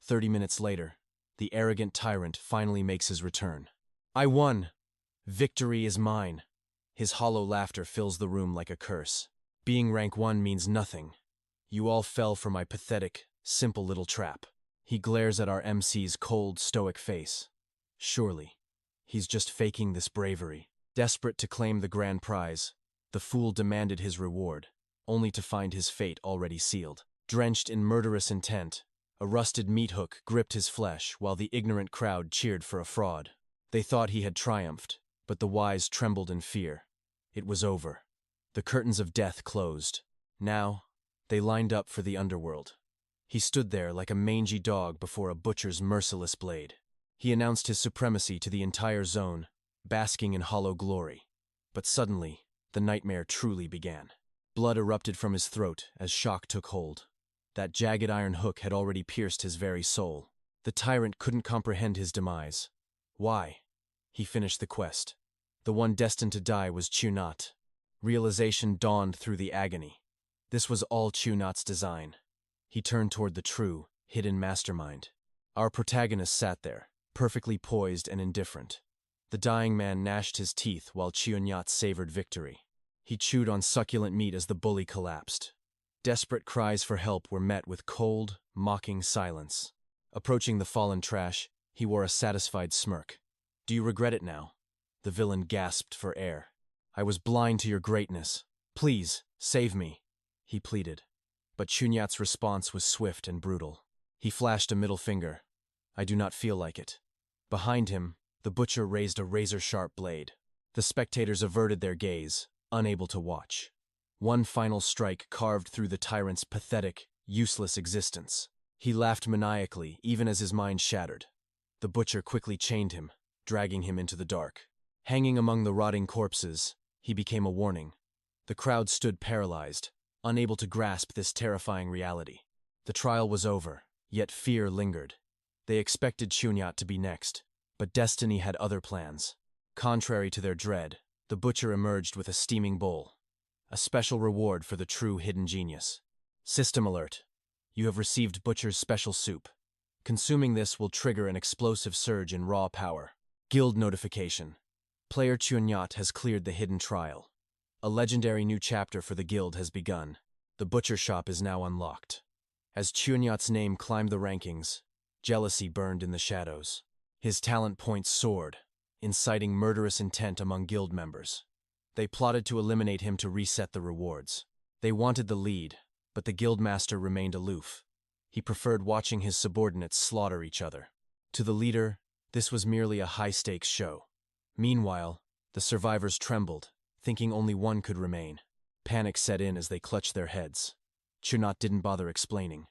30 minutes later, the arrogant tyrant finally makes his return. "I won!" Victory is mine. His hollow laughter fills the room like a curse. Being rank 1 means nothing. You all fell for my pathetic, simple little trap. He glares at our MC's cold, stoic face. Surely, he's just faking this bravery. Desperate to claim the grand prize, the fool demanded his reward, only to find his fate already sealed. Drenched in murderous intent, a rusted meat hook gripped his flesh while the ignorant crowd cheered for a fraud. They thought he had triumphed, but the wise trembled in fear. It was over. The curtains of death closed. Now, they lined up for the underworld. He stood there like a mangy dog before a butcher's merciless blade. He announced his supremacy to the entire zone, basking in hollow glory. But suddenly, the nightmare truly began. Blood erupted from his throat as shock took hold. That jagged iron hook had already pierced his very soul. The tyrant couldn't comprehend his demise. Why? He finished the quest. The one destined to die was 𝑨𝒍𝒏. Realization dawned through the agony. This was all 𝑨𝒍𝒏's design. He turned toward the true, hidden mastermind. Our protagonist sat there, perfectly poised and indifferent. The dying man gnashed his teeth while 𝑨𝒍𝒏 savored victory. He chewed on succulent meat as the bully collapsed. Desperate cries for help were met with cold, mocking silence. Approaching the fallen trash, he wore a satisfied smirk. "Do you regret it now?" The villain gasped for air. "I was blind to your greatness. Please, save me," he pleaded. But 𝑨𝒍𝒏's response was swift and brutal. He flashed a middle finger. "I do not feel like it." Behind him, the butcher raised a razor-sharp blade. The spectators averted their gaze, unable to watch. One final strike carved through the tyrant's pathetic, useless existence. He laughed maniacally, even as his mind shattered. The butcher quickly chained him, dragging him into the dark. Hanging among the rotting corpses, he became a warning. The crowd stood paralyzed, unable to grasp this terrifying reality. The trial was over, yet fear lingered. They expected 𝑨𝒍𝒏 to be next, but destiny had other plans. Contrary to their dread, the butcher emerged with a steaming bowl. A special reward for the true hidden genius. System alert. You have received Butcher's special soup. Consuming this will trigger an explosive surge in raw power. Guild notification. Player 𝑨𝒍𝒏 has cleared the hidden trial. A legendary new chapter for the guild has begun. The butcher shop is now unlocked. As 𝑨𝒍𝒏's name climbed the rankings, jealousy burned in the shadows. His talent points soared, inciting murderous intent among guild members. They plotted to eliminate him to reset the rewards. They wanted the lead, but the guildmaster remained aloof. He preferred watching his subordinates slaughter each other. To the leader, this was merely a high-stakes show. Meanwhile, the survivors trembled, thinking only one could remain. Panic set in as they clutched their heads. 𝑨𝒍𝒏 didn't bother explaining.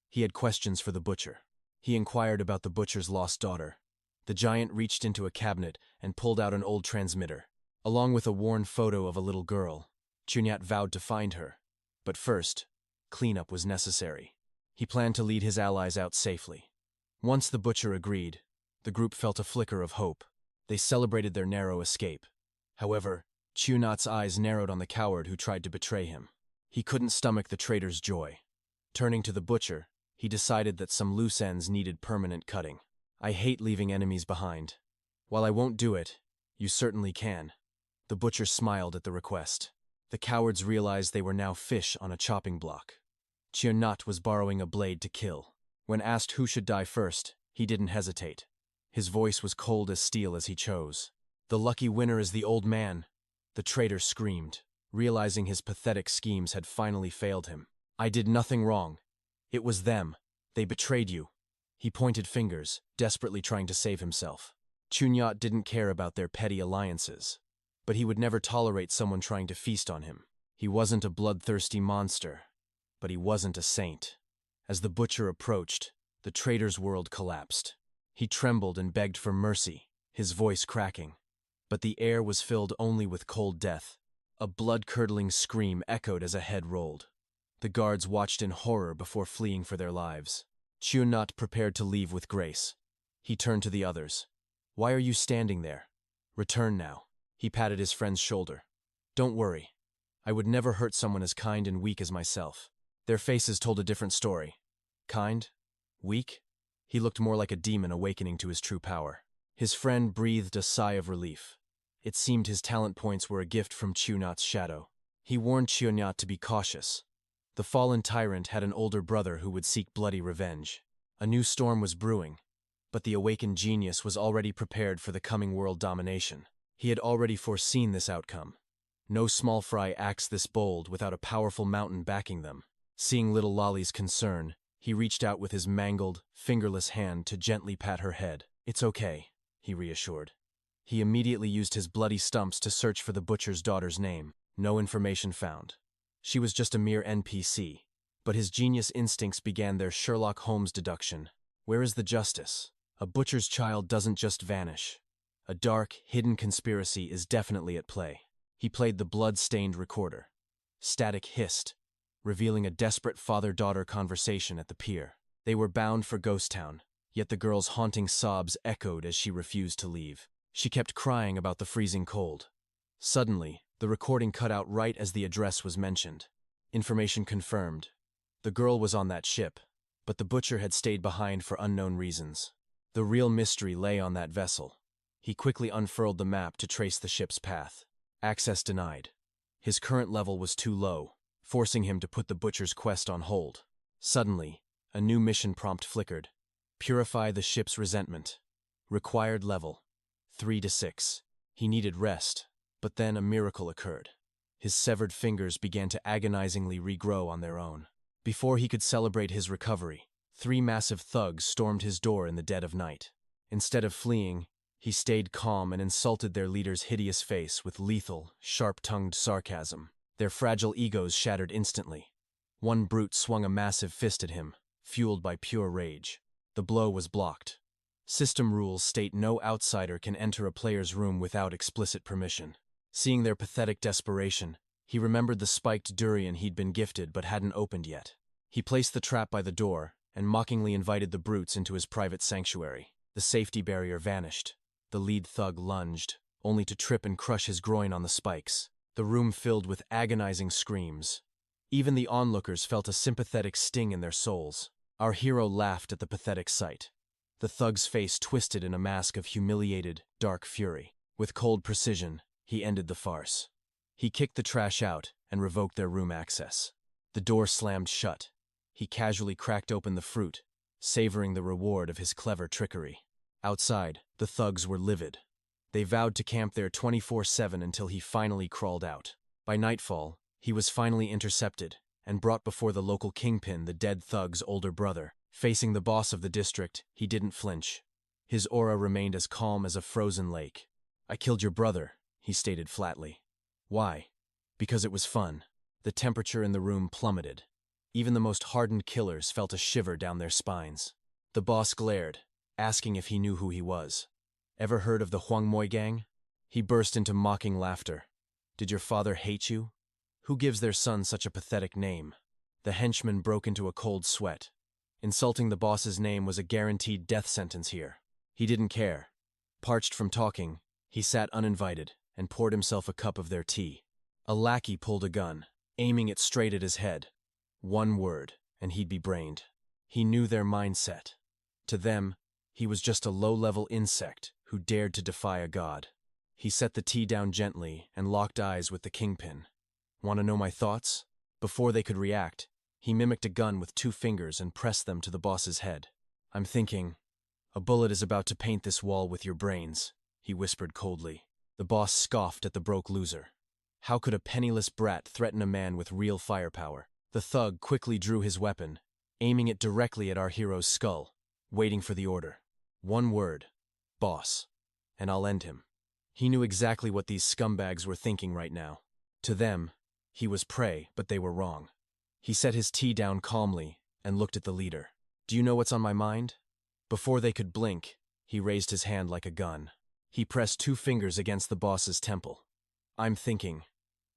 He had questions for the butcher. He inquired about the butcher's lost daughter. The giant reached into a cabinet and pulled out an old transmitter. Along with a worn photo of a little girl, 𝑨𝒍𝒏 vowed to find her. But first, cleanup was necessary. He planned to lead his allies out safely. Once the butcher agreed, the group felt a flicker of hope. They celebrated their narrow escape. However, 𝑨𝒍𝒏's eyes narrowed on the coward who tried to betray him. He couldn't stomach the traitor's joy. Turning to the butcher, he decided that some loose ends needed permanent cutting. "I hate leaving enemies behind. While I won't do it, you certainly can." The butcher smiled at the request. The cowards realized they were now fish on a chopping block. 𝑨𝒍𝒏 was borrowing a blade to kill. When asked who should die first, he didn't hesitate. His voice was cold as steel as he chose. "The lucky winner is the old man," the traitor screamed, realizing his pathetic schemes had finally failed him. "I did nothing wrong. It was them. They betrayed you." He pointed fingers, desperately trying to save himself. 𝑨𝒍𝒏 didn't care about their petty alliances, but he would never tolerate someone trying to feast on him. He wasn't a bloodthirsty monster, but he wasn't a saint. As the butcher approached, the traitor's world collapsed. He trembled and begged for mercy, his voice cracking. But the air was filled only with cold death. A blood-curdling scream echoed as a head rolled. The guards watched in horror before fleeing for their lives. 𝑨𝒍𝒏 prepared to leave with grace. He turned to the others. "Why are you standing there? Return now." He patted his friend's shoulder. "Don't worry. I would never hurt someone as kind and weak as myself." Their faces told a different story. Kind? Weak? He looked more like a demon awakening to his true power. His friend breathed a sigh of relief. It seemed his talent points were a gift from 𝒍𝒏's shadow. He warned 𝒍� to be cautious. The fallen tyrant had an older brother who would seek bloody revenge. A new storm was brewing, but the awakened genius was already prepared for the coming world domination. He had already foreseen this outcome. No small fry acts this bold without a powerful mountain backing them. Seeing little Lolly's concern, he reached out with his mangled, fingerless hand to gently pat her head. "It's okay," he reassured. He immediately used his bloody stumps to search for the butcher's daughter's name. No information found. She was just a mere NPC. But his genius instincts began their Sherlock Holmes deduction. Where is the justice? A butcher's child doesn't just vanish. A dark, hidden conspiracy is definitely at play. He played the blood-stained recorder. Static hissed, revealing a desperate father-daughter conversation at the pier. They were bound for Ghost Town, yet the girl's haunting sobs echoed as she refused to leave. She kept crying about the freezing cold. Suddenly, the recording cut out right as the address was mentioned. Information confirmed. The girl was on that ship, but the butcher had stayed behind for unknown reasons. The real mystery lay on that vessel. He quickly unfurled the map to trace the ship's path. Access denied. His current level was too low, forcing him to put the butcher's quest on hold. Suddenly, a new mission prompt flickered. Purify the ship's resentment. Required level 3 to 6. He needed rest, but then a miracle occurred. His severed fingers began to agonizingly regrow on their own. Before he could celebrate his recovery, 3 massive thugs stormed his door in the dead of night. Instead of fleeing, he stayed calm and insulted their leader's hideous face with lethal, sharp-tongued sarcasm. Their fragile egos shattered instantly. One brute swung a massive fist at him, fueled by pure rage. The blow was blocked. System rules state no outsider can enter a player's room without explicit permission. Seeing their pathetic desperation, he remembered the spiked durian he'd been gifted but hadn't opened yet. He placed the trap by the door and mockingly invited the brutes into his private sanctuary. The safety barrier vanished. The lead thug lunged, only to trip and crush his groin on the spikes. The room filled with agonizing screams. Even the onlookers felt a sympathetic sting in their souls. Our hero laughed at the pathetic sight. The thug's face twisted in a mask of humiliated, dark fury. With cold precision, he ended the farce. He kicked the trash out and revoked their room access. The door slammed shut. He casually cracked open the fruit, savoring the reward of his clever trickery. Outside, the thugs were livid. They vowed to camp there 24/7 until he finally crawled out. By nightfall, he was finally intercepted and brought before the local kingpin, the dead thug's older brother. Facing the boss of the district, he didn't flinch. His aura remained as calm as a frozen lake. "I killed your brother," he stated flatly. "Why?" "Because it was fun." The temperature in the room plummeted. Even the most hardened killers felt a shiver down their spines. The boss glared, asking if he knew who he was. "Ever heard of the Huang Moi gang?" He burst into mocking laughter. "Did your father hate you? Who gives their son such a pathetic name?" The henchman broke into a cold sweat. Insulting the boss's name was a guaranteed death sentence here. He didn't care. Parched from talking, he sat uninvited and poured himself a cup of their tea. A lackey pulled a gun, aiming it straight at his head. One word, and he'd be brained. He knew their mindset. To them, he was just a low-level insect who dared to defy a god. He set the tea down gently and locked eyes with the kingpin. "Want to know my thoughts?" Before they could react, he mimicked a gun with 2 fingers and pressed them to the boss's head. "I'm thinking, a bullet is about to paint this wall with your brains," he whispered coldly. The boss scoffed at the broke loser. How could a penniless brat threaten a man with real firepower? The thug quickly drew his weapon, aiming it directly at our hero's skull, waiting for the order. One word, "Boss," and I'll end him. He knew exactly what these scumbags were thinking right now. To them, he was prey, but they were wrong. He set his tea down calmly and looked at the leader. "Do you know what's on my mind?" Before they could blink, he raised his hand like a gun. He pressed 2 fingers against the boss's temple. "I'm thinking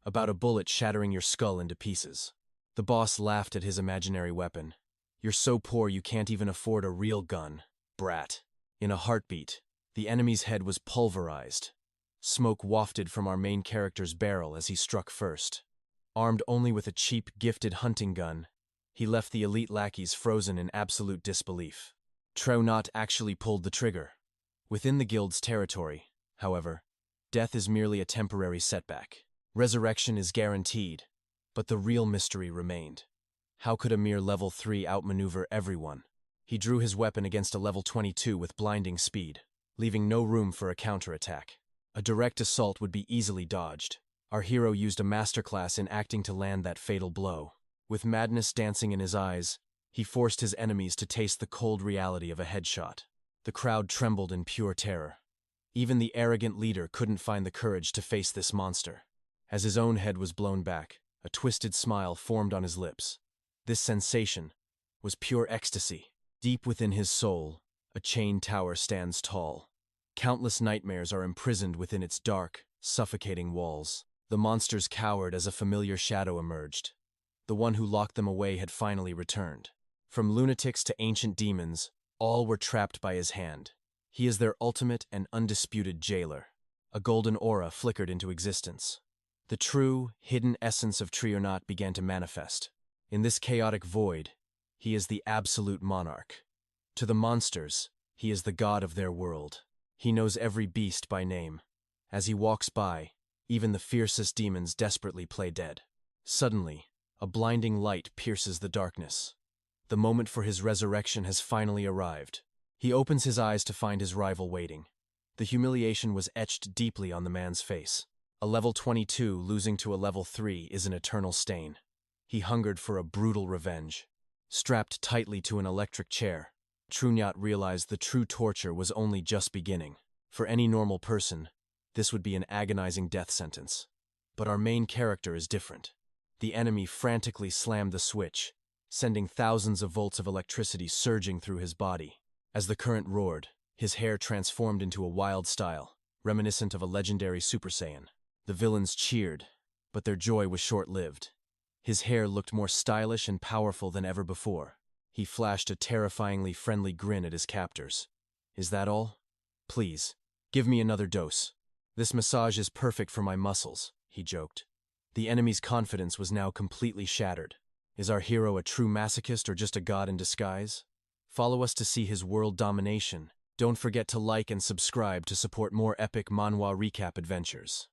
about a bullet shattering your skull into pieces." The boss laughed at his imaginary weapon. "You're so poor you can't even afford a real gun, brat." In a heartbeat, the enemy's head was pulverized. Smoke wafted from our main character's barrel as he struck first. Armed only with a cheap, gifted hunting gun, he left the elite lackeys frozen in absolute disbelief. 𝒍𝒏 actually pulled the trigger. Within the guild's territory, however, Death is merely a temporary setback. Resurrection is guaranteed, but the real mystery remained. How could a mere level 3 outmaneuver everyone? He drew his weapon against a level 22 with blinding speed, leaving no room for a counterattack. A direct assault would be easily dodged. Our hero used a masterclass in acting to land that fatal blow. With madness dancing in his eyes, he forced his enemies to taste the cold reality of a headshot. The crowd trembled in pure terror. Even the arrogant leader couldn't find the courage to face this monster. As his own head was blown back, a twisted smile formed on his lips. This sensation was pure ecstasy. Deep within his soul, a chained tower stands tall. Countless nightmares are imprisoned within its dark, suffocating walls. The monsters cowered as a familiar shadow emerged. The one who locked them away had finally returned. From lunatics to ancient demons, all were trapped by his hand. He is their ultimate and undisputed jailer. A golden aura flickered into existence. The true, hidden essence of 𝒍𝒂𝒕𝒉 began to manifest. In this chaotic void, he is the absolute monarch. To the monsters, he is the god of their world. He knows every beast by name. As he walks by, even the fiercest demons desperately play dead. Suddenly, a blinding light pierces the darkness. The moment for his resurrection has finally arrived. He opens his eyes to find his rival waiting. The humiliation was etched deeply on the man's face. A level 22 losing to a level 3 is an eternal stain. He hungered for a brutal revenge. Strapped tightly to an electric chair, 𝒍𝒂𝒕𝒉 realized the true torture was only just beginning. For any normal person, this would be an agonizing death sentence. But our main character is different. The enemy frantically slammed the switch, sending thousands of volts of electricity surging through his body. As the current roared, his hair transformed into a wild style, reminiscent of a legendary Super Saiyan. The villains cheered, but their joy was short-lived. His hair looked more stylish and powerful than ever before. He flashed a terrifyingly friendly grin at his captors. "Is that all? Please, give me another dose. This massage is perfect for my muscles," he joked. The enemy's confidence was now completely shattered. Is our hero a true masochist or just a god in disguise? Follow us to see his world domination. Don't forget to like and subscribe to support more epic manhwa recap adventures.